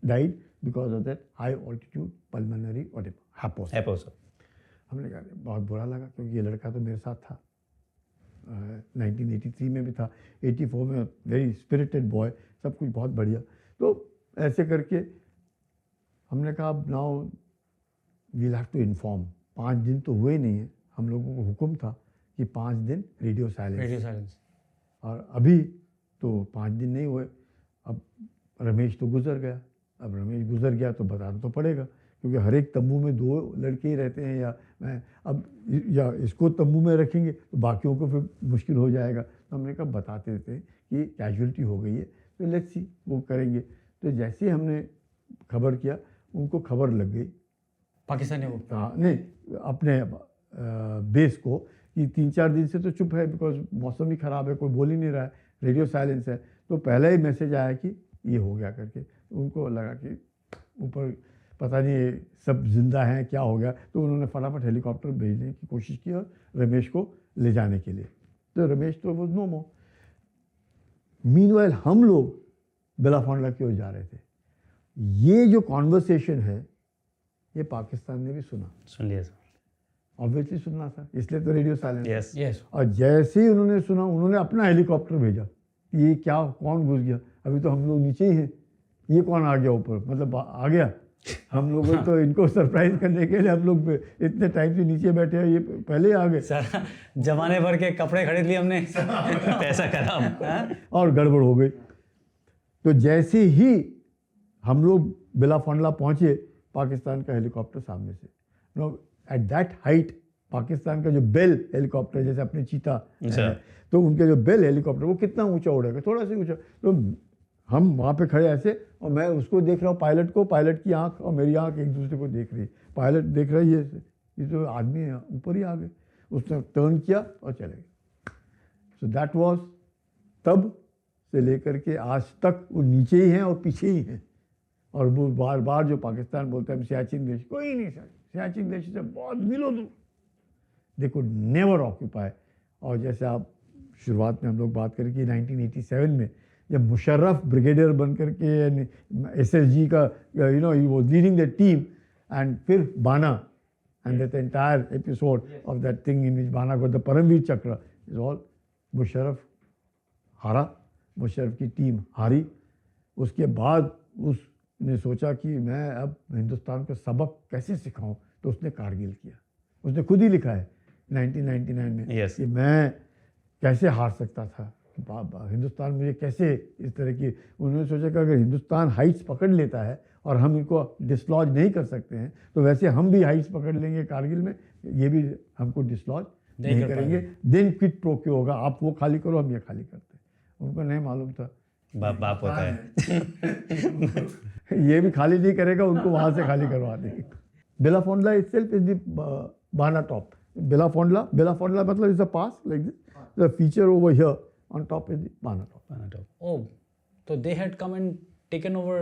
died because of that high altitude pulmonary oedema, हैपोस। हमने कहा बहुत बुरा लगा, क्योंकि ये लड़का तो मेरे साथ था, 1983 में भी था, 84 में, वेरी स्पिरिटेड बॉय, सब कुछ बहुत बढ़िया। तो ऐसे करके हमने कहा अब now we'll have to inform. 5 दिन तो हुए नहीं है, हम लोगों को हुक्म था कि 5 दिन रेडियो साइलेंस, और अभी तो 5 दिन नहीं हुए। अब रमेश तो गुजर गया। अब रमेश गुजर गया तो बताना तो पड़ेगा, क्योंकि हर एक तंबू में 2 लड़के ही रहते हैं, या मैं अब या इसको तंबू में रखेंगे तो बाकियों को फिर मुश्किल हो जाएगा। तो हमने कहा बताते देते कि कैजुअलिटी हो गई है, तो लेट्स सी वो करेंगे। तो जैसे ही हमने खबर किया, उनको खबर लग गई पाकिस्तानी वो, हाँ नहीं, अपने बेस को, कि 3-4 दिन से तो चुप है, बिकॉज मौसम भी ख़राब है, कोई बोल ही नहीं रहा है, रेडियो साइलेंस है। तो पहले ही मैसेज आया कि ये हो गया करके। उनको लगा कि ऊपर पता नहीं सब जिंदा हैं, क्या हो गया। तो उन्होंने फटाफट हेलीकॉप्टर भेजने की कोशिश की और रमेश को ले जाने के लिए। तो रमेश तो वो नो मोर। मीनवाइल हम लोग बेलाफोंडला की ओर जा रहे थे। ये जो कॉन्वर्सेशन है, ये पाकिस्तान ने भी सुना। सुन लिया सर। ऑब्वियसली सुनना था, इसलिए तो रेडियो साइलेंट। यस यस और जैसे ही उन्होंने सुना, उन्होंने अपना हेलीकॉप्टर भेजा। ये क्या, कौन घुस गया, अभी तो हम लोग नीचे ही हैं, ये कौन आ गया ऊपर, मतलब आ गया। हम लोगों तो इनको सरप्राइज करने के लिए हम लोग इतने टाइम से नीचे बैठे हैं, ये पहले ही आ गए। सर जमाने भर के कपड़े खरीद लिए हमने। पैसा खराब। और गड़बड़ हो गई। तो जैसे ही हम लोग बिलाफोंडला पहुंचे, पाकिस्तान का हेलीकॉप्टर सामने से। No at that height Pakistan का जो बेल हेलीकॉप्टर, जैसे अपने चीता है, तो उनके जो बेल हेलीकॉप्टर वो कितना ऊंचा उड़ेगा, थोड़ा सा ऊंचा। तो हम वहाँ पे खड़े ऐसे, और मैं उसको देख रहा हूँ, पायलट को, पायलट की आंख और मेरी आंख एक दूसरे को देख रही। पायलट देख रहा है ये जो आदमी है ऊपर ही आ गए। उसने टर्न किया और चले गए। सो दैट वाज, तब से लेकर के आज तक वो नीचे ही हैं और पीछे ही हैं। और वो बार बार जो पाकिस्तान बोलता है सियाचिन ग्लेशियर, कोई नहीं सर, सियाचिन ग्लेशियर से बहुत मिलो दूर, दे कुड नेवर ऑक्यूपाई। और जैसे आप शुरुआत में हम लोग बात करें कि 1987 में जब मुशर्रफ ब्रिगेडियर बन करके SSG का ही was leading the team, and फिर Bana and that entire episode of that thing in which Bana got the Paramvir चक्र इज ऑल, मुशर्रफ हारा, मुशर्रफ की टीम हारी। उसके बाद उसने सोचा कि मैं अब हिंदुस्तान को सबक कैसे सिखाऊं, तो उसने कारगिल किया। उसने खुद ही लिखा है 1999 में Yes. कि मैं कैसे हार सकता था, हिंदुस्तान मुझे कैसे इस तरह की। उन्होंने सोचा कि अगर हिंदुस्तान हाइट्स पकड़ लेता है और हम इनको डिसलॉज नहीं कर सकते हैं, तो वैसे हम भी हाइट्स पकड़ लेंगे कारगिल में, ये भी हमको डिसलॉज नहीं करेंगे। दिन क्विट प्रो क्यों होगा, आप वो खाली करो, हम ये खाली करते हैं। उनको नहीं मालूम था बाप बाप होता है। ये भी खाली नहीं करेगा, उनको वहां से खाली करवा देंगे। बिलाफोंडला itself is the Bana top. Bilafonda मतलब is a pass like this. The feature over here on top is the Bana top. Oh, so they had come and taken over.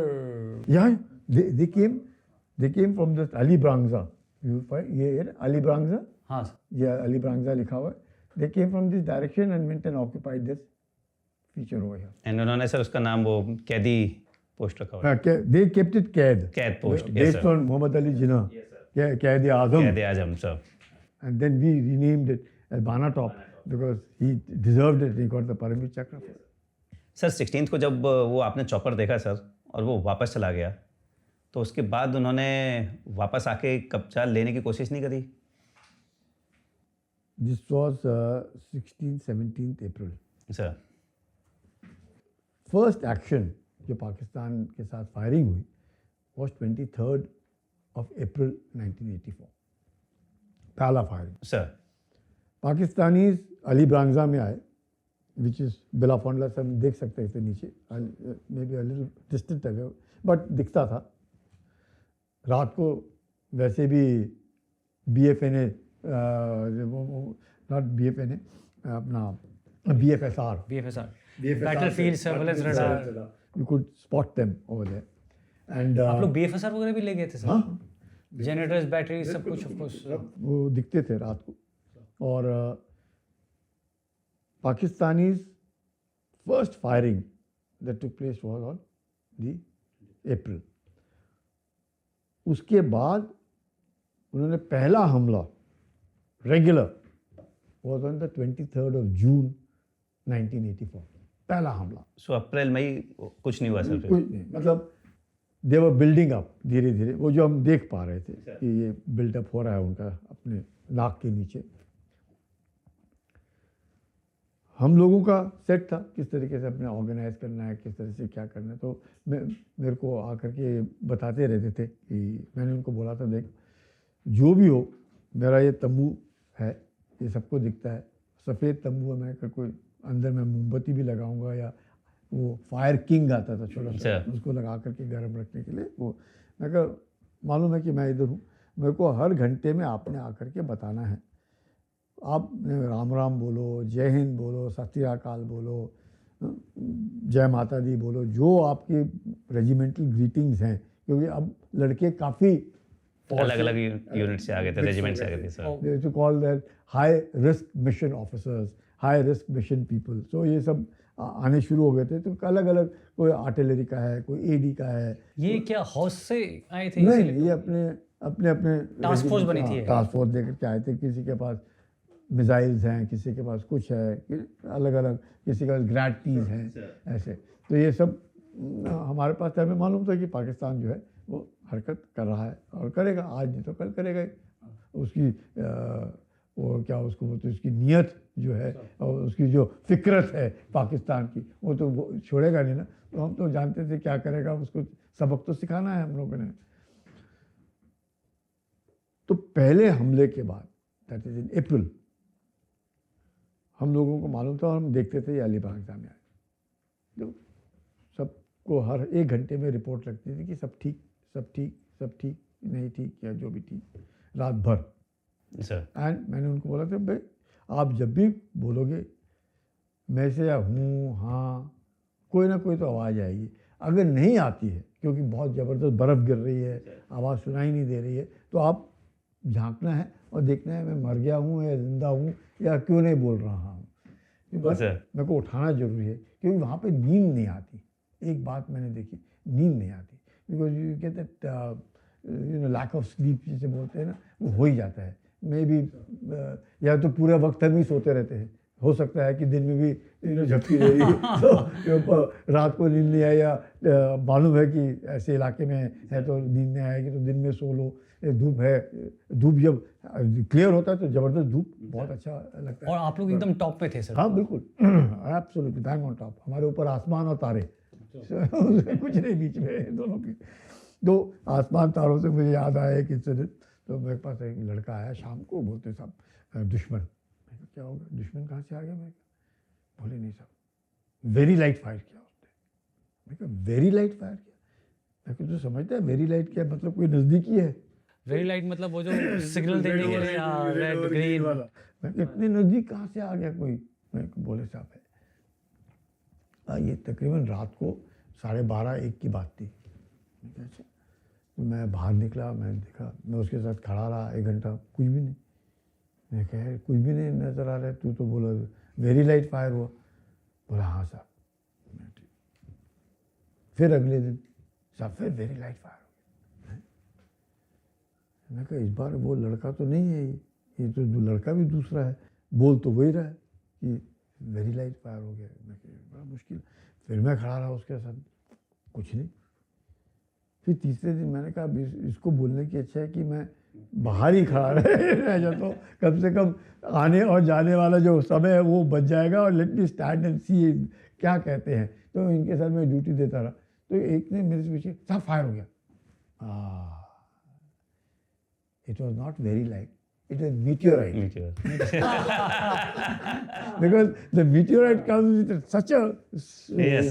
Yeah, they came from the Ali Brangza. You find ये Ali Brangza. हाँ sir, ये Ali Brangza लिखा हुआ है. They came from this direction and went and occupied this feature over here. And उन्होंने sir उसका नाम वो कैदी पोस्ट रखा हुआ है। They kept it कैद. कैद post. Based on Muhammad Ali Jinnah. कैद आजम. कैद आजम sir. And then we renamed it as Bana Top because he deserved it. He got the Paramveer Chakra for it. Sir 16 को जब वो आपने चॉपर देखा sir और वो वापस चला गया, तो उसके बाद उन्होंने वापस आके कब्जा लेने की कोशिश नहीं करी? This was 16-17 April. Sir First action जो पाकिस्तान के साथ फायरिंग हुई was 23rd of April 1984. पहला फायरिंग सर पाकिस्तानी अली ब्रांगजा में आए, विच इज़ बिलाफोंडला से हम देख सकते थे नीचे, may be a little distant away, but दिखता था। रात को वैसे भी BFNA, नॉट BFNA, अपना BFSR, BFSR, Battlefield Surveillance Radar. You could spot them over there. And आप लोग BFSR वगैरह भी ले गए थे सर? हाँ, जनरेटर्स, बैटरी, सब कुछ ऑफ कोर्स। वो दिखते थे रात को। और Pakistani first firing that took place was on the April. उसके बाद उन्होंने पहला हमला regular was on the 23rd of June 1984, पहला हमला। सो अप्रैल मई कुछ नहीं हुआ सर फिर? कुछ नहीं, मतलब दे वर बिल्डिंग अप धीरे धीरे, वो जो हम देख पा रहे थे कि ये बिल्डअप हो रहा है उनका अपने नाक के नीचे। हम लोगों का सेट था किस तरीके से अपने ऑर्गेनाइज करना है, किस तरह से क्या करना है। तो मेरे को आकर के बताते रहते थे कि मैंने उनको बोला था, देख जो भी हो, मेरा ये तंबू है, ये सबको दिखता है, सफ़ेद तंबू है, मैं कोई अंदर मैं मोमबत्ती भी लगाऊंगा, या वो फायर किंग आता था छोटा सा, उसको लगा करके गर्म रखने के लिए। वो मैं कहा मालूम है कि मैं इधर हूँ, मेरे को हर घंटे में आपने आकर के बताना है। आप राम राम बोलो, जय हिंद बोलो, सत श्री अकाल बोलो, जय माता दी बोलो, जो आपकी रेजिमेंटल ग्रीटिंग्स हैं, क्योंकि अब लड़के काफ़ी अलग अलग यूनिट से आ गए थे, रेजिमेंट से आ गए थे sir. To call that high risk mission officers, high risk mission people. So ये सब आने शुरू हो गए थे। तो अलग अलग, कोई आर्टिलरी का है, कोई AD का है। ये क्या हाउस से आए थे? नहीं, ये अपने अपने अपने टास्क फोर्स बनी थी ये। टास्क फोर्स लेकर के आए थे। किसी के पास मिसाइल्स हैं, किसी के पास कुछ है, अलग अलग, किसी के पास ग्रैटिस हैं, ऐसे। तो ये सब हमारे पास हमें मालूम था कि पाकिस्तान जो है वो हरकत कर रहा है और करेगा, आज नहीं तो कल करेगा। उसकी वो क्या उसको बोलते हैं, उसकी नीयत जो है और उसकी जो फिक्रत है पाकिस्तान की, वो तो वो छोड़ेगा नहीं ना। तो हम तो जानते थे क्या करेगा, उसको सबक तो सिखाना है हम लोगों ने। तो पहले हमले के बाद, दैट इज इन अप्रैल, हम लोगों को मालूम था और हम देखते थे ये अलीबाग एग्जाम आए, तो सबको हर 1 घंटे में रिपोर्ट लगती थी कि सब ठीक, सब ठीक, सब ठीक, नहीं ठीक, या जो भी ठीक, रात भर। सर एंड मैंने उनको बोला था भाई आप जब भी बोलोगे मैं से या हूँ, हाँ, कोई ना कोई तो आवाज़ आएगी। अगर नहीं आती है क्योंकि बहुत ज़बरदस्त बर्फ़ गिर रही है, आवाज़ सुनाई नहीं दे रही है, तो आप झांकना है और देखना है मैं मर गया हूँ या जिंदा हूँ या क्यों नहीं बोल रहा हूँ। बस मेरे को उठाना ज़रूरी है क्योंकि वहाँ पे नींद नहीं आती। एक बात मैंने देखी, नींद नहीं आती, because you get that lack of sleep जिसे बोलते हैं ना, वो हो ही जाता है। मे बी या तो पूरा वक्त हम ही सोते रहते हैं, हो सकता है कि दिन में भी झपकी रही तो रात को नींद नहीं आई, या मालूम है कि ऐसे इलाके में है तो नींद नहीं आएगी तो दिन में सो लो। धूप है, धूप जब क्लियर होता है तो ज़बरदस्त धूप, बहुत अच्छा लगता है। और आप लोग एकदम टॉप पे थे सर। हाँ बिल्कुल, एब्सोल्युटली बैंग ऑन टॉप। हमारे ऊपर आसमान और तारे कुछ नहीं बीच में दोनों की। तो आसमान तारों से मुझे याद आया एक इंसिडेंट। तो मेरे पास एक लड़का आया शाम को, बोलते साहब दुश्मन। मैं कहा क्या होगा, दुश्मन कहाँ से आ गया? मैं बोले नहीं साहब वेरी लाइट फायर किया उसने। मैं कहा वेरी लाइट फायर किया? मैं कहा तो समझता है वेरी लाइट क्या मतलब, कोई नज़दीकी है? वेरी लाइट मतलब वो जो सिग्नल देने के लिए रेड ग्रीन वाला। मैं कहा इतने नज़दीक कहाँ से आ गया कोई? मैं बोले साहब है ये तकरीबन रात को 12:30-1 की बात थी। मैं कहा अच्छा। तो मैं बाहर निकला, मैं देखा, मैं उसके साथ खड़ा रहा 1 घंटा, कुछ भी नहीं। मैं कहा कुछ भी नहीं नज़र आ रहा है, तू तो बोला वेरी लाइट फायर हुआ। बोला हाँ साहब। फिर अगले दिन साहब फिर वेरी लाइट फायर हो गया। मैं कहा इस बार वो लड़का तो नहीं है, ये तो लड़का भी दूसरा है, बोल तो वही रहा है कि वेरी लाइट फायर हो गया। मैं कहा बड़ा मुश्किल। फिर मैं खड़ा रहा उसके साथ, कुछ नहीं। फिर तीसरे दिन मैंने कहा इसको बोलने की अच्छा है कि मैं बाहर ही खड़ा रह जाता तो कम से कम आने और जाने वाला जो समय है वो बच जाएगा, और लेट मी स्टैंड एंड सी क्या कहते हैं। तो इनके साथ मैं ड्यूटी देता रहा। तो एक ने मेरे से पूछा साहब फायर हो गया। It was not very light, it was meteorite. Because the meteorite comes with such a Yes,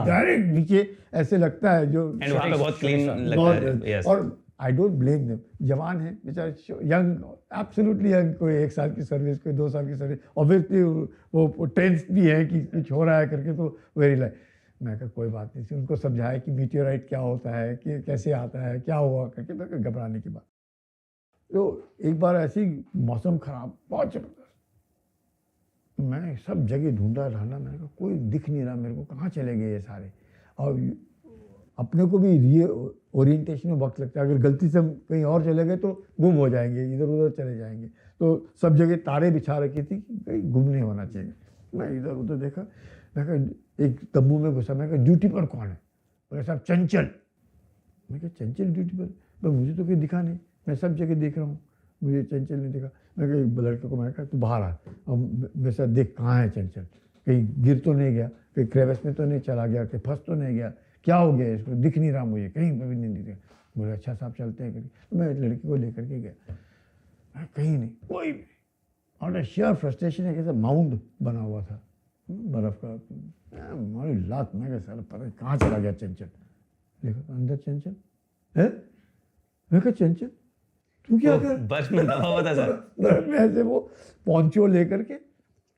direct नीचे ऐसे लगता है जो एंड वहाँ पे बहुत क्लीन लगता है। Yes. और आई डोंट ब्लेम देम, जवान है बेचारे, यंग, एब्सोल्युटली यंग, कोई 1 साल की सर्विस, कोई 2 साल की सर्विस, ऑब्वियसली वो टेंस भी है कि कुछ हो रहा है करके, तो वेरी लाइट। मैं कहा कोई बात नहीं, उनको समझाया कि मीटियोराइट क्या होता है, कि कैसे आता है, क्या हुआ करके। मैं घबराने की बात। तो एक बार ऐसी मौसम खराब, बहुत ज़बरदस्त, मैं सब जगह ढूंढा ढांढा, मैंने कहा कोई दिख नहीं रहा मेरे को, कहाँ चले गए ये सारे। और अपने को भी ओरिएंटेशन में वक्त लगता है, अगर गलती से हम कहीं और चले गए तो गुम हो जाएंगे, इधर उधर चले जाएंगे। तो सब जगह तारे बिछा रखी थी कि कहीं गुम नहीं होना चाहिए। मैं इधर उधर देखा, मैं कहा एक तंबू में घुसा, मैं कहा ड्यूटी पर कौन है? बोले साहब चंचल। मैं कहा चंचल ड्यूटी पर? भाई मुझे तो कोई दिखा नहीं, मैं सब जगह देख रहा हूँ, मुझे चंचल नहीं दिखा। मैं कहा लड़के को, मैं कहा तू बाहर आ, अब मेरे साथ देख कहाँ है चंचल, कहीं गिर तो नहीं गया, कहीं क्रेविस में तो नहीं चला गया, कहीं फंस तो नहीं गया, क्या हो गया इसको, दिख नहीं रहा मुझे, कहीं पर भी नहीं दिखा। बोले अच्छा साहब चलते हैं करके। तो मैं लड़की को लेकर के गया, कहीं नहीं, कोई भी। और शेयर फ्रस्ट्रेशन है, कैसे माउंट बना हुआ था बर्फ़ का, हमारी लात। मैं कहा साला पता नहीं कहाँ चला गया चंचल। देखो अंदर चंचल है। मैं कहा चंचल तू क्या कर? बर्फ में दबा हुआ था सर। बर्फ में ऐसे वो पोंचो लेकर के,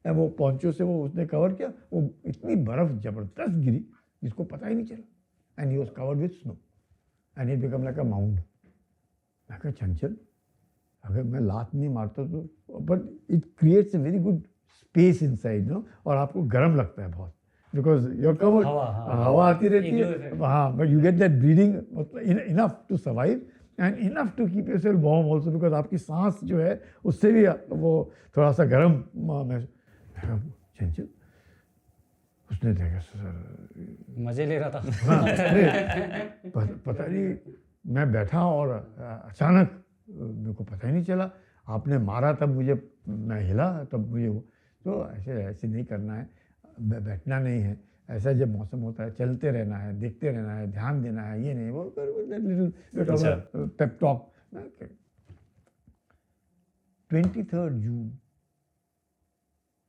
वो पोंचो से वो उसने कवर किया, वो इतनी बर्फ जबरदस्त गिरी जिसको पता ही नहीं चला। And he was covered with snow and it become like a mount. मैं कहा चंचल अगर मैं लात नहीं मारता तो, but it creates a very good space inside no, और आपको गर्म लगता है बहुत, बिकॉज योर कवर्ड, हवा आती रहती है। हाँ, but you get that breathing enough to survive, and enough to keep yourself warm also, because आपकी सांस जो है उससे भी वो थोड़ा सा गर्म चंचल, उसने देखा सर मजे ले रहा था। हाँ, अरे, पता नहीं, मैं बैठा और अचानक मेरे को पता ही नहीं चला, आपने मारा तब मुझे, मैं हिला तब मुझे तो ऐसे ऐसे नहीं करना है, बैठना नहीं है, ऐसा जब मौसम होता है चलते रहना है, देखते रहना है, ध्यान देना है, ये नहीं वो pep talk. 23rd June,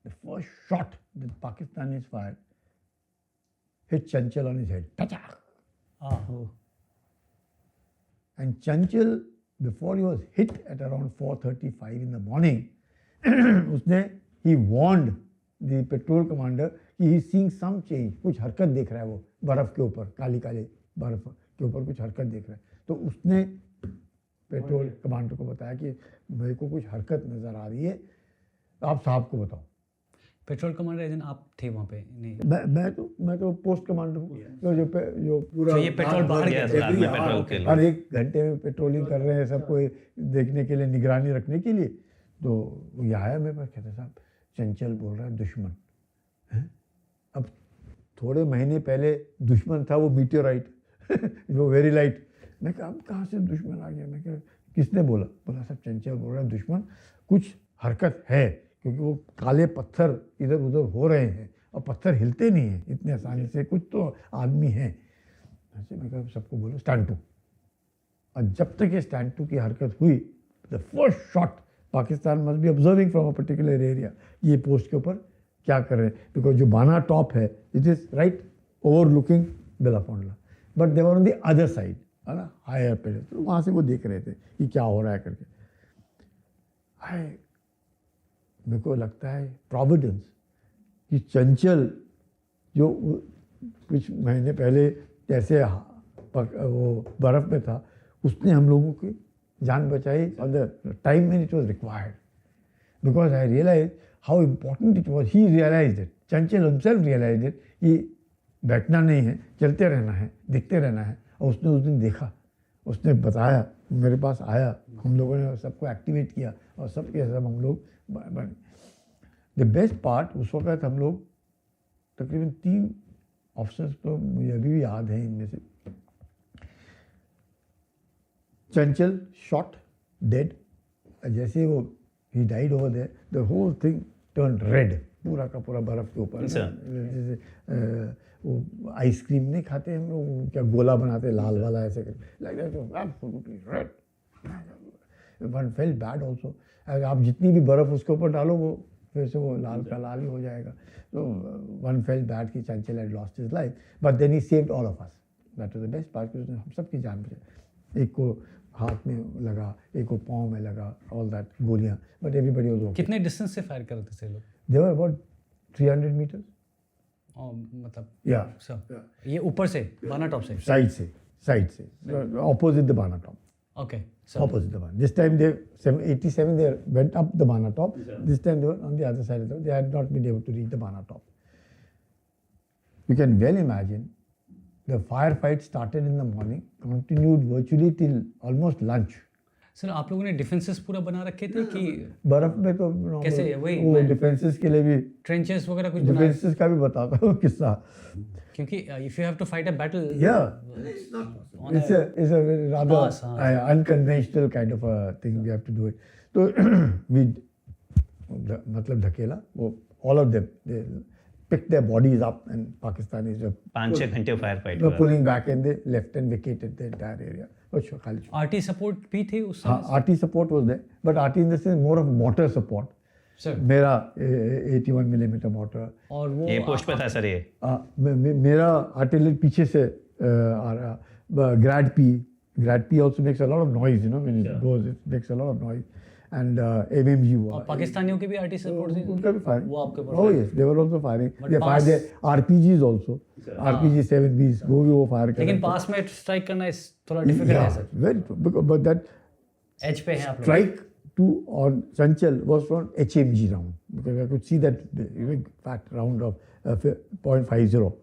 the first shot that Pakistanis fired hit Chanchal on his head. Tachak! And Chanchal, before he was hit at around 4:35 in the morning, he warned the patrol commander कि he is seeing some change, कुछ हरकत देख रहा है वो बर्फ के ऊपर, काली काली बर्फ के ऊपर कुछ हरकत देख रहा है। तो उसने पेट्रोल कमांडर को बताया कि मेरे को कुछ हरकत नज़र आ रही है, आप साहब को बताओ। पेट्रोल कमांडर एजेंट आप थे वहाँ पे? नहीं, मैं तो पोस्ट कमांडर हूँ, जो पूरा तो ये पेट्रोल बाहर Yes, रात में पेट्रोल के लिए। हर एक घंटे में पेट्रोलिंग कर रहे हैं, सबको देखने के लिए, निगरानी रखने के लिए। तो ये आया मेरे पास, कहते साहब चंचल बोल रहा है दुश्मन है। अब थोड़े महीने पहले दुश्मन था वो मीटियोराइट वो वेरी लाइट। मैं कहा अब कहाँ से दुश्मन आ गया? मैं कहा किसने बोला? बोला सब चंचल बोल रहा है दुश्मन, कुछ हरकत है, क्योंकि वो काले पत्थर इधर उधर हो रहे हैं और पत्थर हिलते नहीं हैं इतने आसानी से, कुछ तो आदमी हैं ऐसे। मैं कहा सबको बोलो स्टैंड टू। और जब तक ये स्टैंड टू की हरकत हुई, the first shot Pakistan must be observing from a particular area, ये पोस्ट के ऊपर क्या कर रहे हैं, बिकॉज जो बाना टॉप है it is right over looking Bilafond La, but they were on the other side, है ना, हायर पे। तो वहाँ से वो देख रहे थे कि क्या हो रहा है करके। मेरे को लगता है प्रोविडेंस कि चंचल जो कुछ महीने पहले जैसे वो बर्फ़ में था, उसने हम लोगों की जान बचाई और the time when it was required, because I realise how important it was. He realised it, Chanchal himself realised it कि बैठना नहीं है, चलते रहना है, देखते रहना है। और उसने उस दिन देखा, उसने बताया, मेरे पास आया, हम लोगों ने सबको एक्टिवेट किया और सबके सब हम लोग बने। द बेस्ट पार्ट, उस वक्त हम लोग तकरीबन 3 ऑफिसर्स तो मुझे अभी भी याद है इनमें से। चंचल शॉट डेड, जैसे वो ही died over there, the whole thing turn red, पूरा का पूरा बर्फ के ऊपर। जैसे वो आइसक्रीम नहीं खाते हम लोग, क्या गोला बनाते लाल वाला, ऐसे like red. One fail bad also, आप जितनी भी बर्फ उसके ऊपर डालो वो फिर से वो लाल का लाल ही हो जाएगा। तो वन फेल बैड की Chanchal had lost his life, but then he saved all of us. That was the best part, उसने हम सब की जान बचाई। एक को हाथ में लगा, एक को पाँव में लगा, ऑल दैट गोलियां, बट एवरीबॉडी वाज ओके। कितने डिस्टेंस से फायर कर रहे थे लोग? दे वर अबाउट 300 मीटर। मतलब या सब ये ऊपर से बाना टॉप से? साइड से ऑपोजिट द बाना top. Okay, so Opposite the Bana. This time they 87 they went up the Bana top. This time they were on the other side of the. They had not been able to reach the Bana top. You can well imagine the firefight started in the morning, continued virtually till almost lunch. Sir आप लोगों ने defences पूरा बना रखे थे कि बर्फ में तो कैसे? वही वो डिफेंसेस के लिए भी ट्रेंचेस वगैरह कुछ बनाए? डिफेंसेस का भी बताता हूँ किस्सा। क्योंकि if you have to fight a battle, it's a very rather unconventional kind of a thing we have to do it. So we मतलब धकेला वो, all of them they picked their bodies up and Pakistanis were 5-6 घंटे fire fight were pulling back and they left and vacated the entire area. RT support भी थे उस समय? हाँ, RT support was there, but RT in the sense more of mortar support. Sir मेरा 81 millimetre motor, और वो ये post पे था सर ये? मेरा आर्टिलरी पीछे से आ रहा। ग्रैड P also makes a lot of noise, you know, when it goes, it makes a lot of noise. And MMG हुआ। और पाकिस्तानियों की भी आरटी सपोर्ट थी? उनका भी फायरिंग, वो आपके पास? Oh yes, they were also firing. They fired their RPGs also, RPG 7Bs, वो फायर कर रहे थे। लेकिन पास में स्ट्राइक करना इस थोड़ा डिफिकल्ट है sir. Very, but that age पे हैं आप लोग? strike to on Chanchal was from HMG round, because I could see that big fat round of .50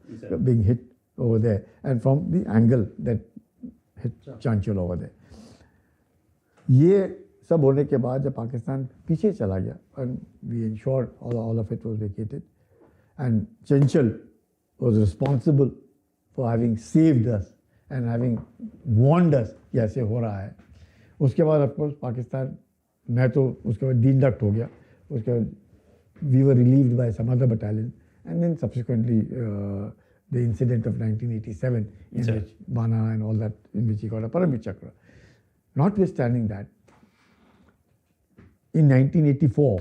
being hit over there, and from the angle that hit Chanchal over there. ये सब होने के बाद जब पाकिस्तान पीछे चला गया and we ensured all of it was vacated and Chanchal was responsible for having saved us and having warned us कि ऐसे हो रहा है। उसके बाद ऑफकोर्स पाकिस्तान, मैं तो उसके बाद डीडक्ट हो गया। उसके बाद we were relieved by some other battalion and then subsequently the incident of 1987 in Sure. which Bana and all that, in which he got a Paramit Chakra. Notwithstanding that, in 1984,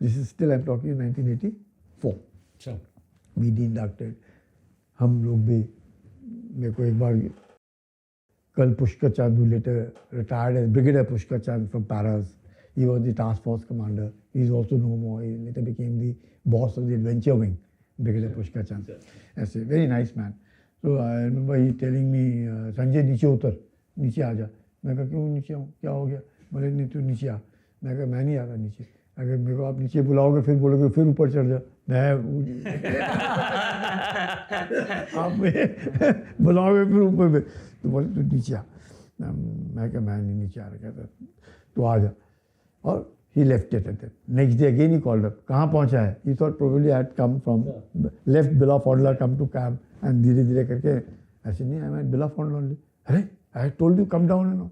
this is still I'm talking in 1984, Sure. we deducted, हम लोग भी, मेरे को एक बार कल पुष्कर चांद, who later retired as Brigadier Pushkar Chand from Paras. He was the task force commander. He is also no more. He later became the boss of the adventure wing, Brigadier Pushkar Chand. As a very nice man. So I remember he telling me, Sanjay नीचे उतर, नीचे आ जा। मैं कहा क्यों नीचे आऊँ, क्या हो गया? बोले नहीं तू नीचे आ। मैं कहा मैं नहीं आ रहा नीचे, अगर मेरे को आप नीचे बुलाओगे फिर बोलोगे फिर ऊपर चढ़ जा। मैं आप बुलाओगे फिर ऊपर में, तो बोले तू नीचे आ। मैं कहा मैं नहीं नीचे आ रहा, कहता तो आ जा। और he left it at that. Next day again he called up. कहाँ पहुँचा है? He thought probably I had come from, left Billafodla, come to camp, and धीरे धीरे करके I said नहीं, I'm at Billafodla only. अरे I told you come down and all.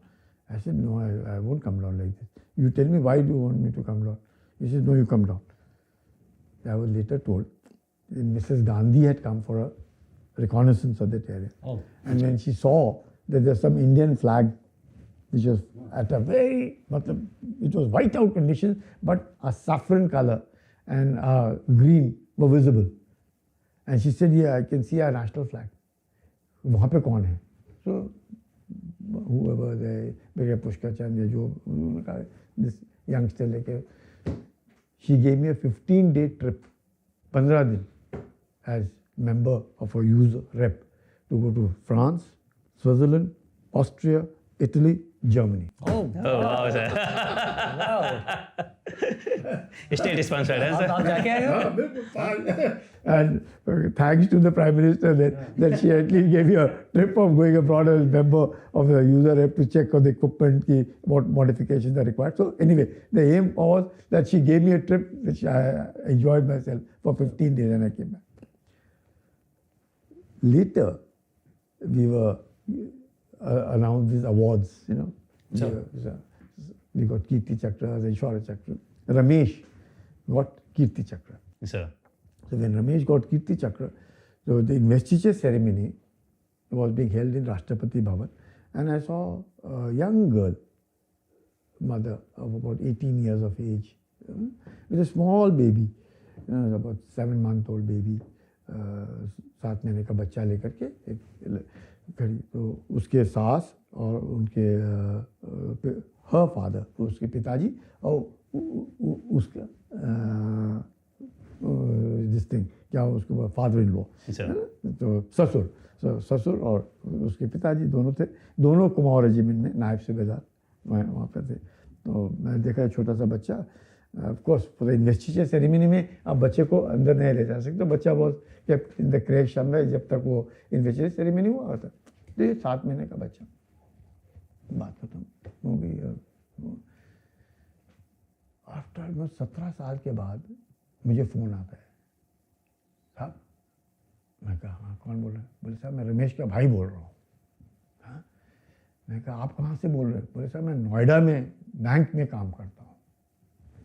I said no, I won't come down like this. You tell me why do you want me to come down? He said no, you come down. I was later told that Mrs. Gandhi had come for a reconnaissance of that area. Oh. And when she saw that there's some Indian flag which was at a very, it was white out condition, but a saffron color and green were visible. And she said, yeah, I can see our national flag. वहाँ पे कौन है? So whoever the Brigadier Pushkar Chand या जो उन्होंने कहा this youngster लेके, she gave me a 15-day trip, 15 दिन, as member of a user rep to go to France, Switzerland, Austria, Italy, Germany. Oh, Oh, wow, sir. wow. State sponsored है sir. आप जाके आए हो? And thanks to the Prime Minister that she at least gave me a trip of going abroad as member of the user rep to check on the equipment, what modifications are required. So anyway, the aim was that she gave me a trip which I enjoyed myself for 15 days and I came back. Later, we were announced these awards, you know. Sure. We got Kirti Chakras and Shaurya Chakra. Ramesh got Kirti Chakra. Sir. So when Ramesh got Kirti Chakra, so the investiture ceremony was being held in Rashtrapati Bhavan, and I saw a young girl, mother of about 18 years of age, with a small baby, about 7-month-old baby, 7 महीने का बच्चा लेकर के एक खड़ी, तो उसके सास और उनके her father, उसके पिताजी और उसका this thing, क्या उसको फादर इन लॉ, तो ससुर और उसके पिताजी दोनों थे, दोनों कुमाऊं रेजिमेंट में नायब सूबेदार वहाँ पर थे। तो मैं देखा छोटा सा बच्चा, of course for the investiture ceremony में आप बच्चे को अंदर नहीं ले जा सकते, तो बच्चा बहुत केप्ट इन द क्रेश अंदर जब तक वो इन्वेस्टिचर सेरेमनी हुआ होता। तो ये 7 महीने का बच्चा, बात खत्म हो गई। आफ्टर 17 साल के बाद मुझे फ़ोन आता है, साहब। मैं कहा हाँ कौन बोल रहा है? बोले साहब मैं रमेश का भाई बोल रहा हूँ। हाँ, मैं कहा आप कहाँ से बोल रहे हैं? बोले साहब मैं नोएडा में बैंक में काम करता हूँ।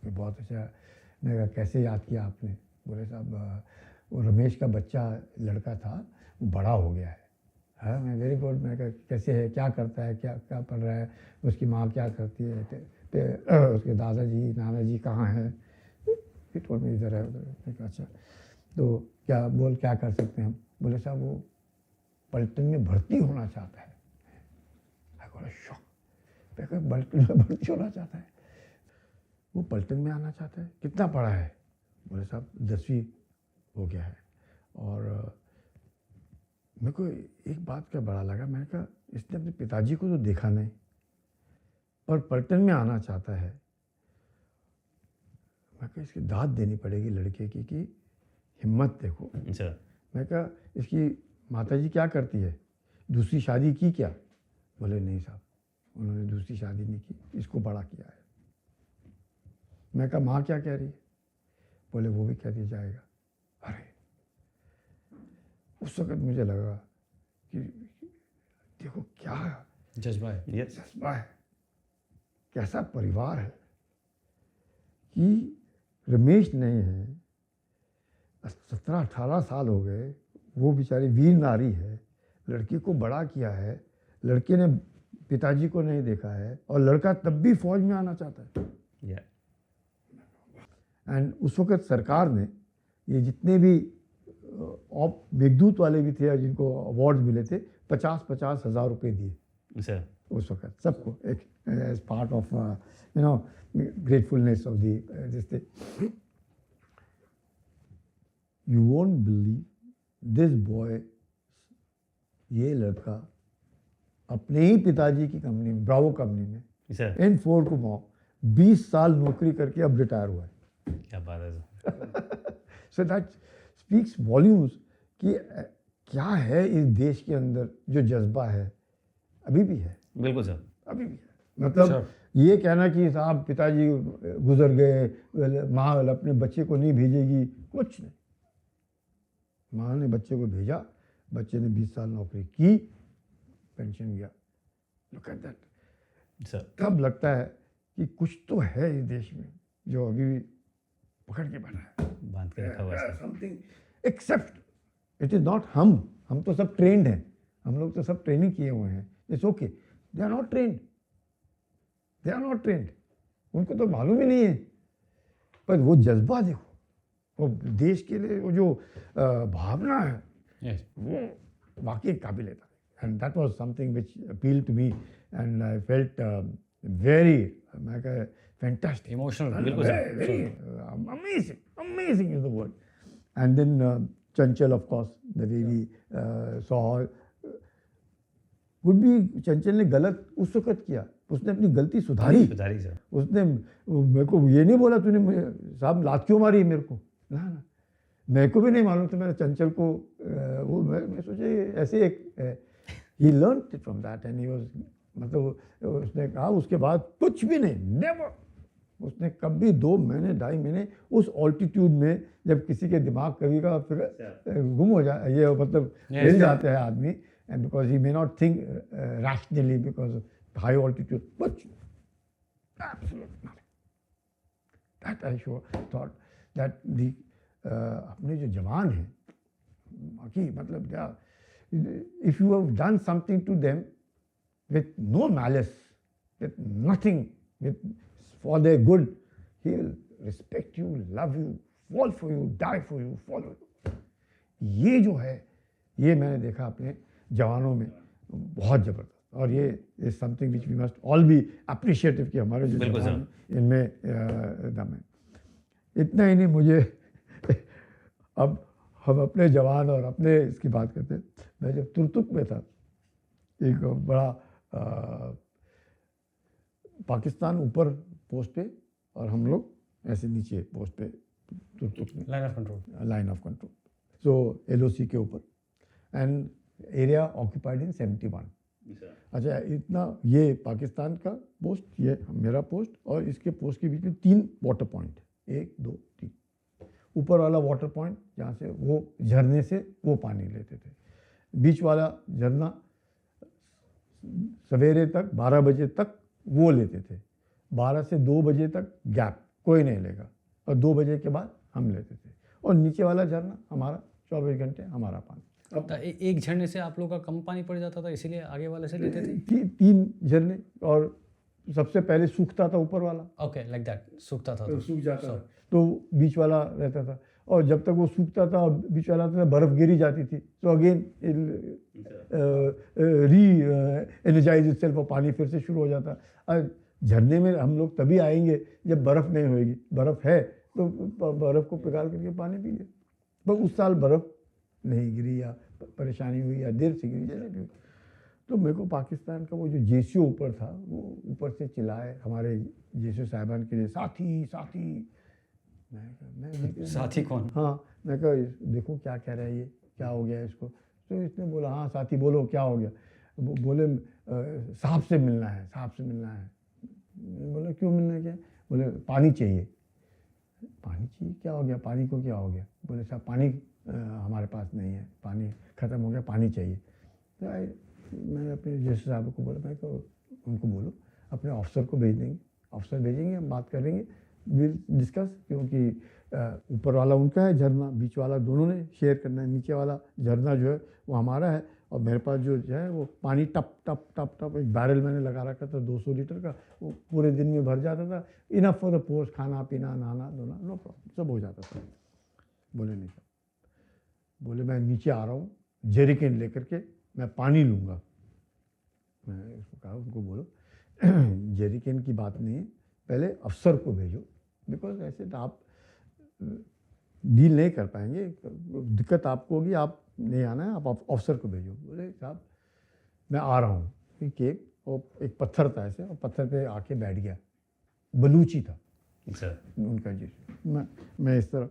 कि बहुत अच्छा। मैं कहा कैसे याद किया आपने? बोले साहब वो रमेश का बच्चा लड़का था, वो बड़ा हो गया है। हाँ मैं वेरी गुड। मैं कहा कैसे है, क्या करता है, क्या क्या पढ़ रहा है, उसकी माँ क्या करती है, उसके दादाजी नानाजी कहाँ हैं? फिर टोल में इधर है उधर। मैं कहा अच्छा, तो क्या बोल क्या कर सकते हैं हम? बोले साहब वो पलटन में भर्ती होना चाहता है। मैं बोला शॉक। मैं कहा पलटन में भर्ती होना चाहता है, वो पलटन में आना चाहता है, कितना पढ़ा है? बोले साहब 10वीं हो गया है। और मेरे को एक बात का बड़ा लगा, मैंने कहा इसने अपने पिताजी को तो देखा नहीं पर पलटन में आना चाहता है। मैं कहा इसकी दाद देनी पड़ेगी लड़के की कि हिम्मत देखो। मैं कहा इसकी माताजी क्या करती है, दूसरी शादी की क्या? बोले नहीं साहब उन्होंने दूसरी शादी नहीं की, इसको बड़ा किया है। मैं कहा माँ क्या कह रही है? बोले वो भी कह दिया जाएगा। अरे उस वक्त मुझे लगा कि देखो क्या जज्बा है। यस जज्बा है, कैसा परिवार है कि रमेश नहीं है, 17-18 साल हो गए, वो बेचारी वीर नारी है, लड़की को बड़ा किया है, लड़के ने पिताजी को नहीं देखा है और लड़का तब भी फौज में आना चाहता है। या एंड उस वक्त सरकार ने ये जितने भी मेघदूत वाले भी थे जिनको अवार्ड मिले थे, 50-50 हज़ार रुपये दिए सर उस वक्त सबको, एक as part of you know gratefulness of this thing. You won't believe this boy, ये लड़का अपने ही पिताजी की कंपनी में, ब्रावो कंपनी में, सर N4 कुमाऊं 20 साल नौकरी करके अब रिटायर हुआ है। क्या बात है sir. So that speaks volumes कि क्या है इस देश के अंदर जो जज्बा है, अभी भी है, बिल्कुल सर। अभी भी है। मतलब ये कहना कि साहब पिताजी गुजर गए, माँ अपने बच्चे को नहीं भेजेगी, कुछ नहीं। माँ ने बच्चे को भेजा, बच्चे ने 20 साल नौकरी की, पेंशन गया। Look at that. सर तब लगता है कि कुछ तो है इस देश में जो अभी भी पकड़ के बैठा है। बांध के रखा हुआ है sir. Something except it is not हम तो सब ट्रेंड हैं, हम लोग तो सब ट्रेनिंग किए हुए हैं। It's okay, they are not trained, they are not trained, उनको तो मालूम ही नहीं है। पर वो जज्बा देखो, वो देश के लिए वो जो भावना है, Yes. वो वाकई काबिल है। And that was something which appeal to me and I felt very, मैं कह फैंटास्टिक, Emotional, बिल्कुल sir. very amazing is the word. And then Chanchal, of course, the way we saw, could be चंचल ने गलत उस वक्त किया, उसने अपनी गलती सुधारी। सर। उसने मेरे को ये नहीं बोला तूने साहब लात क्यों मारी मेरे को, ना मेरे को भी नहीं मालूम था। मैंने चंचल को वो मैं सोचे ऐसे एक ही learn from that and he was, मतलब उसने कहा उसके बाद कुछ भी नहीं, नेवर। उसने कभी 2 महीने 2.5 महीने उस ऑल्टीट्यूड में, जब किसी के दिमाग कभी का फिर गुम हो जाए, ये मतलब हिल जाते हैं आदमी, and because he may not think rationally because high altitude, but absolutely that I thought that the अपने जो जवान हैं बाकी, मतलब if you have done something to them with no malice, with nothing, for their good, he will respect you, love you, fall for you, die for you, follow you. ये जो है, ये मैंने देखा अपने जवानों में, बहुत ज़बरदस्त। और ये is something which we must all be appreciative कि हमारे जो जवान हैं, इनमें दम है। इतना ही नहीं, मुझे अब हम अपने जवान और अपने इसकी बात करते हैं। मैं जब तुर्तुक में था, एक बड़ा पाकिस्तान ऊपर पोस्ट पे और हम लोग ऐसे नीचे पोस्ट पे, तुर्तुक में line of control, line of control, so LOC के ऊपर, एंड एरिया ऑक्यूपाइड इन 71। अच्छा, इतना ये पाकिस्तान का पोस्ट, ये मेरा पोस्ट, और इसके पोस्ट के बीच में 3 वाटर पॉइंट, 1 2 3। ऊपर वाला वाटर पॉइंट जहाँ से वो झरने से वो पानी लेते थे, बीच वाला झरना सवेरे तक 12 बजे तक वो लेते थे, 12 से 2 बजे तक गैप, कोई नहीं लेगा, और 2 बजे के बाद हम लेते थे, और नीचे वाला झरना हमारा 24 घंटे हमारा पानी। अब एक झरने से आप लोग का कम पानी पड़ जाता था, इसीलिए आगे वाले से लेते थे। 3 झरने, और सबसे पहले सूखता था ऊपर वाला, ओके, लाइक दैट, सूखता था तो सूख जाता था, तो बीच वाला रहता था, और जब तक वो सूखता था बीच वाला था, बर्फ़ गिरी जाती थी, तो अगेन री एनर्जाइज इटसेल्फ, और पानी फिर से शुरू हो जाता। झरने में हम लोग तभी आएंगे जब बर्फ़ नहीं होएगी, बर्फ़ है तो बर्फ़ को पिघाल करके पानी पी ले। पर उस साल बर्फ़ नहीं गिरी, या परेशानी हुई, या देर से गिरी, जैसे भी हुई। तो मेरे को पाकिस्तान का वो जो JCO ऊपर था, वो ऊपर से चिल्लाए हमारे JCO साहिबान के लिए, साथी साथी। मैं साथी कौन? हाँ, मैं कहा देखो क्या कह रहा है ये, क्या हो गया इसको। तो इसने बोला हाँ साथी बोलो क्या हो गया। तो वो बोले साहब से मिलना है, साहब से मिलना है। बोले क्यों मिलना है, क्या? बोले पानी चाहिए। पानी चाहिए, क्या हो गया, पानी को क्या हो गया? बोले साहब पानी हमारे पास नहीं है, पानी ख़त्म हो गया, पानी चाहिए। तो मैंने अपने जैसे साहब को बोला, मैं तो उनको बोलो अपने ऑफिसर को भेज देंगे, ऑफिसर भेजेंगे, हम बात करेंगे, विल डिस्कस, क्योंकि ऊपर वाला उनका है झरना, बीच वाला दोनों ने शेयर करना है, नीचे वाला झरना जो है वो हमारा है, और मेरे पास जो है वो पानी टप टप टप टप एक बैरल मैंने लगा रखा था 200 लीटर का, वो पूरे दिन में भर जाता था, इनफ फॉर द पोस्ट, खाना पीना नहाना धोना, नो प्रॉब्लम, सब हो जाता था। बोले नहीं साहब, बोले मैं नीचे आ रहा हूँ जेरिकेन लेकर के, मैं पानी लूँगा। मैं उसको कहा, उनको बोलो जेरिकेन की बात नहीं है, पहले अफसर को भेजो, बिकॉज ऐसे तो आप डील नहीं कर पाएंगे, दिक्कत आपको होगी, आप नहीं आना है, आप अफसर को भेजो। बोले साहब मैं आ रहा हूँ, ठीक है। और एक पत्थर था ऐसे, और पत्थर पे आके बैठ गया, बलूची था उनका जी। मैं इस तरफ,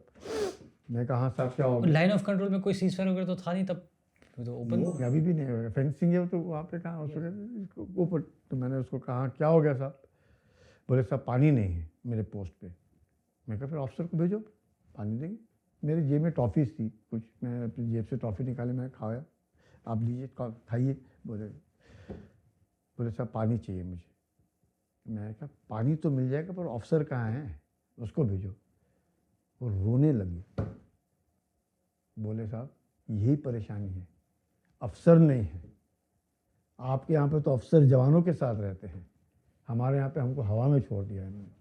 मैं कहा साहब क्या हो गया? लाइन ऑफ कंट्रोल में कोई सीजफायर वगैरह तो था नहीं तब, तो ओपन वो अभी भी नहीं होगा, फेंसिंग है तो वहाँ पे कहाँ उसको ऊपर। तो मैंने उसको कहा क्या हो गया साहब? बोले साहब पानी नहीं है मेरे पोस्ट पे। मैं कहा फिर ऑफिसर को भेजो, पानी देंगे। मेरी जेब में टॉफ़ीज़ थी कुछ, मैं अपनी जेब से टॉफ़ी निकाली, मैंने खाया, आप लीजिए खाइए। बोले साहब पानी चाहिए मुझे। मैंने कहा पानी तो मिल जाएगा, पर ऑफिसर कहाँ है, उसको भेजो। वो रोने लगी। बोले साहब यही परेशानी है, अफसर नहीं है। आपके यहाँ पे तो अफसर जवानों के साथ रहते हैं, हमारे यहाँ पे हमको हवा में छोड़ दिया इन्होंने।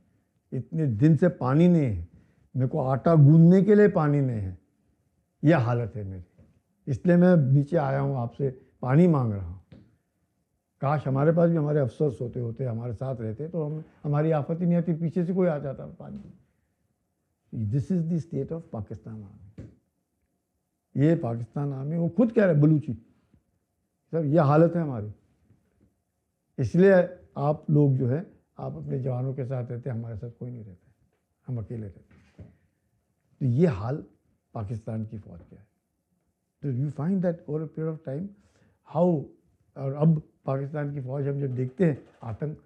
इतने दिन से पानी नहीं है, मेरे को आटा गूंदने के लिए पानी नहीं है, यह हालत है मेरी, इसलिए मैं नीचे आया हूँ, आपसे पानी मांग रहा हूँ। काश हमारे पास भी हमारे अफसर सोते होते, हमारे साथ रहते, तो हमारी आफत ही नहीं आती, पीछे से कोई आ जाता पानी। This is the state of Pakistan army. ये पाकिस्तान आर्मी, वो खुद कह रहे बलूची, सर ये हालत है हमारी। इसलिए आप लोग जो है, आप अपने जवानों के साथ रहते, हमारे साथ कोई नहीं रहता, हम अकेले रहते। तो ये हाल पाकिस्तान की फौज का है। तो you find that over a period of time how, और अब पाकिस्तान की फौज हम जब देखते हैं आतंक,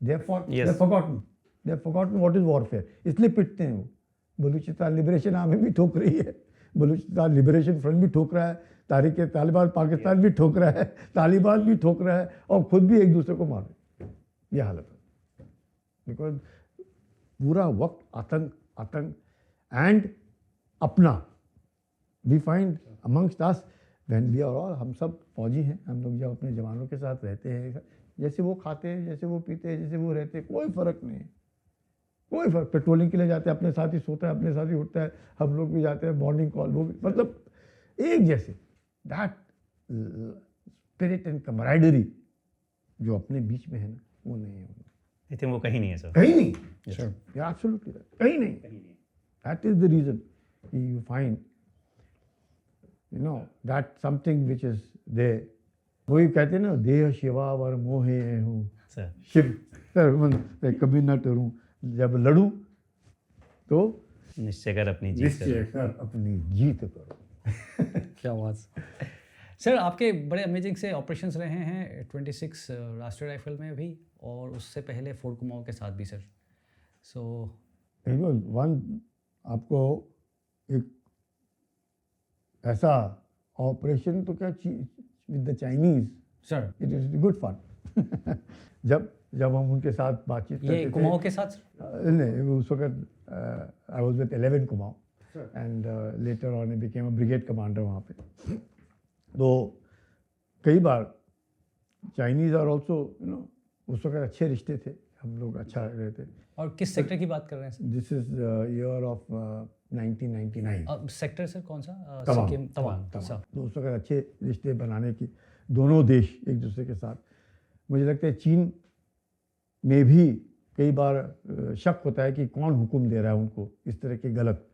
दे फॉरगॉटन व्हाट इज वॉरफेयर, इसलिए पिटते हैं वो। बलूचिस्तान लिबरेशन आर्मी भी ठोक रही है, बलूचिस्तान लिबरेशन फ्रंट भी ठोक रहा है, तारीख तालिबान पाकिस्तान भी ठोक रहा है, तालिबान भी ठोक रहा है, और खुद भी एक दूसरे को मार रहे हैं। ये हालत है, बिकॉज पूरा वक्त आतंक एंड अपना। We find amongst us when we are all, हम सब फौजी हैं, हम लोग जब अपने जवानों के साथ रहते हैं, जैसे वो खाते हैं, जैसे वो पीते हैं, जैसे वो रहते हैं, कोई फ़र्क नहीं है, कोई फ़र्क। पेट्रोलिंग के लिए जाते हैं, अपने साथ ही सोता है, अपने साथ ही उठता है, हम लोग भी जाते हैं, मॉर्निंग कॉल, वो भी, मतलब एक जैसे। दैट स्पिरिट एंड कमराइडरी जो अपने बीच में है ना, वो नहीं है। आई थिंक वो कहीं नहीं है सर, कहीं नहीं, एब्सोल्युटली कहीं नहीं। That is the reason you find, you know, that something which is they. वही कहते हैं ना, देह शिवा वर मोहे हूँ सर। शिव सर, कभी न डरूं, जब लड़ूं तो निश्चय कर अपनी जीत निश्चय कर अपनी जीत करो। क्या बात सर। आपके बड़े अमेजिंग से ऑपरेशंस रहे हैं 26 राष्ट्रीय राइफल में भी, और उससे पहले फोर्ट कुमाऊं के साथ भी सर। सो वन, आपको एक ऐसा ऑपरेशन तो क्या with the Chinese sir, it is good fun. जब हम उनके साथ बातचीत ये कुमाऊं के साथ नहीं, उस वक्त I was with 11 Kumaon, and later on I became a brigade commander वहाँ पे। तो कई बार चाइनीज़ और ऑल्सो, यू नो, उस वक्त अच्छे रिश्ते थे, हम लोग अच्छा रहे थे। और किस सेक्टर की बात कर रहे हैं sir? This is year of 1999। अब सेक्टर सर कौन सा? तमाम। सिक्किम, तमाम। तो उस वक्त अच्छे रिश्ते बनाने की दोनों देश एक दूसरे के साथ। मुझे लगता है चीन में भी कई बार शक होता है कि कौन हुक्म दे रहा है उनको इस तरह के गलत,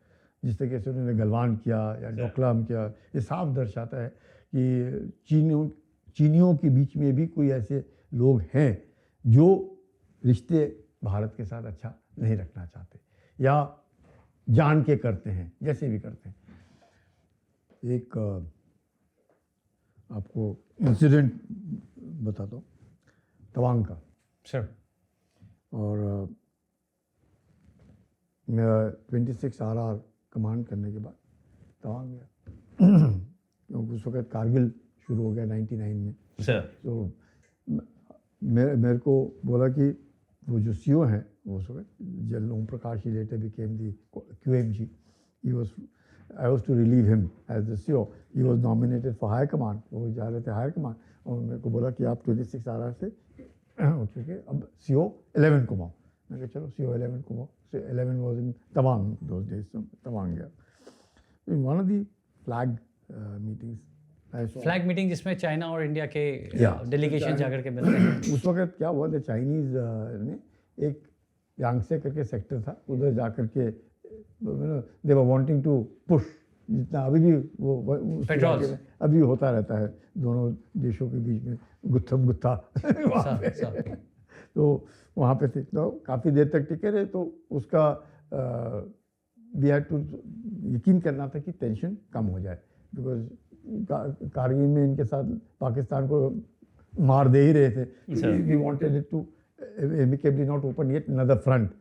जिस तरीके से उन्होंने गलवान किया या डोकलाम किया। ये साफ दर्शाता है कि चीनियों के बीच में भी कोई ऐसे लोग हैं जो रिश्ते भारत के साथ अच्छा नहीं रखना चाहते, या जान के करते हैं, जैसे भी करते हैं। एक आपको इंसिडेंट बताता हूँ, तवांग का। सर और मैं 26 RR कमांड करने के बाद तवांग गया क्योंकि उस वक्त कारगिल शुरू हो गया 99 में। सर तो मेरे को बोला कि वो जो सीओ हैं वो उस वक्त General Om Prakash he later became the QMG, he was I was to relieve him as the CO, he was nominated for higher command, वो जा रहे थे हायर कमांड, और मेरे को बोला कि आप 26 RR से हो चुके, अब CO 11 को माओ। मैं कहा चलो CO 11 को माओ। So 11 was in Tawang those days, so Tawang गया। In one of the flag meetings I saw, flag meeting जिसमें चाइना और इंडिया के Yeah. डेलीगेशन जाकर के मिलते हैं। उस वक्त क्या हुआ था, चाइनीज ने एक यांगसे करके सेक्टर था, उधर जा करके दे वर वांटिंग टू पुश, जितना अभी भी वो उस Patrols. इलाके में अभी होता रहता है दोनों देशों के बीच में गुत्थम गुत्था वहाँ पे। तो वहाँ पे थे, तो काफ़ी देर तक टिके रहे। तो उसका वी हैड टू यकीन करना था कि टेंशन कम हो जाए, बिकॉज कारगिल में इनके साथ पाकिस्तान को मार दे ही रहे थे। We wanted it to amicably not open yet another front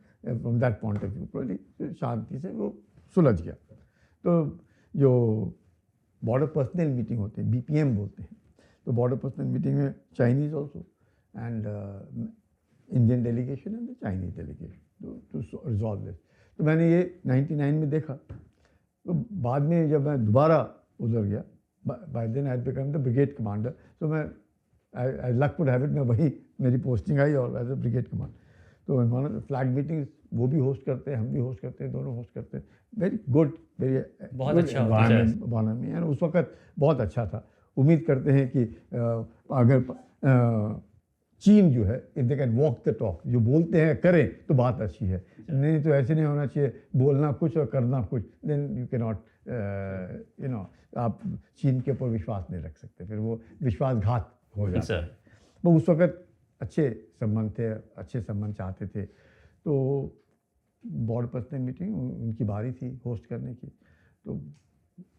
from that point of view, probably शांति से वो सुलझ गया। तो जो बॉर्डर पर्सनल मीटिंग होते हैं, BPM बोलते हैं, तो बॉर्डर पर्सनल मीटिंग में Chinese also and Indian delegation and the Chinese delegation to resolve this. तो मैंने ये 99 में देखा। तो बाद में जब मैं दोबारा उधर गया, by then I become the brigade commander. तो मैं I luck would have it, मैं वही मेरी पोस्टिंग आई और एज अ ब्रिगेड कमांडर। तो फ्लैग मीटिंग्स वो भी होस्ट करते हैं, हम भी होस्ट करते हैं, दोनों होस्ट करते हैं। वेरी गुड, वेरी बहुत अच्छा एनवायरमेंट, एंड उस वक्त बहुत अच्छा था। उम्मीद करते हैं कि अगर चीन जो है, if they can walk the talk, जो बोलते हैं करें तो बात अच्छी है, नहीं तो ऐसे नहीं होना चाहिए बोलना कुछ और करना कुछ, then you can not you know, आप चीन के ऊपर विश्वास नहीं रख सकते, फिर वो विश्वासघात हो जाता है। वो उस वक्त अच्छे संबंध थे, अच्छे संबंध चाहते थे। तो बॉर्डर पर्सनल मीटिंग उनकी बारी थी होस्ट करने की। तो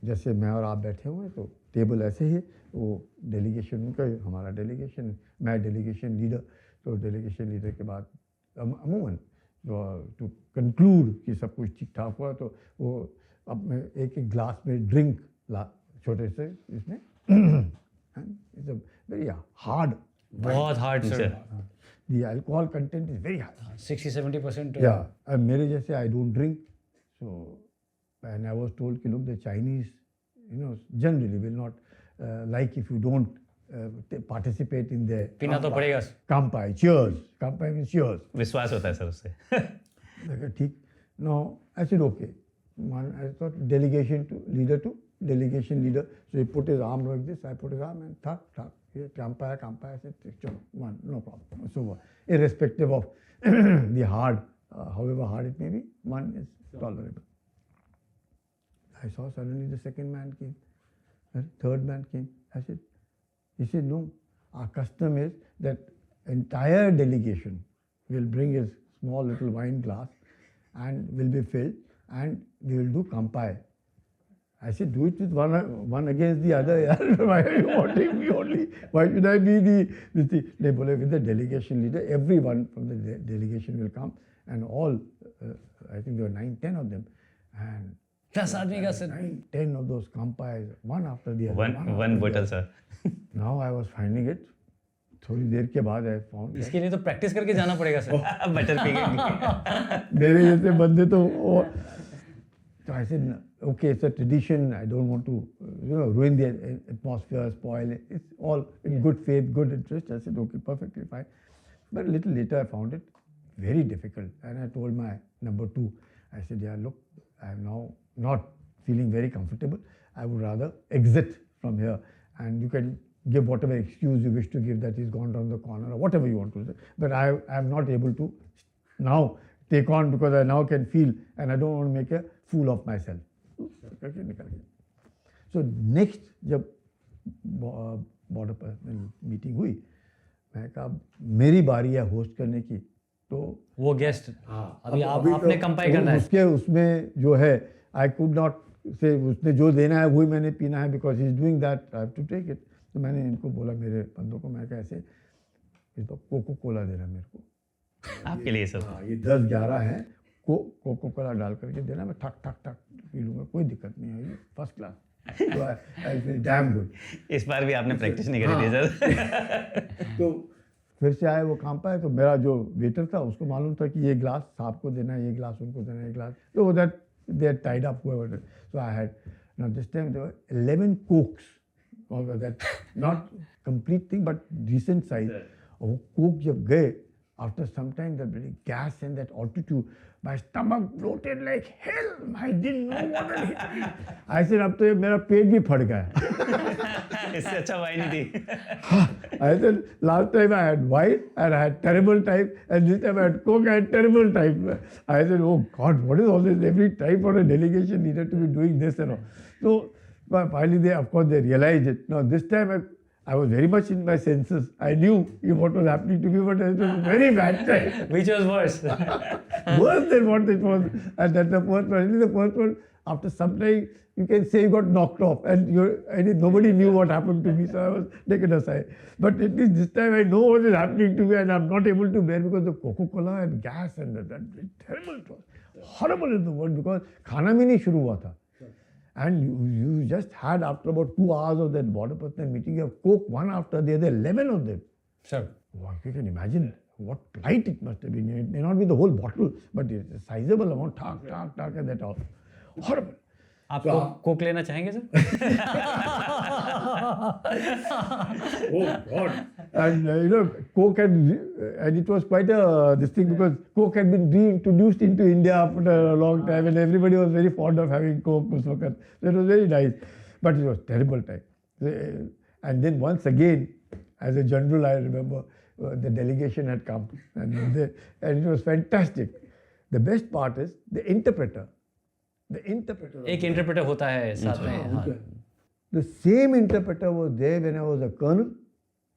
जैसे मैं और आप बैठे हुए हैं, तो टेबल ऐसे ही, वो डेलीगेशन उनका, हमारा डेलीगेशन, मैं डेलीगेशन लीडर। तो डेलीगेशन लीडर के बाद अमूमन टू कंक्लूड कि सब कुछ ठीक ठाक हुआ, तो वो अब मैं एक एक ग्लास में ड्रिंक ला, छोटे से इसमें इट्स अ वेरी हार्ड, बहुत hard sir, the alcohol content is very high, 60-70%। yeah, and मेरे जैसे I don't drink, so and I was told कि look, the Chinese you know generally will not like if you don't participate in the पीना तो पड़ेगा। kampai, cheers, kampai means cheers। विश्वास होता है sir उससे। मैं कहा ठीक। No, I said okay, I thought delegation delegation leader, so he put his arm like this, I put his arm and thak kampai, I said chalo one, no problem, so irrespective of the hard, however hard it may be, one is tolerable। I saw suddenly the second man came, the third man came. I said, he said no, our custom is that entire delegation will bring his small little wine glass and will be filled and we will do kampai। I said, do it with one against the other. Why are you wanting me only? Why should I be the they bole with the delegation leader? Everyone from the delegation will come, and all, I think there were 9-10 of them, and 10 आदमी का sir, 9-10 of those kampais, one after the other. one bottle sir। Now I was finding it. थोड़ी देर के बाद I found that इसके लिए तो practice करके जाना पड़ेगा सर। बटर पी के मेरे जैसे बंदे तो so I said, okay, it's a tradition. I don't want to, ruin the atmosphere, spoil it. It's all in good faith, good interest. I said, okay, perfectly fine. But a little later, I found it very difficult. And I told my number 2, I said, yeah, look, I'm now not feeling very comfortable. I would rather exit from here. And you can give whatever excuse you wish to give, that he's gone down the corner or whatever you want to say. But I am not able to now take on, because I now can feel and I don't want to make a fool of myself. करके निकल गया। So next जब border पर meeting हुई, मैं कहा मेरी बारी है होस्ट करने की। तो वो गेस्ट अभी आपने कंपाई करना है उसके, उसमें जो है आई कुड नॉट से उसने जो देना है वही मैंने पीना है, because he is doing that, I have to take it. तो मैंने इनको बोला, मेरे बंदों को, मैं कैसे इस बार कोको कोला देना मेरे को, आपके लिए सर। हाँ, ये 10-11 हैं, कोको कोला डाल करके देना, मैं ठक ठक ठक पी लूँगा, कोई दिक्कत नहीं है, फर्स्ट क्लास, तो आई फील डैम गुड। इस बार भी आपने प्रैक्टिस नहीं करी थी सर। तो फिर से आए वो काम पाए, तो मेरा जो वेटर था उसको मालूम था कि ये ग्लास साहब को देना है, ये ग्लास उनको देना है, ये ग्लास, तो that they are tied up whoever. So I had, now this time there were 11 cokes, or that not complete thing but decent size. और कोक जब गए, after some time that gas and that altitude, my stomach bloated like hell. I didn't know what had hit me. I said अब तो ये मेरा पेट भी फट गया। इससे अच्छा वाइन ही थी। I said last time I had wine and I had terrible time, and this time I had coke, I had terrible time. I said, oh God, what is all this? Every time for a delegation needed to be doing this and all. So but finally they, of course, they realized it. Now this time I was very much in my senses. I knew what was happening to me, but it was a very bad time. Which was worse? Worse than what it was. And that's the first one. The first one, after some time, you can say you got knocked off, and nobody knew what happened to me, so I was taken aside. But at least this time I know what is happening to me, and I'm not able to bear because the Coca-Cola and gas and that terrible. It was horrible in the world because खाना भी नहीं शुरू हुआ था. And you just had, after about 2 hours of that border personnel meeting, you have Coke one after the other, 11 of them. Sure. Wow, you can imagine what plight it must have been. It may not be the whole bottle, but it's a sizable amount. Talk, and that all. Horrible. आपको Coke लेना चाहेंगे sir? Oh God! And Coke had, and it was quite a this thing because Coke had been reintroduced into India after a long time, and everybody was very fond of having Coke उस वक्त. So it was very nice, but it was terrible time. And then once again, as a general, I remember the delegation had come, and it was fantastic. The best part is the interpreter. The interpreter. एक interpreter होता है साथ में. हाँ. The same interpreter was there when I was a colonel.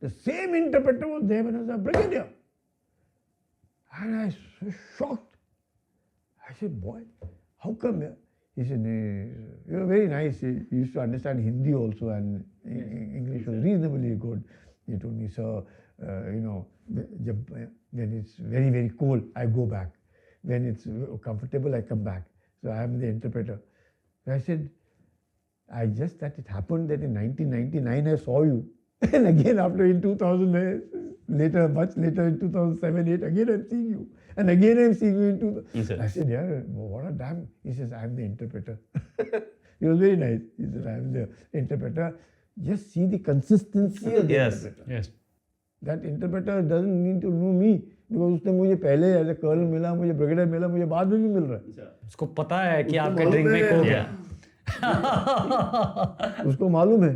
The same interpreter was there when I was a brigadier. And I was so shocked. I said, boy, how come? He said, you were very nice. He used to understand Hindi also, and English was reasonably good. He told me, sir, when it's very, very cold, I go back. When it's comfortable, I come back. So I am the interpreter. I said, that it happened that in 1999 I saw you. And again after in 2000, much later in 2007-8, again I'm seeing you. And again I'm seeing you in 2000. I said, yeah, what a damn. He says, I'm the interpreter. He was very nice. He said, I'm the interpreter. Just see the consistency of the interpreter. Yes. That interpreter doesn't need to know me. Because उसने मुझे पहले as a colonel मिला, मुझे brigadier मिला, मुझे बाद में भी मिल रहा है. उसको पता है कि आपके ड्रिंक में कोक है. उसको मालूम है.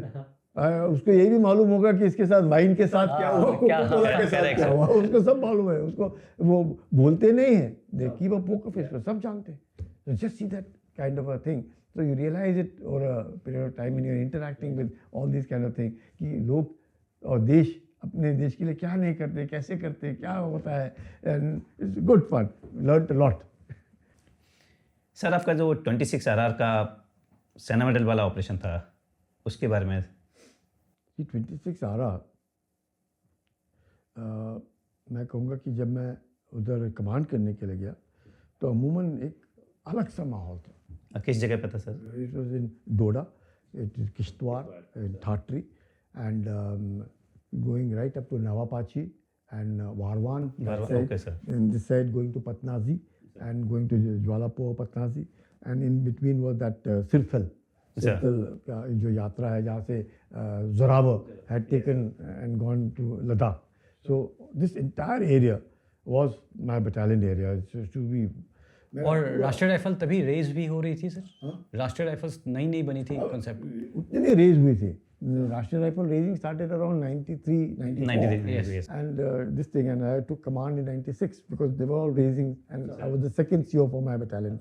उसको यही भी मालूम होगा कि इसके साथ वाइन के साथ क्या हुआ, कोका-कोला के साथ क्या हुआ, उसको सब मालूम है. उसको वो बोलते नहीं है, they keep a poker face, सब जानते हैं. So just see that kind of a thing. So you realize it over a period of time when you're interacting with all these kind of things कि लोग और देश अपने देश के लिए क्या नहीं करते, कैसे करते, क्या होता है. And it's good fun, learn a lot. Sir आपका जो 26 RR का सेना मेडल वाला ऑपरेशन था, उसके बारे में. 26 RR, मैं कहूँगा कि जब मैं उधर कमांड करने के लिए गया तो अमूमन एक अलग सा माहौल था. किस जगह पे था sir? It was in Doda, it is Kishtwar, Thathri, and going right up to Navapachi and Warwan. Okay, sir. And this side going to Patnazi and going to Jwalapur, Patnazi, and in between was that Sirfel. Sirfel का जो यात्रा है जहाँ से Zorawar had taken and gone to Ladakh. So this entire area was my battalion area. It used to be. और राष्ट्रीय rifle तभी raise भी हो रही थी सर. राष्ट्रीय राइफल्स नई बनी थी कॉन्सेप्ट. उतने में रेज हुई थी. Rational Rifle raising started around 93, 94. Yes. And this thing, and I took command in 96 because they were all raising, and I was the second CO for my battalion.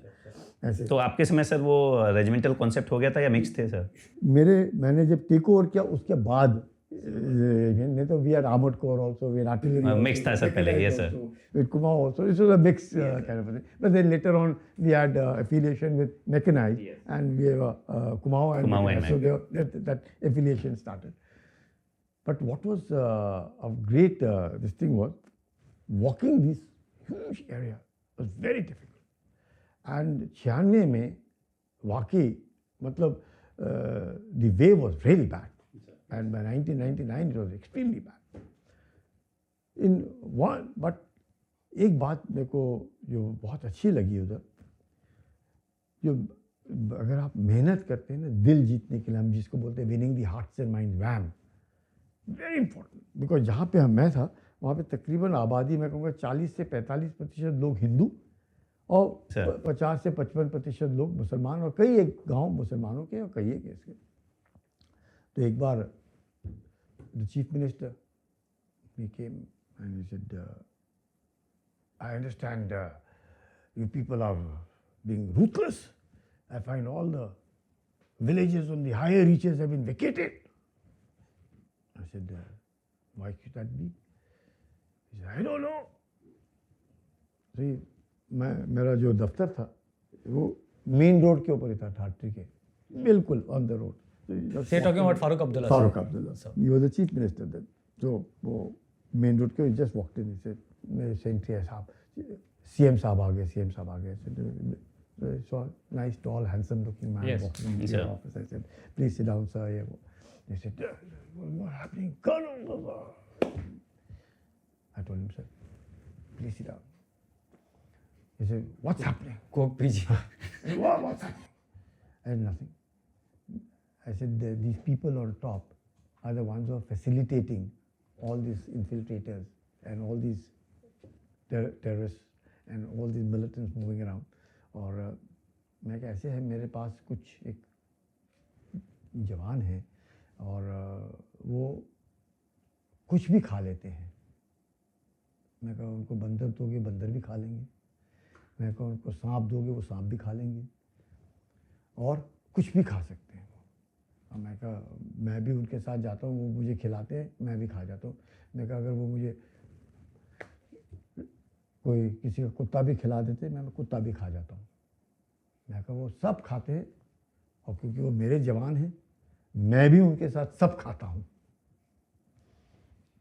तो आपके समय सर वो regimental concept हो गया था या mix थे sir? मैंने जब टेक ओवर किया उसके बाद नहीं तो we are armoured corps also, we are artillery. Mix था सर पहले. Yes sir. With Kumaon also, it was a mix kind of a thing. But then later on, we had affiliation with mechanized, and we have Kumaon and mechanized. So that affiliation started. But what was of great this thing was walking this huge area was very difficult. And 96 में वाकई मतलब the way was really bad. And by 1999 it was extremely bad. In one, but एक बात मेरे को जो बहुत अच्छी लगी उधर, जो अगर आप मेहनत करते हैं ना दिल जीतने के लिए, हम जिसको बोलते हैं winning the hearts and mind, वैम, वेरी इंपॉर्टेंट. बिकॉज जहाँ पे मैं था वहाँ पे तकरीबन आबादी मैं कहूँगा 40 से 45% लोग हिंदू और 50 से 55% लोग मुसलमान, और कई एक गांव मुसलमानों के और कई एक इसके. तो एक बार the chief minister he came and he said, I understand you people are being ruthless. I find all the villages on the higher reaches have been vacated. I said, why should that be? He said, I don't know. See, मेरा जो दफ्तर था वो main road के ऊपर ही था, ठाटरी के बिल्कुल on the road. So you're talking about Farooq Abdullah. Farooq Abdullah. He was the chief minister then. So वो मेन रोड के just walked in. He said, मेरे सेक्रेटरी साहब, सीएम साहब आ गए, सीएम साहब आ गए. So nice, tall, handsome looking man walking into the office. I said, please sit down, sir. He said, what's happening? I told him, sir, please sit down. He said, what's happening? Coke PG. What's happening? I said, nothing. I said, these people on top are the ones who are facilitating all these infiltrators and all these terrorists and all these militants moving around. और मैं क्या ऐसे है, मेरे पास कुछ एक जवान है और वो कुछ भी खा लेते हैं. मैं कहा उनको बंदर दोगे, बंदर भी खा लेंगे. मैं कहा उनको सांप दोगे, वो सांप भी खा लेंगे, और कुछ भी खा सकते हैं. और मैं कहा मैं भी उनके साथ जाता हूँ, वो मुझे खिलाते हैं, मैं भी खा जाता हूँ. मैं कहा अगर वो मुझे कोई किसी का कुत्ता भी खिला देते, मैं कुत्ता भी खा जाता हूँ. मैं कहा वो सब खाते हैं, और क्योंकि वो मेरे जवान हैं मैं भी उनके साथ सब खाता हूँ.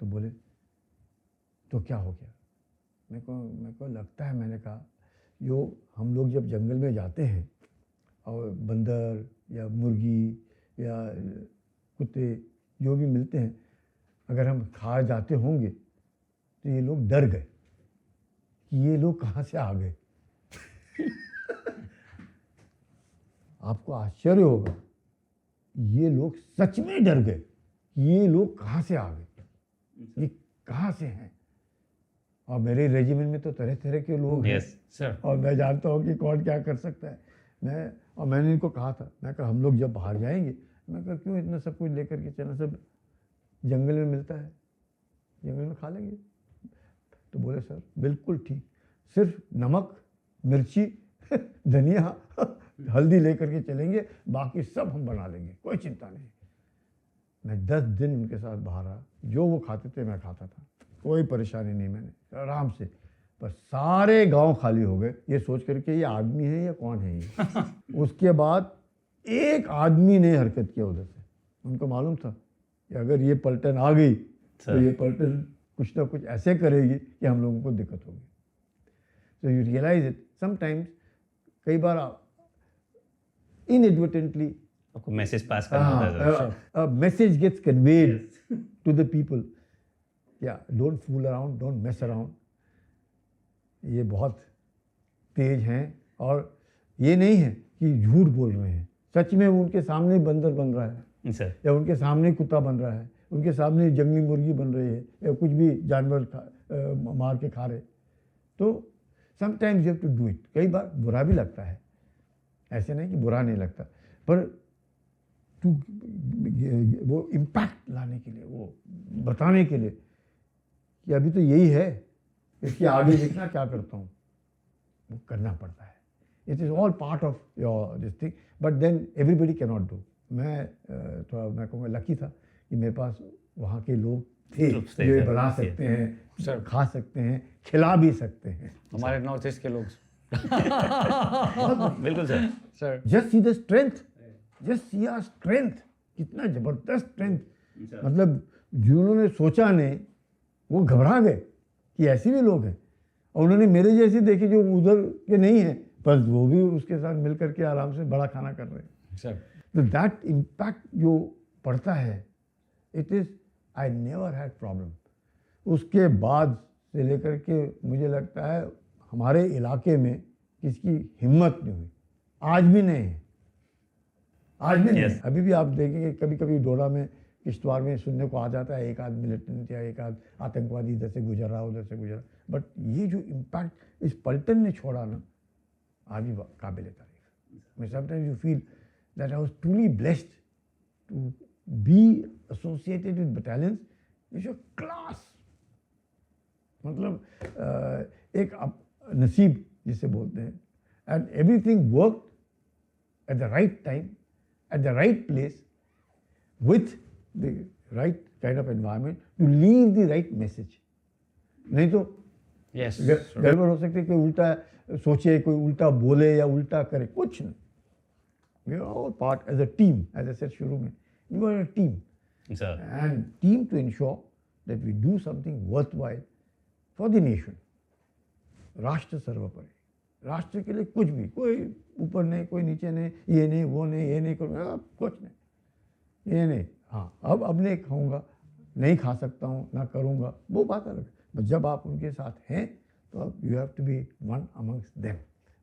तो बोले तो क्या हो गया? मेरे को लगता है, मैंने कहा जो हम लोग जब जंगल में जाते हैं और बंदर या मुर्गी या कुत्ते जो भी मिलते हैं, अगर हम खा जाते होंगे तो ये लोग डर गए कि ये लोग कहाँ से आ गए. आपको आश्चर्य होगा, ये लोग सच में डर गए. ये लोग कहाँ से आ गए, ये कहाँ से हैं. और मेरे रेजिमेंट में तो तरह तरह के लोग हैं. और मैं जानता हूँ कि कौन क्या कर सकता है. मैंने इनको कहा था, मैं कहा हम लोग जब बाहर जाएंगे, मैं कहा क्यों इतना सब कुछ लेकर के चलना, सब जंगल में मिलता है, जंगल में खा लेंगे. तो बोले सर बिल्कुल ठीक, सिर्फ नमक, मिर्ची, धनिया, हल्दी लेकर के चलेंगे, बाकी सब हम बना लेंगे, कोई चिंता नहीं. मैं 10 दिन उनके साथ बाहर रहा. जो वो खाते थे मैं खाता था, कोई परेशानी नहीं. मैंने आराम से, पर सारे गांव खाली हो गए ये सोच करके ये आदमी है या कौन है ये. उसके बाद एक आदमी ने हरकत किया उधर से. उनको मालूम था कि अगर ये पलटन आ गई तो ये पलटन कुछ ना कुछ ऐसे करेगी कि हम लोगों को दिक्कत होगी. So you realise it sometimes. कई बार इनएडवर्टेंटली आपको मैसेज पास करना होता है. Message gets conveyed to the people. या don't fool around, don't mess around. ये बहुत तेज हैं, और ये नहीं है कि झूठ बोल रहे हैं. सच में वो उनके सामने बंदर बन रहा है सर, या उनके सामने कुत्ता बन रहा है, उनके सामने जंगली मुर्गी बन रही है, या कुछ भी जानवर मार के खा रहे. तो sometimes you have to do it. कई बार बुरा भी लगता है, ऐसे नहीं कि बुरा नहीं लगता, पर टू वो इम्पैक्ट लाने के लिए, वो बताने के लिए कि अभी तो यही है, इसके आगे देखना क्या करता हूँ, वो करना पड़ता है. It is all part of your this thing, but then everybody can not do. मैं थोड़ा मैं कहूँगा लकी था कि मेरे पास वहाँ के लोग थे जो ये बना सकते हैं, खा सकते हैं, खिला भी सकते हैं. हमारे नॉर्थ ईस्ट के लोग. बिल्कुल sir. Just see the strength, just see our strength. कितना जबरदस्त स्ट्रेंथ. मतलब जिन्होंने सोचा नहीं वो घबरा गए कि ऐसे भी लोग हैं, और उन्होंने मेरे जैसे देखे जो उधर के नहीं हैं, पर वो भी उसके साथ मिल करके आराम से बड़ा खाना कर रहे हैं। सर तो दैट इम्पैक्ट जो पड़ता है, it is, I never had problem. उसके बाद से लेकर के मुझे लगता है हमारे इलाके में किसकी हिम्मत नहीं हुई, आज भी नहीं है, आज भी नहीं है। अभी भी आप देखेंगे कभी कभी डोडा में, किश्तवाड़ में सुनने को आ जाता है एक आध मिलिटेंट या एक आध आतंकवादी इधर से गुजर रहा उधर से गुजर, बट ये जो इम्पैक्ट इस पलटन ने छोड़ा ना, आज भी काबिल तारीफ। मैं sometimes you feel that I was truly blessed to be associated with battalions which are class, मतलब एक नसीब जिसे बोलते हैं, and everything work at the right time at the right place with the right kind of environment to leave the right message. नहीं तो yes गड़बड़ हो सकती है, कोई उल्टा सोचे, कोई उल्टा बोले या उल्टा करे, कुछ नहीं। We are all part as a team, as I said शुरू में, you are a team, sir and team to ensure that we do something worthwhile for the nation. राष्ट्र सर्वोपरि, राष्ट्र के लिए कुछ भी, कोई ऊपर नहीं, कोई नीचे नहीं, ये नहीं वो नहीं, ये नहीं करूँगा, कुछ नहीं, ये नहीं। हाँ, अब नहीं खाऊंगा, नहीं खा सकता हूँ, ना करूँगा, वो बात अलग है। बट जब आप उनके साथ हैं तो अब you have to be one amongst them,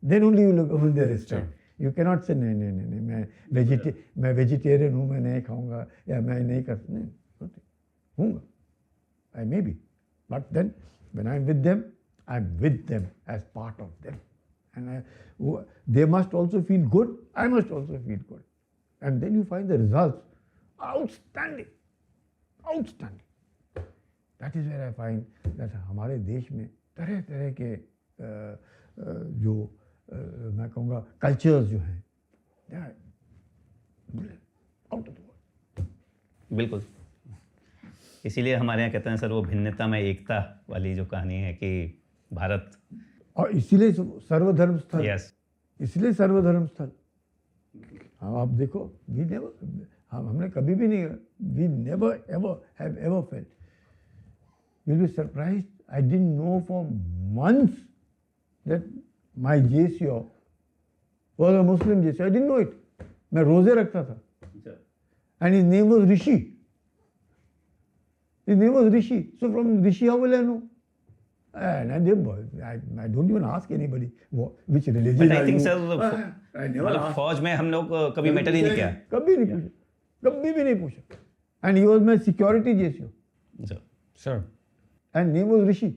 then only you look on their respect. You can not say नहीं नहीं नहीं नहीं, मैं वेजिटेरियन हूँ, मैं नहीं खाऊंगा या मैं नहीं कर, नहीं हूँगा, I may be, but then when I am with them, I am with them as part of them, and they must also feel good, I must also feel good, and then you find the results outstanding, outstanding. That is where I find that हमारे देश में तरह तरह के जो मैं कहूँगा cultures जो हैं, they are out of the world. बिल्कुल, इसीलिए हमारे यहाँ कहते हैं सर, वो भिन्नता में एकता वाली जो कहानी है कि भारत, और इसीलिए सर्वधर्म स्थल, यस इसलिए सर्वधर्म स्थल। हाँ, आप देखो, वी नेवर, हमने कभी भी नहीं, we never ever have ever felt, you will be surprised, I didn't know for months that my JCO was a Muslim JCO, I didn't know it. मैं रोजे रखता था, and his name was Rishi, his name was Rishi, so from Rishi how will I know? And I don't even ask anybody which religion. But I think sir, I never मतलब asked. फौज में हम लोग कभी मैटर ही नहीं किया, कभी नहीं पूछा, कभी भी नहीं पूछा। And he was my security JCO, sir and name was Rishi.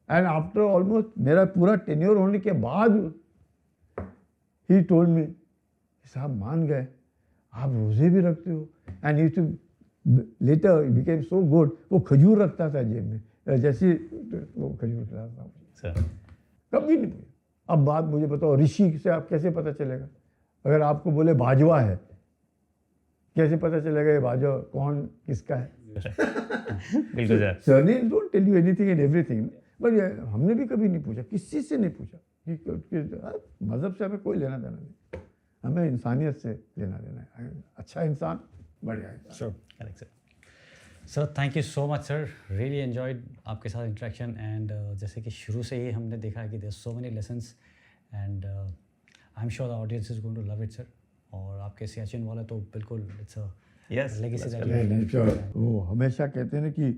And after almost मेरा पूरा tenure होने के बाद he told me, साहब मान गए, आप रोजे भी रखते हो, and he used to later it became so good, वो खजूर रखता था जेब में, जैसे वो खजूर खिलाता था सर कभी नहीं पूछा। अब बात मुझे बताओ, ऋषि से आप कैसे पता चलेगा? अगर आपको बोले बाजवा है, कैसे पता चलेगा ये बाजवा कौन किसका है? बिल्कुल sir, surname don't tell you anything and everything, but हमने भी कभी नहीं पूछा, किसी से नहीं पूछा कि मज़हब से हमें कोई लेना देना नहीं, हमें इंसानियत से लेना देना है। अच्छा इंसान, बढ़िया इंसान। Sir correct sir. Sir thank you so much sir, really enjoyed आपके साथ इंटरेक्शन, एंड जैसे कि शुरू से ही हमने देखा कि there so many lessons, and I am sure the audience is going to love it sir. और आपके सियाचिन वाला तो बिल्कुल it's a Yes, legacy that's that वो हमेशा कहते हैं ना कि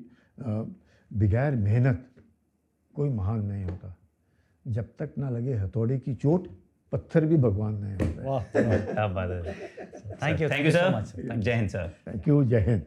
बगैर मेहनत कोई महान नहीं होता, जब तक ना लगे हथौड़े की चोट, पत्थर भी भगवान नहीं होता। वाह क्या बात है, thank you thank you so sir, much sir, जय हिंद सर। थैंक यू, जय हिंद।